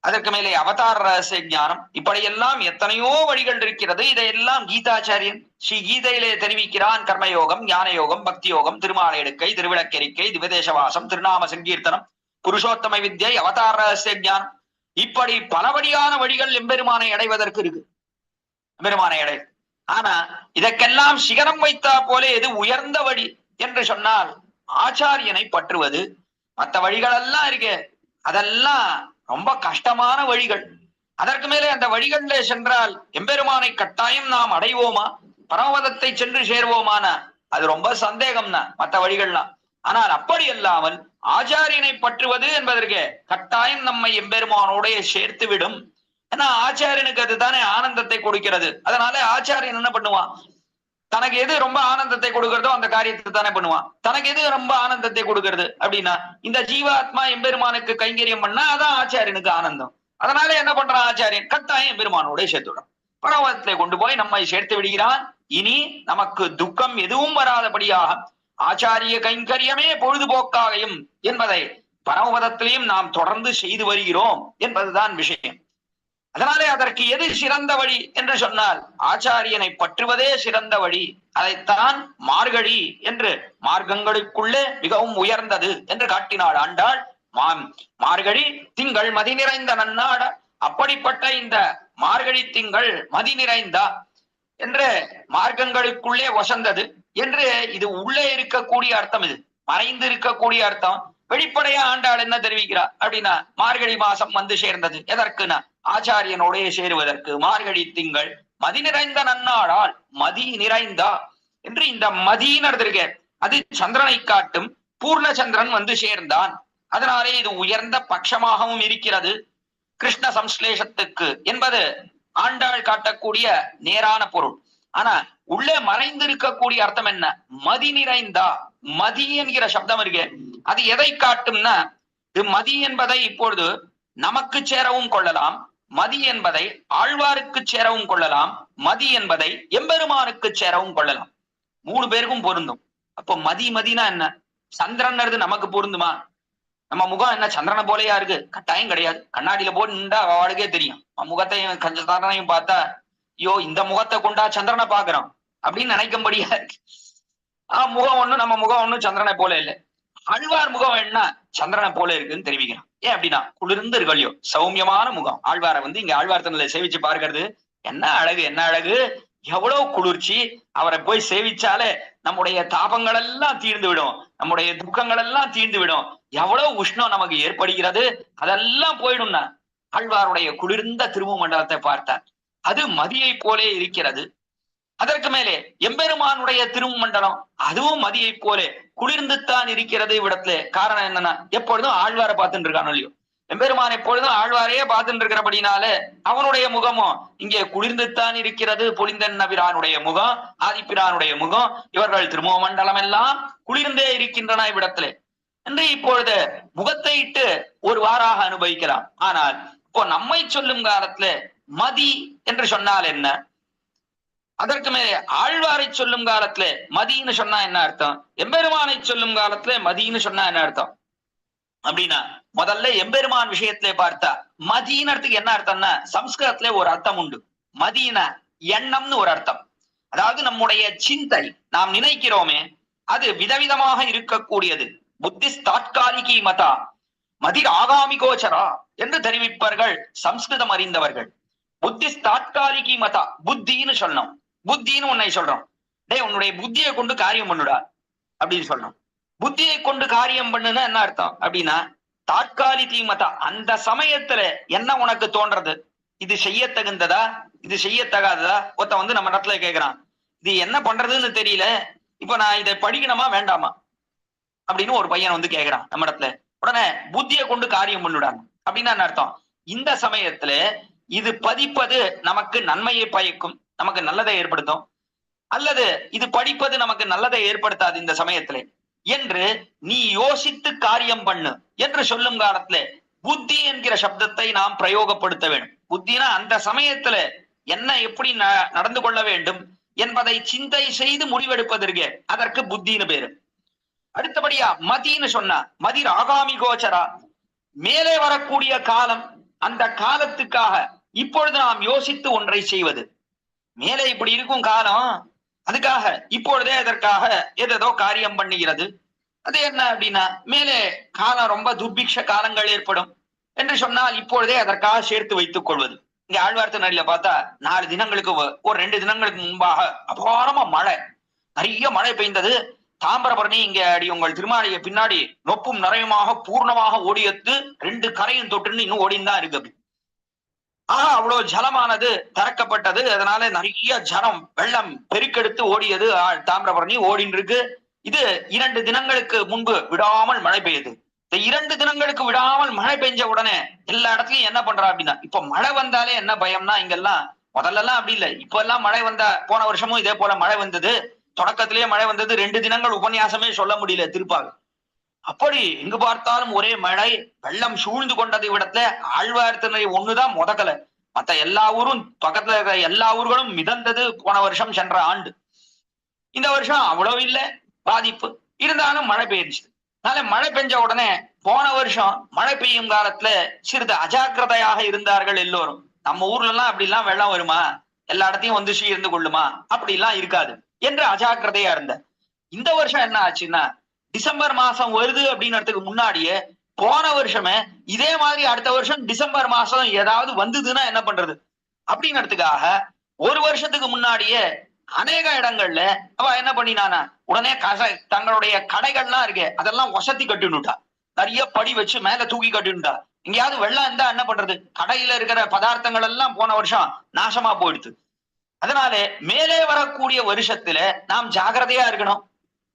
அதற்கு மேலே அவதார ரகசிய ஞானம், இப்படியெல்லாம் எத்தனையோ வழிகள் இருக்கிறது. இதையெல்லாம் கீதாச்சாரியன் ஸ்ரீ கீதையிலே தெரிவிக்கிறான். கர்மயோகம், ஞான யோகம், பக்தி யோகம், திருமாலெடுக்கை, திருவிளக்கெரிக்கை, திவ்யதேசவாசம், திருநாம சங்கீர்த்தனம், புருஷோத்தம வித்யை, அவதார ரகசிய ஞானம், இப்படி பலவழியான வழிகள் எம்பெருமானை அடைவதற்கு இருக்கு. எம்பெருமானை அடை ஆனா இதற்கெல்லாம் சிகரம் வைத்தா போல எது உயர்ந்த வழி என்று சொன்னால் ஆச்சாரியனை பற்றுவது. மற்ற வழிகள் எல்லாம் இருக்கு, அதெல்லாம் ரொம்ப கஷ்டமான வழிகள். அதற்கு மேலே அந்த வழிகளிலே சென்றால் எம்பெருமானை கட்டாயம் நாம் அடைவோமா, பரமபதத்தை சென்று சேர்வோமான அது ரொம்ப சந்தேகம்னா மற்ற வழிகள்லாம். ஆனால் அப்படி அல்லாமல் ஆச்சாரியனை பற்றுவது என்பதற்கு கட்டாயம் நம்மை எம்பெருமானோடைய சேர்த்து விடும். ஏன்னா ஆச்சாரியனுக்கு அதுதானே ஆனந்தத்தை கொடுக்கிறது. அதனால ஆச்சாரியன் என்ன பண்ணுவான், தனக்கு எது ரொம்ப ஆனந்தத்தை கொடுக்கிறதோ அந்த காரியத்தை தானே பண்ணுவான். தனக்கு எது ரொம்ப ஆனந்தத்தை கொடுக்கிறது அப்படின்னா இந்த ஜீவாத்மா எம்பெருமானுக்கு கைங்கரியம் பண்ணா அதான் ஆச்சாரியனுக்கு ஆனந்தம். அதனால என்ன பண்றான் ஆச்சாரியன், கட்டாயம் எம்பெருமானோட சேர்த்துவிடும், பரமபதத்திலே கொண்டு போய் நம்மை சேர்த்து விடுகிறான். இனி நமக்கு துக்கம் எதுவும் வராதபடியாக ஆச்சாரிய கைங்கரியமே பொழுதுபோக்காகையும் என்பதை பரமபதத்திலையும் நாம் தொடர்ந்து செய்து வருகிறோம் என்பதுதான் விஷயம். அதனாலே அதற்கு எது சிறந்த வழி என்று சொன்னால் ஆச்சாரியனை பற்றுவதே சிறந்த வழி. அதைத்தான் மார்கழி என்று மார்க்கங்களுக்குள்ளே மிகவும் உயர்ந்தது என்று காட்டினாள் ஆண்டாள். மார்கழி திங்கள் மதி நிறைந்த நன்னாட, அப்படிப்பட்ட இந்த மார்கழி திங்கள் மதி நிறைந்தா என்று மார்க்கங்களுக்குள்ளே வசந்தது என்று இது உள்ளே இருக்கக்கூடிய அர்த்தம், இது மறைந்து இருக்கக்கூடிய அர்த்தம். வெளிப்படையா ஆண்டாள் என்ன தெரிவிக்கிறார் அப்படின்னா மார்கழி மாசம் வந்து சேர்ந்தது எதற்குனா ஆச்சாரியனோடைய சேருவதற்கு. மார்கழி திங்கள் மதி நிறைந்த நன்னாளால், மதி நிறைந்தா என்று இந்த மதின்னு இருக்க அது சந்திரனை காட்டும். பூர்ண சந்திரன் வந்து சேர்ந்தான், அதனாலே இது உயர்ந்த பட்சமாகவும் இருக்கிறது கிருஷ்ண சம்ஸ்லேஷத்துக்கு என்பது ஆண்டாள் காட்டக்கூடிய நேரான பொருள். ஆனா உள்ளே மறைந்திருக்கக்கூடிய அர்த்தம் என்ன, மதி நிறைந்தா. மதி என்கிற சப்தம் இருக்கு, அது எதை காட்டும்னா இது மதி என்பதை இப்பொழுது நமக்கு சேரவும் கொள்ளலாம், மதி என்பதை ஆழ்வாருக்கு சேரவும் கொள்ளலாம், மதி என்பதை எம்பெருமானுக்கு சேரவும் கொள்ளலாம். மூணு பேருக்கும் பொருந்தும். அப்போ மதி மதினா என்ன, சந்திரன் நமக்கு பொருந்துமா? நம்ம முகம் என்ன சந்திரனை போலயா இருக்கு? கட்டாயம் கிடையாது. கண்ணாடியில போட்டு நின்றா அவளுக்கே தெரியும். முகத்தையும் சந்திரனையும் பார்த்தா ஐயோ இந்த முகத்தை கொண்டா சந்திரனை பாக்குறோம் அப்படின்னு நினைக்கும்படியா இருக்கு. முகம் ஒண்ணும் நம்ம முகம் ஒண்ணும் சந்திரனை போல இல்லை. ஆழ்வார் முகம் என்ன சந்திரனை போல இருக்குன்னு தெரிவிக்கிறான். ஏன் அப்படின்னா குளிர்ந்து இருக்கலையோ சௌமியமான முகம். ஆழ்வாரை வந்து இங்க ஆழ்வார் தன்னில சேவிச்சு பார்க்கிறது என்ன அழகு, என்ன அழகு, எவ்வளவு குளிர்ச்சி. அவரை போய் சேவிச்சாலே நம்முடைய தாபங்கள் எல்லாம் தீர்ந்து விடும், நம்முடைய துக்கங்கள் எல்லாம் தீர்ந்து விடும். எவ்வளவு உஷ்ணம் நமக்கு ஏற்படுகிறது அதெல்லாம் போயிடும்னா ஆழ்வாருடைய குளிர்ந்த திருமு மண்டலத்தை பார்த்தார். அது மதியை போலே இருக்கிறது. அதற்கு மேலே எம்பெருமானுடைய திருமு மண்டலம் அதுவும் மதியை போலே குளிர்ந்துத்தான் இருக்கிறது இவ்விடத்துல. காரணம் என்னன்னா எப்பொழுதும் ஆழ்வாரை பார்த்துட்டு இருக்கானோ இல்லையோ, எம்பெருமான் எப்பொழுதும் ஆழ்வாரையே பார்த்துட்டு இருக்கிறபடினால அவனுடைய முகமும் இங்கே குளிர்ந்துத்தான் இருக்கிறது. பொலிந்தன்னபிரானுடைய முகம், ஆதிப்பிரானுடைய முகம், இவர்கள் திருமுக மண்டலம் எல்லாம் குளிர்ந்தே இருக்கின்றன இவ்விடத்துல. என்று இப்பொழுது முகத்தை இட்டு ஒரு வாராக அனுபவிக்கலாம். ஆனால் இப்போ நம்மை சொல்லும் காலத்துல மதி என்று சொன்னால் என்ன, அதற்கு மேலே ஆழ்வாரை சொல்லும் காலத்துல மதின்னு சொன்னா என்ன அர்த்தம், எம்பெருமானை சொல்லும் காலத்துல மதின்னு சொன்னா என்ன அர்த்தம் அப்படின்னா, முதல்ல எம்பெருமான் விஷயத்திலே பார்த்தா மதியினத்துக்கு என்ன அர்த்தம்னா சம்ஸ்கிருதத்திலே ஒரு அர்த்தம் உண்டு. மதியின எண்ணம்னு ஒரு அர்த்தம். அதாவது நம்முடைய சிந்தை, நாம் நினைக்கிறோமே அது விதவிதமாக இருக்கக்கூடியது. புத்தி தாட்காலிகி மதா மதிர் ஆகாமி கோச்சரா என்று தெரிவிப்பார்கள் சம்ஸ்கிருதம் அறிந்தவர்கள். புத்தி தாட்காலிகி மதா, புத்தின்னு சொல்லணும். புத்தின்னு உன்னை சொல்றோம், டே உன்னுடைய புத்தியை கொண்டு காரியம் பண்ணுடா அப்படின்னு சொல்லணும். புத்தியை கொண்டு காரியம் பண்ணுன்னா என்ன அர்த்தம் அப்படின்னா தாட்காலி தீமதா, அந்த சமயத்துல என்ன உனக்கு தோன்றது, இது செய்ய தகுந்ததா இது செய்யத்தகாததா. ஒருத்த வந்து நம்ம இடத்துல கேட்கிறான், இது என்ன பண்றதுன்னு தெரியல, இப்ப நான் இதை படிக்கணுமா வேண்டாமா அப்படின்னு ஒரு பையன் வந்து கேட்கிறான் நம்ம இடத்துல. உடனே புத்தியை கொண்டு காரியம் பண்ணுடாங்க அப்படின்னா என்ன அர்த்தம், இந்த சமயத்துல இது பதிப்பது நமக்கு நன்மையை பயக்கும், நமக்கு நல்லதை ஏற்படுத்தும், அல்லது இது படிப்பது நமக்கு நல்லதை ஏற்படுத்தாது இந்த சமயத்துல என்று நீ யோசித்து காரியம் பண்ணு என்று சொல்லும் காலத்துல புத்தி என்கிற சப்தத்தை நாம் பிரயோகப்படுத்த வேண்டும். புத்தினா அந்த சமயத்துல என்ன எப்படி நடந்து கொள்ள வேண்டும் என்பதை சிந்தை செய்து முடிவெடுப்பதற்கு அதற்கு புத்தின்னு பேரு. அடுத்தபடியா மதின்னு சொன்னா மதிர் ஆகாமி கோச்சரா, மேலே வரக்கூடிய காலம், அந்த காலத்துக்காக இப்பொழுது நாம் யோசித்து ஒன்றை செய்வது. மேலே இப்படி இருக்கும் காலம், அதுக்காக இப்பொழுதே அதற்காக ஏதேதோ காரியம் பண்ணுகிறது. அது என்ன அப்படின்னா மேலே காலம் ரொம்ப துர்பிக்ஷ காலங்கள் ஏற்படும் என்று சொன்னால் இப்பொழுதே அதற்காக சேர்த்து வைத்துக் கொள்வது. இங்க ஆழ்வார்த்தினரில பார்த்தா 4 தினங்களுக்கு ஒரு 2 தினங்களுக்கு முன்பாக அபாரமா மழை, நிறைய மழை பெய்ந்தது. தாமிரபரணி இங்க அடி உங்கள் திருமாளிகை பின்னாடி நொப்பும் நிறையமாக பூர்ணமாக ஓடியது, 2 கரையும் தொட்டுன்னு இன்னும் ஓடின்னு தான் இருக்கு. அவ்வளவு ஜலமானது திறக்கப்பட்டது, அதனால நிறைய ஜலம் வெள்ளம் பெருக்கெடுத்து ஓடியது, தாமிரபரணி ஓடின்னு இருக்கு. இது 2 தினங்களுக்கு முன்பு விடாமல் மழை பெய்யுது. இந்த 2 தினங்களுக்கு விடாமல் மழை பெஞ்ச உடனே எல்லா இடத்துலயும் என்ன பண்றா அப்படின்னா, இப்ப மழை வந்தாலே என்ன பயம்னா, இங்கெல்லாம் முதல்ல எல்லாம் அப்படி இல்லை, இப்ப எல்லாம் மழை வந்தா, போன வருஷமும் இதே போல மழை வந்தது, தொடக்கத்திலேயே மழை வந்தது, 2 தினங்கள் உபன்யாசமே சொல்ல முடியல திருப்பாக. அப்படி எங்கு பார்த்தாலும் ஒரே மழை, வெள்ளம் சூழ்ந்து கொண்டதை விடத்துல ஆழ்வார்த்தினரை ஒண்ணுதான் முதக்கல, மத்த எல்லா ஊரும் பக்கத்துல இருக்கிற எல்லா ஊர்களும் மிதந்தது போன வருஷம் சென்ற ஆண்டு. இந்த வருஷம் அவ்வளவு இல்லை பாதிப்பு, இருந்தாலும் மழை பெய்ஞ்சிச்சு. அதனால மழை பெஞ்ச உடனே போன வருஷம் மழை பெய்யும் காலத்துல சிறிது அஜாக்கிரதையாக இருந்தார்கள் எல்லோரும். நம்ம ஊர்ல எல்லாம் அப்படி எல்லாம் வெள்ளம் வருமா, எல்லா இடத்தையும் வந்து சீர்ந்து கொள்ளுமா, அப்படி எல்லாம் இருக்காது என்று அஜாக்கிரதையா இருந்த. இந்த வருஷம் என்ன ஆச்சுன்னா, டிசம்பர் மாசம் வருது அப்படின்றதுக்கு முன்னாடியே போன வருஷமே இதே மாதிரி அடுத்த வருஷம் டிசம்பர் மாசம் ஏதாவது வந்ததுன்னா என்ன பண்றது அப்படிங்கிறதுக்காக ஒரு வருஷத்துக்கு முன்னாடியே அநேக இடங்கள்ல அவ என்ன பண்ணினானா, உடனே தங்களுடைய கடைகள்லாம் இருக்கு அதெல்லாம் வசதி கட்டினுட்டா, நிறைய படி வச்சு மேல தூக்கி கட்டினுட்டா. எங்கேயாவது வெள்ளம் இருந்தா என்ன பண்றது, கடையில இருக்கிற பதார்த்தங்கள் எல்லாம் போன வருஷம் நாசமா போயிடுது. அதனால மேலே வரக்கூடிய வருஷத்துல நாம் ஜாகிரதையா இருக்கணும்.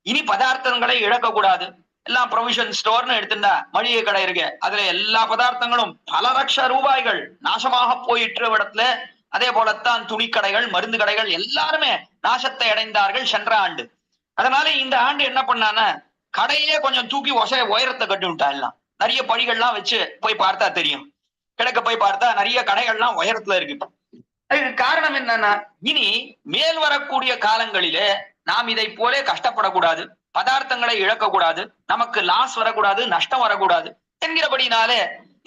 இனி பதார்த்தங்களை இழக்கக்கூடாது. எல்லாம் ப்ரொவிஷன் ஸ்டோர்னு எடுத்துட்டா மளிகை கடை இருக்கு, அதுல எல்லா பதார்த்தங்களும் பல லட்ச ரூபாய்கள் நாசமாக போயிட்டு இடத்துல. அதே போலத்தான் துணிக்கடைகள், மருந்து கடைகள் எல்லாருமே நாசத்தை அடைந்தார்கள் சென்ற ஆண்டு. அதனால இந்த ஆண்டு என்ன பண்ணானா, கடையிலே கொஞ்சம் தூக்கி உயரத்தை கட்டி விட்டா. எல்லாம் நிறைய படிகள்லாம் வச்சு போய் பார்த்தா தெரியும், கிழக்க போய் பார்த்தா நிறைய கடைகள்லாம் உயரத்துல இருக்கு. அதுக்கு காரணம் என்னன்னா, இனி மேல் வரக்கூடிய காலங்களிலே நாம் இதை போலே கஷ்டப்படக்கூடாது, பதார்த்தங்களை இழக்கக்கூடாது, நமக்கு லாஸ் வரக்கூடாது, நஷ்டம் வரக்கூடாது என்கிறபடினாலே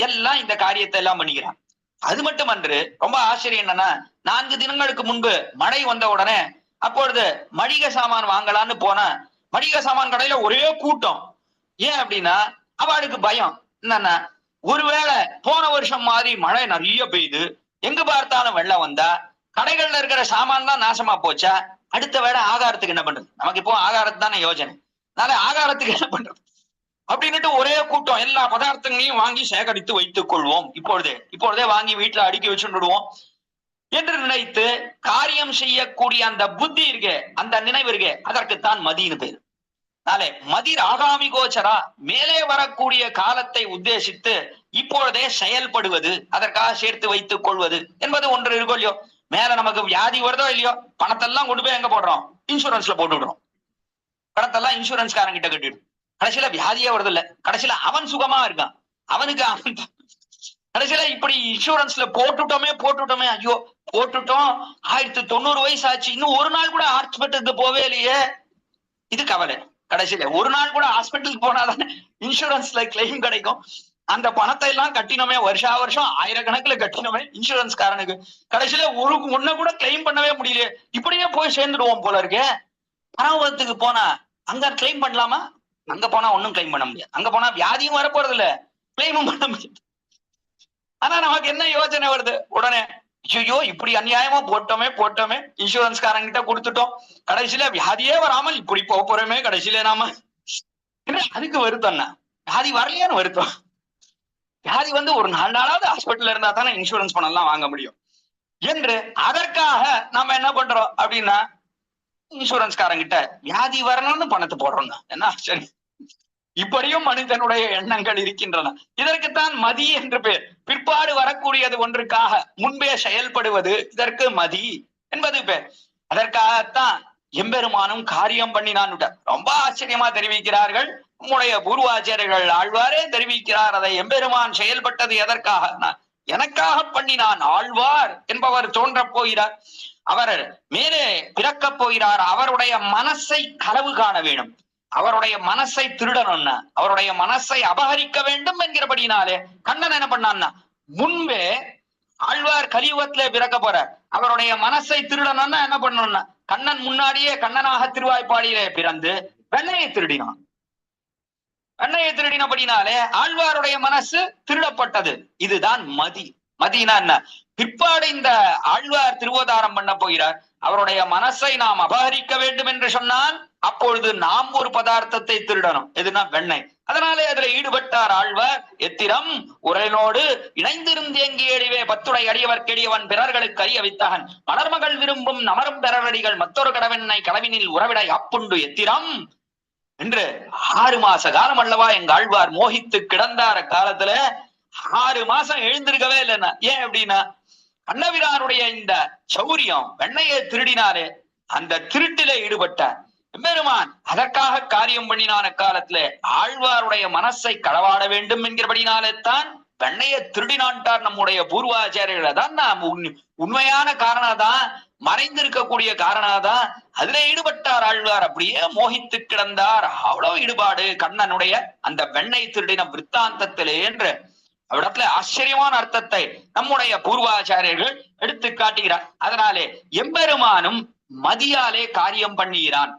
எல்லாம் இந்த காரியத்தை எல்லாம் பண்ணிக்கிறான். அது மட்டுமன்று ரொம்ப ஆச்சரியம் என்னன்னா, 4 தினங்களுக்கு முன்பு மழை வந்த உடனே அப்பொழுது மளிகை சாமான் வாங்கலான்னு போன மளிகை சாமான் கடையில ஒரே கூட்டம். ஏன் அப்படின்னா அவளுக்கு பயம் என்னன்னா, ஒருவேளை போன வருஷம் மாதிரி மழை நிறைய பெய்யுது, எங்கு பார்த்தாலும் வெள்ளம் வந்தா கடைகள்ல இருக்கிற சாமான் தான் நாசமா போச்சா, அடுத்த வேளை ஆகாரத்துக்கு என்ன பண்றது, நமக்கு இப்போ ஆகாரத்து தானே யோஜனை, அதனால ஆகாரத்துக்கு என்ன பண்றது அப்படின்னுட்டு ஒரே கூட்டம் எல்லா பதார்த்தங்களையும் வாங்கி சேகரித்து வைத்துக் கொள்வோம், இப்பொழுதே வாங்கி வீட்டுல அடுக்கி வச்சுடுவோம் என்று நினைத்து காரியம் செய்யக்கூடிய அந்த புத்தி இருக்கே, அந்த நினைவு இருக்கே, அதற்குத்தான் மதின்னு பேரு. அதனாலே மதிர் ஆகாமி கோச்சரா, மேலே வரக்கூடிய காலத்தை உத்தேசித்து இப்பொழுதே செயல்படுவது, அதற்காக சேர்த்து வைத்துக் கொள்வது என்பது ஒன்று இருக்கோ இல்லையோ. மேல நமக்கு வியாதி வருதோ இல்லையோ, பணத்தெல்லாம் கொண்டு போய் எங்க போடுறோம், இன்சூரன்ஸ்ல போட்டு விடுறோம். பணத்தெல்லாம் இன்சூரன்ஸ்காரங்கிட்ட கட்டிடும். கடைசியில வியாதியே வருது இல்ல, கடைசியில அவன் சுகமா இருக்கான். அவனுக்கு அவன் கடைசியில இப்படி இன்சூரன்ஸ்ல போட்டுட்டோமே ஐயோ போட்டுட்டோம், 1090 வயசு ஆச்சு, இன்னும் ஒரு நாள் கூட ஹாஸ்பிட்டலுக்கு போவே இல்லையே, இது கவலை. கடைசியில ஒரு நாள் கூட ஹாஸ்பிட்டலுக்கு போனாதானே இன்சூரன்ஸ்ல கிளைம் கிடைக்கும். அந்த பணத்தை எல்லாம் கட்டினோமே, வருஷா வருஷம் ஆயிரக்கணக்கில் கட்டினோமே இன்சூரன்ஸ்காரனுக்கு, கடைசியில ஒன்ன கூட கிளைம் பண்ணவே முடியல. இப்படியே போய் சேர்ந்துடுவோம் போல இருக்கே. பணவத்துக்கு போனா அங்க கிளைம் பண்ணலாமா? அங்க போனா ஒன்னும் கிளைம் பண்ண முடியாது. அங்க போனா வியாதியும் வரப்போறது இல்ல, கிளைமும் பண்ண முடியாது. ஆனா நமக்கு என்ன யோசனை வருது உடனே, ஐயோ இப்படி அநியாயமா போட்டோமே இன்சூரன்ஸ்காரங்கிட்ட கொடுத்துட்டோம், கடைசியில வியாதியே வராமல் இப்படி போறோமே, கடைசியில நாம அதுக்கு வருத்தம். வியாதி வரலையான்னு வருத்தம். வியாதி வந்து ஒரு 4 நாளாவது ஹாஸ்பிட்டல் இருந்தா தானே இன்சூரன்ஸ் பணம் எல்லாம் வாங்க முடியும் என்று அதற்காக நாம என்ன பண்றோம் அப்படின்னா, இன்சூரன்ஸ்காரங்கிட்ட வியாதி வரணும்னு பணத்தை போடுறோம். என்ன சரி, இப்படியும் மனிதனுடைய எண்ணங்கள் இருக்கின்றன. இதற்குத்தான் மதி என்று பேர். பிற்பாடு வரக்கூடியது ஒன்றுக்காக முன்பே செயல்படுவது இதற்கு மதி என்பது பேர். அதற்காகத்தான் எம்பெருமானும் காரியம் பண்ணினான். ரொம்ப ஆச்சரியமா தெரிவிக்கிறார்கள் நம்முடைய பூர்வாச்சாரியர்கள். ஆழ்வாரே தெரிவிக்கிறார், அதை எம்பெருமான் செயல்பட்டது எதற்காக, எனக்காக பண்ணினான். ஆழ்வார் என்பவர் தோன்றப் போகிறார், அவர் மேலே பிறக்கப் போகிறார். அவருடைய மனசை களவு காண வேண்டும், அவருடைய மனசை திருடணும்னா, அவருடைய மனசை அபகரிக்க வேண்டும் என்கிறபடினாலே கண்ணன் என்ன பண்ணான்னா, முன்பே ஆழ்வார் கலியுகத்திலே பிறக்க போற, அவருடைய மனசை திருடணும்னா என்ன பண்ணணும்னா, கண்ணன் முன்னாடியே கண்ணனாக திருவாய்ப்பாடியிலே பிறந்து வெண்ணையை திருடினான். வெண்ணையை திருடினபடினாலே ஆழ்வாருடைய மனசு திருடப்பட்டது. இதுதான் மதி. மதினா என்ன? பிற்பாடு இந்த ஆழ்வார் திருவோதாரம் பண்ண போகிறார், அவருடைய மனசை நாம் அபகரிக்க வேண்டும் என்று சொன்னால் அப்பொழுது நாம் ஒரு பதார்த்தத்தை திருடணும். எதுனா வெண்ணெய். அதனாலே அதுல ஈடுபட்டார் ஆழ்வார். எத்திரம் உரையினோடு இணைந்திருந்து எங்கியடிவே பத்துடை அடியவர் கெடியவன் பிறர்களுக்கு அறிய வைத்தகன் மலர்மகள் விரும்பும் நமரும் பிறரடிகள் மற்றொரு கடவெண்ணை கடவினில் உறவிடை அப்புண்டு எத்திரம் என்று 6 மாச காலம் அல்லவா எங்க ஆழ்வார் மோகித்து கிடந்தார காலத்துல 6 மாசம் எழுந்திருக்கவே இல்லைன்னா. ஏன் அப்படின்னா, அன்னவிரானுடைய இந்த சௌரியம், வெண்ணையை திருடினாரு, அந்த திருட்டில ஈடுபட்டார் பெருமான். அதற்காக காரியம் பண்ணினான காலத்துல ஆழ்வாருடைய மனசை களவாட வேண்டும் என்கிறபடினாலே தான் வெண்ணையை திருடினான்ட்டார் நம்முடைய பூர்வாச்சாரியர்களை தான். நாம் உண்மையான காரணம்தான், மறைந்திருக்கக்கூடிய காரணம்தான் அதுல ஈடுபட்டார் ஆழ்வார். அப்படியே மோகித்து கிடந்தார். அவ்வளவு ஈடுபாடு கண்ணனுடைய அந்த வெண்ணெய் திருடின விற்த்தாந்தத்திலே என்று அவ்விடத்துல ஆச்சரியமான அர்த்தத்தை நம்முடைய பூர்வாச்சாரியர்கள் எடுத்து காட்டுகிறார். அதனாலே எம்பெருமானும் மதியாலே காரியம் பண்ணுகிறான்.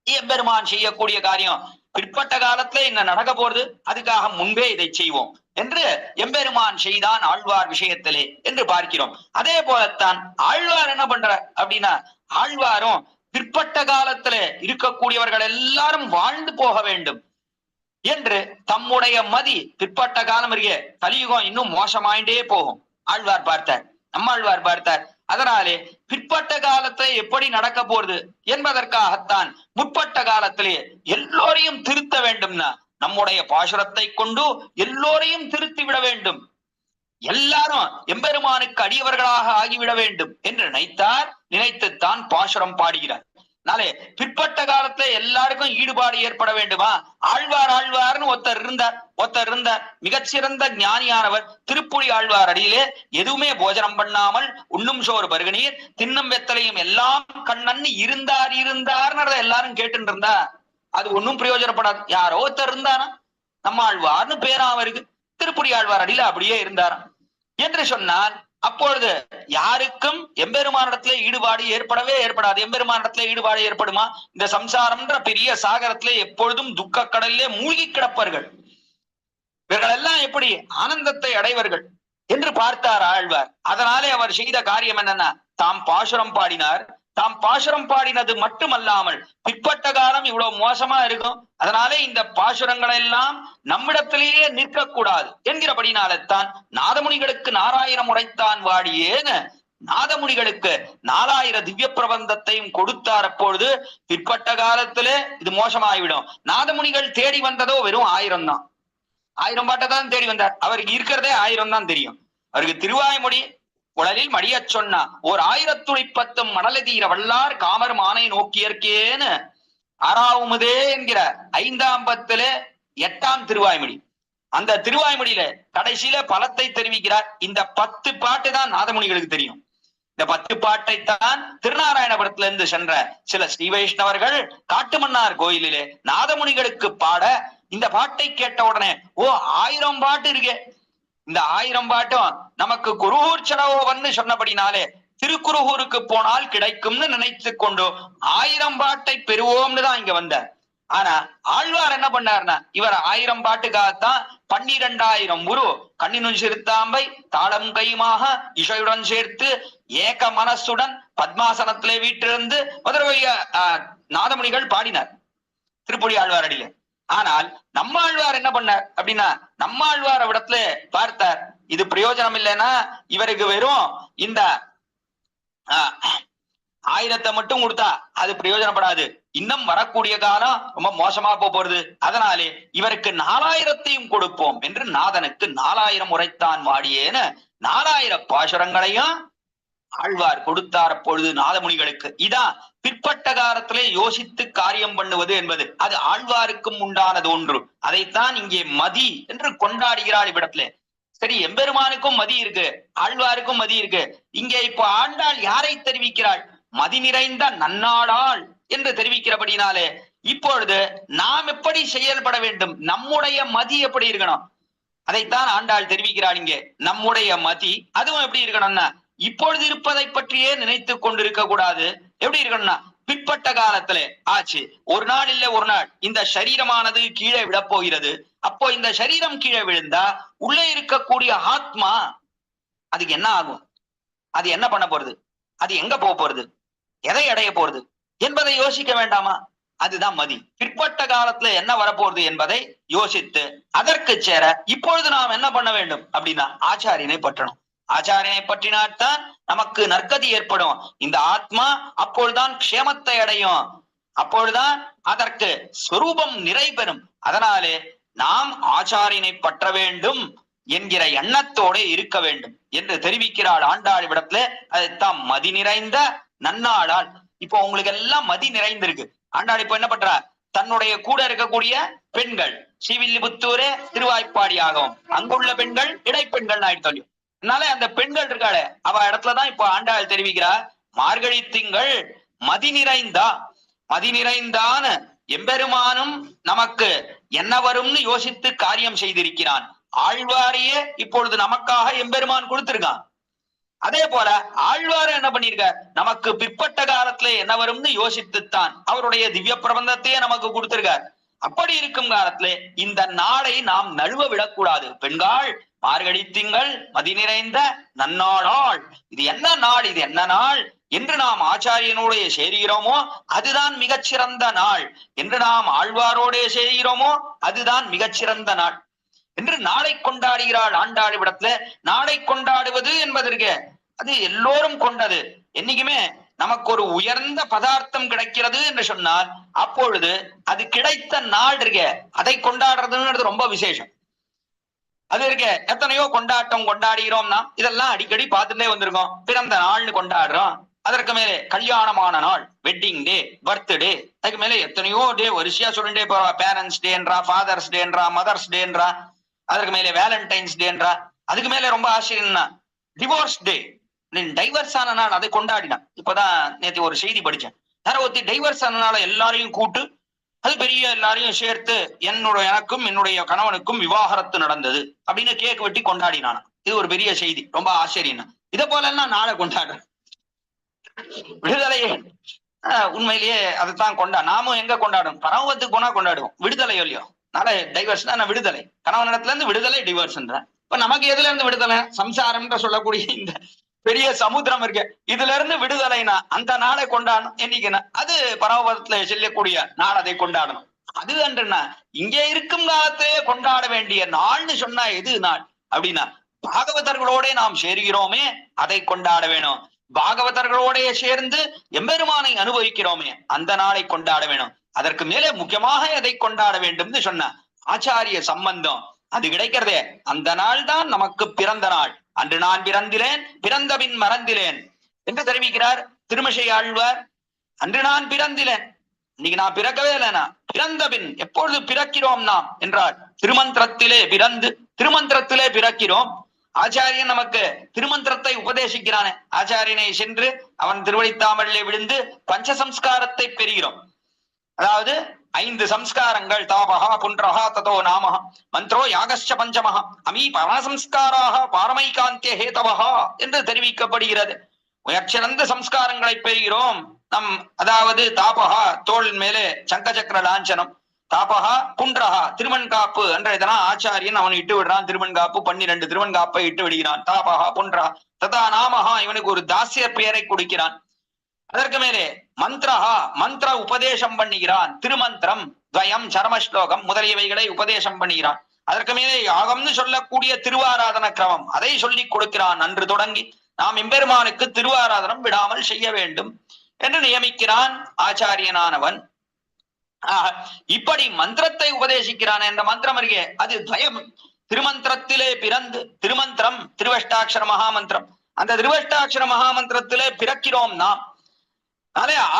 எம்பெருமான் செய்யக்கூடிய காரியம் பிற்பட்ட காலத்துல என்ன நடக்க போறது, அதுக்காக முன்பே இதை செய்வோம் என்று எம்பெருமான் செய்தான் ஆழ்வார் விஷயத்திலே என்று பார்க்கிறோம். அதே போலத்தான் ஆழ்வார் என்ன பண்ற அப்படின்னா, ஆழ்வாரும் பிற்பட்ட காலத்துல இருக்கக்கூடியவர்கள் எல்லாரும் வாழ்ந்து போக வேண்டும் என்று தம்முடைய மதி, பிற்பட்ட காலம் இருக்க கலியுகம் இன்னும் மோசமாயிட்டே போகும் ஆழ்வார் பார்த்தார், நம்மாழ்வார் பார்த்தார். அதனாலே பிற்பட்ட காலத்தை எப்படி நடக்க போறது என்பதற்காகத்தான் முற்பட்ட காலத்திலே எல்லோரையும் திருத்த வேண்டும்னா நம்முடைய பாசுரத்தை கொண்டு எல்லோரையும் திருத்தி விட வேண்டும், எல்லாரும் எம்பெருமானுக்கு அடியவர்களாக ஆகிவிட வேண்டும் என்று நினைத்துத்தான் பாசுரம் பாடுகிறார். நாளே பிற்பட்ட காலத்துல எல்லாருக்கும் ஈடுபாடு ஏற்பட வேண்டுமா? ஆழ்வார்னு ஒருத்தர் இருந்தார், மிகச்சிறந்த ஞானியானவர். திருப்புலி ஆழ்வார் அடியிலே எதுவுமே போஜனம் பண்ணாமல் உண்ணும் சோறு பருகநீர் தின்னும் வெத்தலையும் எல்லாம் கண்ணன்னு இருந்தார்ன்றத எல்லாரும் கேட்டு இருந்தா அது ஒன்னும் பிரயோஜனப்படாது. யாரோ ஒருத்தர் இருந்தாரா, நம்ம ஆழ்வார்னு பேரா அவருக்கு, திருப்புலி ஆழ்வார் அடியில அப்படியே இருந்தாராம் என்று சொன்னால் அப்பொழுது யாருக்கும் எம்பெருமானிடத்திலே ஈடுபாடு ஏற்படவே ஏற்படாது. எம்பெருமானிடத்திலே ஈடுபாடு ஏற்படுமா? இந்த சம்சாரம்ன்ற பெரிய சாகரத்திலே எப்பொழுதும் துக்க கடலிலே மூழ்கி கிடப்பார்கள். இவர்கள் எல்லாம் எப்படி ஆனந்தத்தை அடைவர்கள் என்று பார்த்தார் ஆழ்வார். அதனாலே அவர் செய்த காரியம் என்னன்னா, தாம் பாசுரம் பாடினார். தாம் பாசுரம் பாடினது மட்டுமல்லாமல் பிற்பட்ட காலம் இவ்வளவு மோசமா இருக்கும், அதனாலே இந்த பாசுரங்களை எல்லாம் நம்மிடத்திலேயே நிற்கக்கூடாது என்கிறபடினால்தான் நாதமுனிகளுக்கு 4000 உரைத்தான் வாடியேன்னு நாதமுனிகளுக்கு 4000 திவ்ய பிரபந்தத்தையும் கொடுத்தார். அப்பொழுது பிற்பட்ட காலத்திலே இது மோசமாகிவிடும். நாதமுனிகள் தேடி வந்ததோ வெறும் 1000 தான், 1000 பாட்டை தான் தேடி வந்தார். அவருக்கு இருக்கிறதே 1000 தான் தெரியும். அவருக்கு திருவாய்மொழி உடலில் மடிய சொன்னா ஓர் 1010 மடலை தீர வல்லார் காமர் மானை நோக்கியற்கேன்னு 6ஆவதே என்கிற 5ஆம் பத்துல 8ஆம் திருவாய்மொழி. அந்த திருவாய்மொழியில கடைசியில பலத்தை தெரிவிக்கிறார். இந்த 10 பாட்டு தான் நாதமுனிகளுக்கு தெரியும். இந்த 10 பாட்டைத்தான் திருநாராயணபுரத்துல இருந்து சென்ற சில ஸ்ரீ வைஷ்ணவர்கள் காட்டுமன்னார் கோயிலிலே நாதமுனிகளுக்கு பாட, இந்த பாட்டை கேட்ட உடனே ஓ 1000 பாட்டு இருக்கே, இந்த 1000 பாட்டும் நமக்கு குருகூர் செலவோவன்னு சொன்னபடினாலே திருக்குருகூருக்கு போனால் கிடைக்கும்னு நினைத்து கொண்டு 1000 பாட்டை பெறுவோம்னு தான் இங்க வந்தார். ஆனா ஆழ்வார் என்ன பண்ணார்னா, இவர் 1000 பாட்டுக்காகத்தான் 12,000 உரு கண்ணினும் சிறுத்தாம்பை தாளம் கையுமாக இசையுடன் சேர்த்து ஏக மனசுடன் பத்மாசனத்திலே வீட்டிலிருந்து மதுரவைய நாதமுனிகள் பாடினார் திருப்புடி ஆழ்வார் அடியில. ஆனால் நம்மாழ்வார் என்ன பண்ணார் அப்படின்னா, நம்மாழ்வார் இடத்துல பார்த்தார், இது பிரயோஜனம் இல்லைன்னா இவருக்கு வெறும் இந்த 1000 மட்டும் கொடுத்தா அது பிரயோஜனப்படாது, இன்னும் வரக்கூடிய காலம் ரொம்ப மோசமா போறது, அதனாலே இவருக்கு 4000 கொடுப்போம் என்று நாதனுக்கு 4000 உரைத்தான் வாடியேன்னு 4000 பாசுரங்களையும் ஆழ்வார் கொடுத்தார் அப்பொழுது நாதமுனிகளுக்கு. இதான் பிற்பட்ட காலத்திலே யோசித்து காரியம் பண்ணுவது என்பது, அது ஆழ்வாருக்கும் உண்டானது ஒன்று. அதைத்தான் இங்கே மதி என்று கொண்டாடுகிறார் இவ்விடத்துல. சரி, எம்பெருமானுக்கும் மதி இருக்கு, ஆழ்வாருக்கும் மதி இருக்கு. இங்கே இப்போ ஆண்டாள் யாரை தெரிவிக்கிறாள்? மதி நிறைந்த நன்னாளாள் என்று தெரிவிக்கிறபடினாலே இப்பொழுது நாம் எப்படி செயல்பட வேண்டும், நம்முடைய மதி எப்படி இருக்கணும், அதைத்தான் ஆண்டாள் தெரிவிக்கிறாள் இங்கே. நம்முடைய மதி அதுவும் எப்படி இருக்கணும்னா, இப்பொழுது இருப்பதை பற்றியே நினைத்து கொண்டிருக்க கூடாது. எப்படி இருக்கணும்னா, பிற்பட்ட காலத்திலே ஆச்சு, ஒரு நாள் இல்ல ஒரு நாள் இந்த சரீரமானது கீழே விழப் போகிறது. அப்போ இந்த சரீரம் கீழே விழுந்தா உள்ளே இருக்கக்கூடிய ஆத்மா அதுக்கு என்ன ஆகும், அது என்ன பண்ண போறது, அது எங்க போக போறது, எதை அடைய போறது என்பதை யோசிக்க வேண்டாமா? அதுதான் மதி. பிற்பட்ட காலத்துல என்ன வரப்போறது என்பதை யோசித்து அதற்கு சேர இப்பொழுது நாம் என்ன பண்ண வேண்டும் அப்படின்னா, ஆச்சாரியனை பற்றணும். ஆச்சாரியனை பற்றினால்தான் நமக்கு நற்கதி ஏற்படும். இந்த ஆத்மா அப்பொழுதுதான் க்ஷேமத்தை அடையும், அப்பொழுதுதான் அதற்கு ஸ்வரூபம் நிறை பெறும். அதனாலே நாம் ஆச்சாரியனை பற்ற வேண்டும் என்கிற எண்ணத்தோட இருக்க வேண்டும் என்று தெரிவிக்கிறாள் ஆண்டாள் விடத்துல. அதைத்தான் மதி நிறைந்த நன்னாளால். இப்போ உங்களுக்கு எல்லாம் மதி நிறைந்திருக்கு. ஆண்டாள் இப்போ என்ன பண்றா, தன்னுடைய கூட இருக்கக்கூடிய பெண்கள் ஸ்ரீவில்லிபுத்தூரே திருவாய்ப்பாடியாகவும் அங்குள்ள பெண்கள் இடைப்பெண்கள் ஆயிட்டு, அதனால அந்த பெண்கள் இருக்காளே அவ இடத்துலதான் இப்போ ஆண்டாள் தெரிவிக்கிறார், மார்கழி திங்கள் மதி நிறைந்தா, மதி நிறைந்தான எம்பெருமானும் நமக்கு என்ன வரும்னு யோசித்து காரியம் செய்திருக்கிறான். ஆழ்வாரையே இப்பொழுது நமக்காக எம்பெருமான் கொடுத்திருக்கான். அதே போல ஆழ்வார் என்ன பண்ணிருக்கார், நமக்கு பிற்பட்ட காலத்துல என்ன வரும்னு யோசித்துத்தான் அவருடைய திவ்ய பிரபந்தத்தையே நமக்கு கொடுத்திருக்கார். அப்படி இருக்கும் காலத்துல இந்த நாளை நாம் நழுவ விடக்கூடாது. பெண்கள் மார்கழி திங்கள் மதி நிறைந்த நன்னாளாள், இது என்ன நாள், இது என்ன நாள் என்று நாம் ஆச்சாரியனோடைய சேர்கிறோமோ அதுதான் மிகச்சிறந்த நாள், என்று நாம் ஆழ்வாரோடைய சேர்கிறோமோ அதுதான் மிகச்சிறந்த நாள் என்று நாளை கொண்டாடுகிறாள் ஆண்டாள் விடத்துல. நாளை கொண்டாடுவது என்பதற்கு அது எல்லோரும் கொண்டது. என்னைக்குமே நமக்கு ஒரு உயர்ந்த பதார்த்தம் கிடைக்கிறது என்று சொன்னால் அப்பொழுது அது கிடைத்த நாள் இருக்க அதை கொண்டாடுறதுன்றது ரொம்ப விசேஷம். அது இருக்க எத்தனையோ கொண்டாட்டம் கொண்டாடுகிறோம்னா இதெல்லாம் அடிக்கடி பார்த்துட்டே வந்திருக்கோம். பிறந்த நாள்னு கொண்டாடுறோம், அதற்கு மேலே கல்யாணமான நாள், வெட்டிங் டே, பர்த்டே, அதுக்கு மேலே எத்தனையோ டே வரிசையா சொல்லிட்டே போறா. பேரண்ட்ஸ் டேன்றா, ஃபாதர்ஸ் டேன்றா, மதர்ஸ் டேன்றா, அதற்கு மேலே வேலண்டைன்ஸ் டேன்றா. அதுக்கு மேலே ரொம்ப ஆச்சரியம்னா டிவோர்ஸ் டே, டைவர்ஸ் ஆன நாள் அதை கொண்டாடினான். இப்பதான் நேற்று ஒரு செய்தி படிச்சேன், யாரோ ஒருத்தி டைவர்ஸ் ஆன நாளை எல்லாரையும் கூட்டு அது பெரிய எல்லாரையும் சேர்த்து எனக்கும் என்னுடைய கணவனுக்கும் விவாகரத்து நடந்தது அப்படின்னு கேக் வெட்டி கொண்டாடினானா. இது ஒரு பெரிய செய்தி, ரொம்ப ஆச்சரியம். இதை போல எல்லாம் நாளை கொண்டாடுறேன். விடுதலையே உண்மையிலேயே அதைத்தான் நாமும் எங்க கொண்டாடும், பரவத்துக்கு போனா கொண்டாடுவோம். விடுதலை இல்லையோ, நாளை டைவர்ஸ் தான் விடுதலை, கணவனிடத்துல இருந்து விடுதலை, டிவோர்ஸ்ன்ற. இப்ப நமக்கு எதுல இருந்து விடுதலை? சம்சாரம்ன்ற சொல்லக்கூடிய இந்த பெரிய சமுத்திரம் இருக்கு, இதுல இருந்து விடுதலைனா அந்த நாளை கொண்டாடணும். என்னைக்குன்னா அது பரமபதத்துல செல்லக்கூடிய நாள், அதை கொண்டாடணும். அது அன்றுனா இங்கே இருக்கும் காலத்திலேயே கொண்டாட வேண்டிய நாள்னு சொன்னா எது நாள் அப்படின்னா, பாகவதர்களோட நாம் சேர்கிறோமே அதை கொண்டாட வேணும். பாகவதர்களோட சேர்ந்து எம்பெருமானை அனுபவிக்கிறோமே அந்த நாளை கொண்டாட வேணும். அதற்கு மேலே முக்கியமாக எதை கொண்டாட வேண்டும்னு சொன்ன ஆச்சாரிய சம்பந்தம் அது கிடைக்கிறதே அந்த நாள் தான் நமக்கு பிறந்த நாள். அன்று நான் பிறந்திலேன், பிறந்த பின் மறந்திலேன் என்று தெரிவிக்கிறார் திருமிசை ஆழ்வார். அன்று நான் பிறந்திலேன், இன்னைக்கு நான் பிறக்கவே இல்லைனா பிறந்த பின் எப்பொழுது பிறக்கிறோம் நாம் என்றால் திருமந்திரத்திலே பிறக்கிறோம். ஆச்சாரியன் நமக்கு திருமந்திரத்தை உபதேசிக்கிறானே, ஆச்சாரியனை சென்று அவன் திருவடித்தாமலிலே விழுந்து பஞ்சசம்ஸ்காரத்தை பெறுகிறோம். அதாவது 5 சம்ஸ்காரங்கள், தாபகா புன்றஹா ததோ நாமஹ மந்த்ரோ யாகஸ்ச பஞ்சமஹ அமீ பரமசம்ஸ்காராக பாரமைகாந்திய ஹேதவஹா என்று தெரிவிக்கப்படுகிறது. உயர்ச்சிறந்த சம்ஸ்காரங்களை பெறுகிறோம். அதாவது தாபகா தோளின் மேலே சங்க சக்கர லாஞ்சனம், தாபகா புன்றஹா திருமண்காப்பு என்ற இதெல்லாம் ஆச்சாரியன் அவன் இட்டு விடுறான். திருமண்காப்பு 12 திருமண்காப்பை இட்டு விடுகிறான். தாபகா புன்றஹா ததா நாமஹா இவனுக்கு ஒரு தாசியர் பெயரை கொடுக்கிறான். அதற்கு மேலே மந்திரஹா மந்திர உபதேசம் பண்ணுகிறான். திருமந்திரம் துவயம் சரமஸ்லோகம் முதலியவைகளை உபதேசம் பண்ணுகிறான். அதற்கு மேலே யாகம்னு சொல்லக்கூடிய திருவாராதன கிரமம் அதை சொல்லி கொடுக்கிறான். அன்று தொடங்கி நாம் எம்பெருமானுக்கு திருவாராதனம் விடாமல் செய்ய வேண்டும் என்று நியமிக்கிறான் ஆச்சாரியனானவன். இப்படி மந்திரத்தை உபதேசிக்கிறான். இந்த மந்திரம் அருகே அது துவயம், திருமந்திரத்திலே பிறந்து, திருமந்திரம் திருவஷ்டாட்சர மகாமந்திரம், அந்த திருவஷ்டாட்சர மகாமந்திரத்திலே பிறக்கிறோம் நாம்.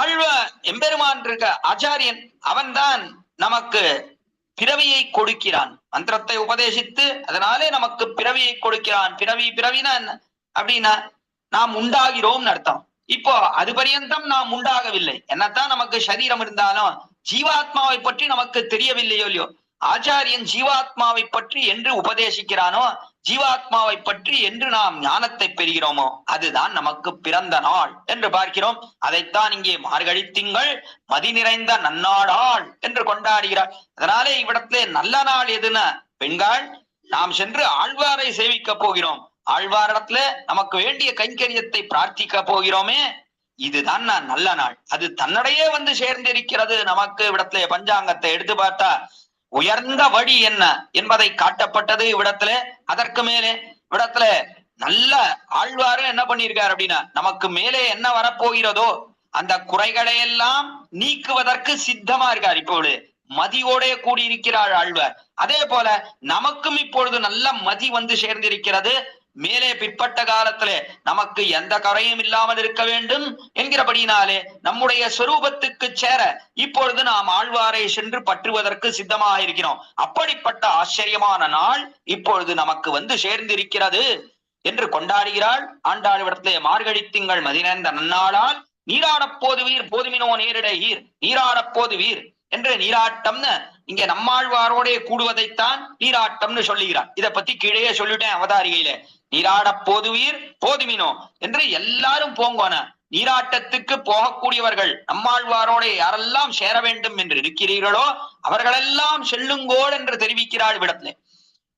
ஆழ்வ எம்பெருமான் இருக்க ஆச்சாரியன் அவன்தான் நமக்கு பிறவியை கொடுக்கிறான். மந்திரத்தை உபதேசித்து அதனாலே நமக்கு பிறவியை கொடுக்கிறான். பிறவினா என்ன அப்படின்னா நாம் உண்டாகிறோம் அர்த்தம். இப்போ அது பரியந்தம் நாம் உண்டாகவில்லை. என்னத்தான் நமக்கு சரீரம் இருந்தாலும் ஜீவாத்மாவை பற்றி நமக்கு தெரியவில்லையோ இல்லையோ, ஆச்சாரியன் ஜீவாத்மாவை பற்றி என்று உபதேசிக்கிறானோ, ஜீவாத்மாவை பற்றி என்று நாம் ஞானத்தை பெறுகிறோமோ, அதுதான் நமக்கு பிறந்த நாள் என்று பார்க்கிறோம். அதைத்தான் இங்கே மார்கழி திங்கள் மதி நிறைந்த நன்னாடாள் என்று கொண்டாடுகிறார். அதனாலே இவ்விடத்திலே நல்ல நாள் எதுனா பெண்கள் நாம் சென்று ஆழ்வாரை சேவிக்க போகிறோம். ஆழ்வாரிடத்துல நமக்கு வேண்டிய கைங்கரியத்தை பிரார்த்திக்க போகிறோமே, இதுதான் நல்ல நாள். அது தன்னிடையே வந்து சேர்ந்திருக்கிறது. நமக்கு இவ்விடத்திலே பஞ்சாங்கத்தை எடுத்து பார்த்தா உயர்ந்த வழி என்ன என்பதை காட்டப்பட்டது இவ்விடத்துல. அதற்கு மேலே இவ்விடத்துல நல்ல ஆழ்வாரு என்ன பண்ணியிருக்காரு அப்படின்னா, நமக்கு மேலே என்ன வரப்போகிறதோ அந்த குறைகளை எல்லாம் நீக்குவதற்கு சித்தமா இருக்கார். இப்பொழுது மதியோட கூடியிருக்கிறாள் ஆழ்வார். அதே போல நமக்கும் இப்பொழுது நல்ல மதி வந்து சேர்ந்திருக்கிறது. மேலே பிற்பட்ட காலத்திலே நமக்கு எந்த கரையும் இல்லாமல் இருக்க வேண்டும் என்கிறபடினாலே நம்முடைய ஸ்வரூபத்துக்கு சேர இப்பொழுது நாம் ஆழ்வாரை சென்று பற்றுவதற்கு சித்தமாக இருக்கிறோம். அப்படிப்பட்ட ஆச்சரியமான நாள் இப்பொழுது நமக்கு வந்து சேர்ந்திருக்கிறது என்று கொண்டாடுகிறாள் ஆண்டாள். இடத்திலே மார்கழி திங்கள் மதிநேர்ந்த நன்னாளால் நீராடப் போதுவீர் போதுமினோ நேரிடையீர் நீராடப் போதுவீர் என்று நீராட்டம்னு இங்க நம்மாழ்வாரோட கூடுவதைத்தான் நீராட்டம்னு சொல்லுகிறார். இதை பத்தி கீழே சொல்லிட்டேன் அவதாரிகையில. நீராடப் போதுவீர் போதுமினோ என்று எல்லாரும் போங்கோன. நீராட்டத்துக்கு போகக்கூடியவர்கள் நம்மாழ்வாரோட யாரெல்லாம் சேர வேண்டும் என்று இருக்கிறீர்களோ அவர்களெல்லாம் செல்லுங்கோள் என்று தெரிவிக்கிறாள் விடத்துல.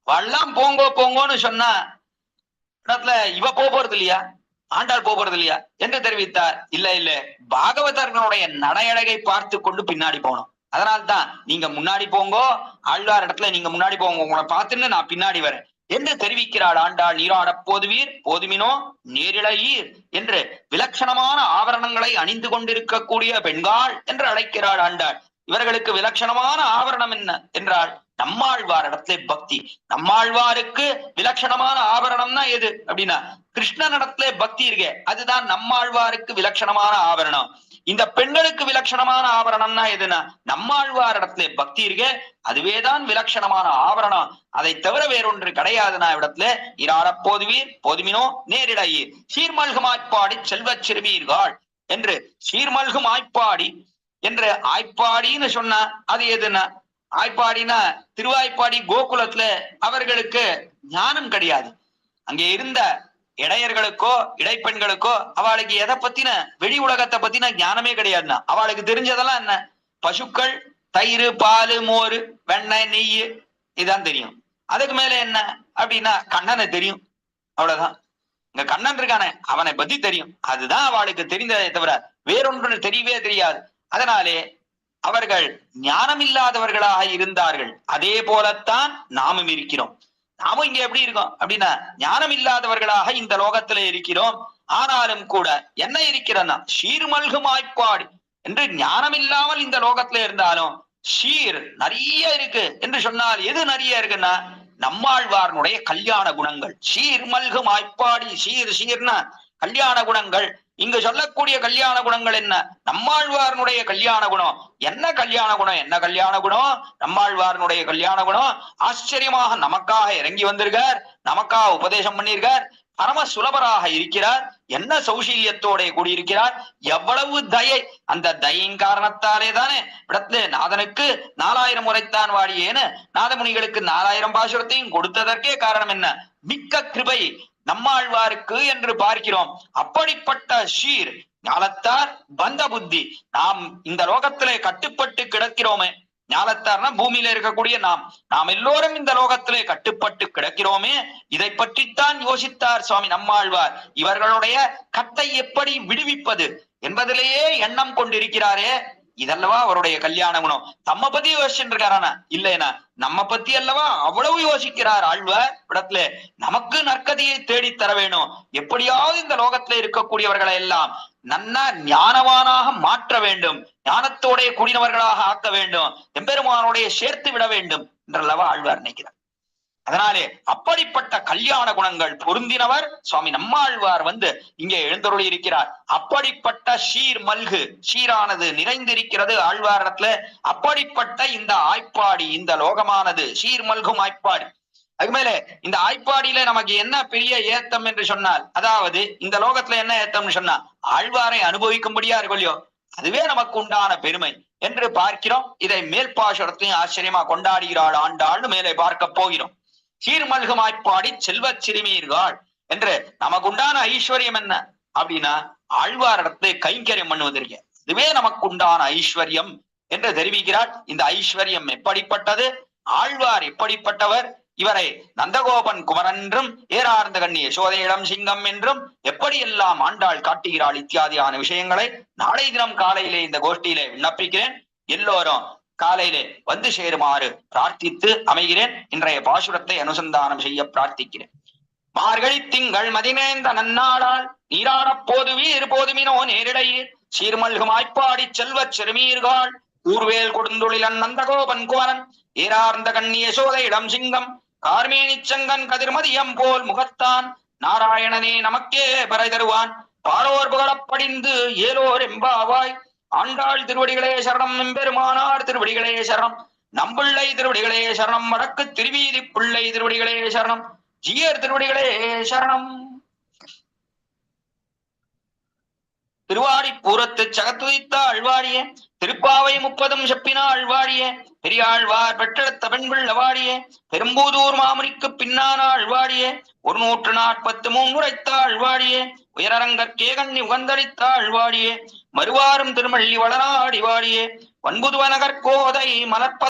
எல்லாம் போங்கோ போங்கோன்னு சொன்னா இடத்துல இவ போறது இல்லையா, ஆண்டாள் போறது இல்லையா என்று தெரிவித்தார். இல்ல பாகவதர்களுடைய நடையழகை பார்த்து கொண்டு பின்னாடி போனோம். அதனால்தான் நீங்க முன்னாடி போங்கோ, ஆழ்வார் இடத்துல நீங்க முன்னாடி போங்க, உங்களை பார்த்துன்னு நான் பின்னாடி வரேன் என்று தெரிவிக்கிறாள் ஆண்டாள். நீராடப் போதுவீர் போதுமினோ நேரிழையீர் என்று விலட்சணமான ஆபரணங்களை அணிந்து கொண்டிருக்கக்கூடிய பெண்கள் என்று அழைக்கிறாள் ஆண்டாள். இவர்களுக்கு விலட்சணமான ஆபரணம் என்ன என்றால் நம்மாழ்வார் இடத்துல பக்தி. நம்மாழ்வாருக்கு விலட்சணமான ஆபரணம்னா எது அப்படின்னா கிருஷ்ணன் இடத்துல பக்தி இருக்கே, அதுதான் நம்மாழ்வாருக்கு விலட்சணமான ஆபரணம். இந்த பெண்களுக்கு விலட்சணமான ஆபரணம்னா எதுனா நம்மாழ்வார் இடத்துல பக்தி இருக்கே, அதுவேதான் விலட்சணமான ஆபரணம். அதை தவிர வேறொன்று கிடையாதுனா இடத்துல. நீராடப் போதுவீர் போதுமினோ நேரிடையீர் சீர்மல்கு ஆய்ப்பாடி செல்வச் சிறுமீர்கள் என்று சீர்மல்கும் ஆய்ப்பாடி என்று ஆய்ப்பாடின்னு சொன்னா அது எதுனா ஆய்ப்பாடினா திருவாய்ப்பாடி கோகுலத்துல அவர்களுக்கு ஞானம் கிடையாது. அங்கே இருந்த இடையர்களுக்கோ இடைப்பெண்களுக்கோ அவளுக்கு எதை பத்தின வெளி உலகத்தை பத்தின ஞானமே கிடையாதுன்னா. அவளுக்கு தெரிஞ்சதெல்லாம் என்ன, பசுக்கள், தயிர், பால், மோர், வெண்ணெய், நெய், இதான் தெரியும். அதுக்கு மேல என்ன அப்படின்னா கண்ணனை தெரியும், அவ்வளவுதான். இங்க கண்ணன் இருக்கானே அவனை பத்தி தெரியும், அதுதான் அவளுக்கு தெரிந்ததை தவிர வேறொன்று தெரியவே தெரியாது. அதனாலே அவர்கள் ஞானம் இல்லாதவர்களாக இருந்தார்கள். அதே போலத்தான் நாமும் இருக்கிறோம். நாமும் இங்க எப்படி இருக்கோம் அப்படின்னா ஞானம் இல்லாதவர்களாக இந்த லோகத்துல இருக்கிறோம். ஆனாலும் கூட என்ன இருக்கிறன்னா சீர்மல்கும் ஆய்ப்பாடு என்று ஞானம் இல்லாமல் இந்த லோகத்துல இருந்தாலும் சீர் நிறைய இருக்கு என்று சொன்னால் எது நிறைய இருக்குன்னா நம்மாழ்வார்னுடைய கல்யாண குணங்கள். சீர்மல்கும் ஆய்ப்பாடி, சீர்னா கல்யாண குணங்கள். இங்கு சொல்லக்கூடிய கல்யாண குணங்கள் என்ன? நம்மாழ்வாரனுடைய கல்யாண குணம் என்ன? கல்யாண குணம் என்ன? கல்யாண குணம் நம்மாழ்வாரனுடைய கல்யாண குணம். ஆச்சரியமாக நமக்காக இறங்கி வந்திருக்கார், நமக்காக உபதேசம் பண்ணியிருக்கார், பரம சுலபராக இருக்கிறார், என்ன சௌசீல்யத்தோட கூடியிருக்கிறார், எவ்வளவு தயை. அந்த தயின் காரணத்தாலே தானே இடத்துல நாதனுக்கு 4000 முறைத்தான் வாடியேன்னு நாதமுனிகளுக்கு 4000 பாசுரத்தையும் கொடுத்ததற்கே காரணம் என்ன? மிக்க கிருபை நம்மாழ்வாருக்கு என்று பார்க்கிறோம். அப்படிப்பட்ட ஷீர் ஞாலத்தார் பந்த புத்தி. நாம் இந்த லோகத்திலே கட்டுப்பட்டு கிடக்கிறோமே, ஞாலத்தார்னா பூமியில இருக்கக்கூடிய நாம் எல்லோரும் இந்த லோகத்திலே கட்டுப்பட்டு கிடக்கிறோமே, இதை பற்றித்தான் யோசித்தார் சுவாமி நம்மாழ்வார். இவர்களுடைய கட்டை எப்படி விடுவிப்பது என்பதிலேயே எண்ணம் கொண்டிருக்கிறாரே, இதல்லவா அவருடைய கல்யாண குணம். தம்ம பத்தி யோசிச்சுட்டு இருக்காரானா? இல்லைனா நம்ம பத்தி அல்லவா அவ்வளவு யோசிக்கிறார் ஆழ்வார். இடத்துல நமக்கு நற்கதியை தேடி தர வேணும், எப்படியாவது இந்த லோகத்துல இருக்கக்கூடியவர்களை எல்லாம் நன்னா ஞானவானாக மாற்ற வேண்டும், ஞானத்தோட கூடினவர்களாக ஆக்க வேண்டும், எம்பெருமானோடைய சேர்த்து விட வேண்டும் என்றல்லவா ஆழ்வார் நினைக்கிறார். அதனாலே அப்படிப்பட்ட கல்யாண குணங்கள் பொருந்தினவர் சுவாமி நம்மாழ்வார் வந்து இங்கே எழுந்தருளி இருக்கிறார். அப்படிப்பட்ட ஷீர் மல்கு, ஷீரானது நிறைந்திருக்கிறது ஆழ்வாரத்துல. அப்படிப்பட்ட இந்த ஆய்ப்பாடி, இந்த லோகமானது ஷீர் மல்கும் ஆய்ப்பாடி. அது மேல இந்த ஆய்ப்பாடியில நமக்கு என்ன பெரிய ஏத்தம் என்று சொன்னால், அதாவது இந்த லோகத்துல என்ன ஏத்தம்னு சொன்னா ஆழ்வாரை அனுபவிக்கும்படியா இருக்கலையோ, அதுவே நமக்கு உண்டான பெருமை என்று பார்க்கிறோம். இதை மேல் பாசுரத்தையும் ஆச்சரியமா கொண்டாடுகிறாள் ஆண்டாள்னு மேலே பார்க்க போகிறோம். சீர்மல்குமாய்ப்பாடி செல்வச் சிறுமீர்கள் என்று நமக்கு உண்டான ஐஸ்வர்யம் என்ன அப்படின்னா ஆழ்வாரிடத்தை கைங்கரியம் பண்ணுவதற்கு, இதுவே நமக்கு உண்டான ஐஸ்வர்யம் என்று தெரிவிக்கிறார். இந்த ஐஸ்வர்யம் எப்படிப்பட்டது, ஆழ்வார் எப்படிப்பட்டவர், இவரை நந்தகோபன் குமரன் என்றும் ஏறார்ந்த கண்ணி யசோதையிடம் சிங்கம் என்றும் எப்படியெல்லாம் ஆண்டாள் காட்டுகிறாள் இத்தியாதியான விஷயங்களை நாளை தினம் காலையிலே இந்த கோஷ்டியிலே விண்ணப்பிக்கிறேன். எல்லோரும் காலையிலே வந்து சேருமாறு பிரார்த்தித்து அமைகிறேன். இன்றைய பாசுரத்தை அனுசந்தானம் செய்ய பிரார்த்திக்கிறேன். மார்கழி திங்கள் மதிநேர்ந்த நன்னாளால் நீராடப் போதுவீர் போதுமினோ நேரிடையீர் சீர்மல்குமாய்ப்பாடி செல்வச் சிறுமீர்கள் ஊர்வேல் கொடுந்துளிலன் நந்தகோபன் குமரன் ஏறார்ந்த கண்ணி யசோதையிடம் சிங்கம் கார்மேனிச் செங்கன் கதிர்மதியம் போல் முகத்தான் நாராயணனே நமக்கே பறை தருவான் பாரோர் புகழப் படிந்து ஏலோர் எம்பாவாய். ஆண்டாள் திருவடிகளே சரணம், எம்பெருமானார் திருவடிகளே சரணம், நம்பிள்ளை திருவடிகளே சரணம், வடக்கு திருவீதி பிள்ளை திருவடிகளே சரணம், ஜீயர் திருவடிகளே சரணம். திருவாடிப்பூரத்து சகத்துதித்த ஆழ்வாடியே, திருப்பாவை 30 செப்பினா ஆழ்வாடியே, பெரியாழ்வார் பெற்றெடுத்த பெண்கள் அவாடியே, பெரும்பூதூர் மாமுனிக்கு பின்னான ஆழ்வாடியே, 143 உரைத்த ஆழ்வாடியே, உயரங்கற்கே கண்ணி உகந்தளித்த ஆழ்வாடியே, மறுவாரும் திருமள்ளி வளராடி வாடியே, வன்புதுவனகற்கோதை மலர்ப்ப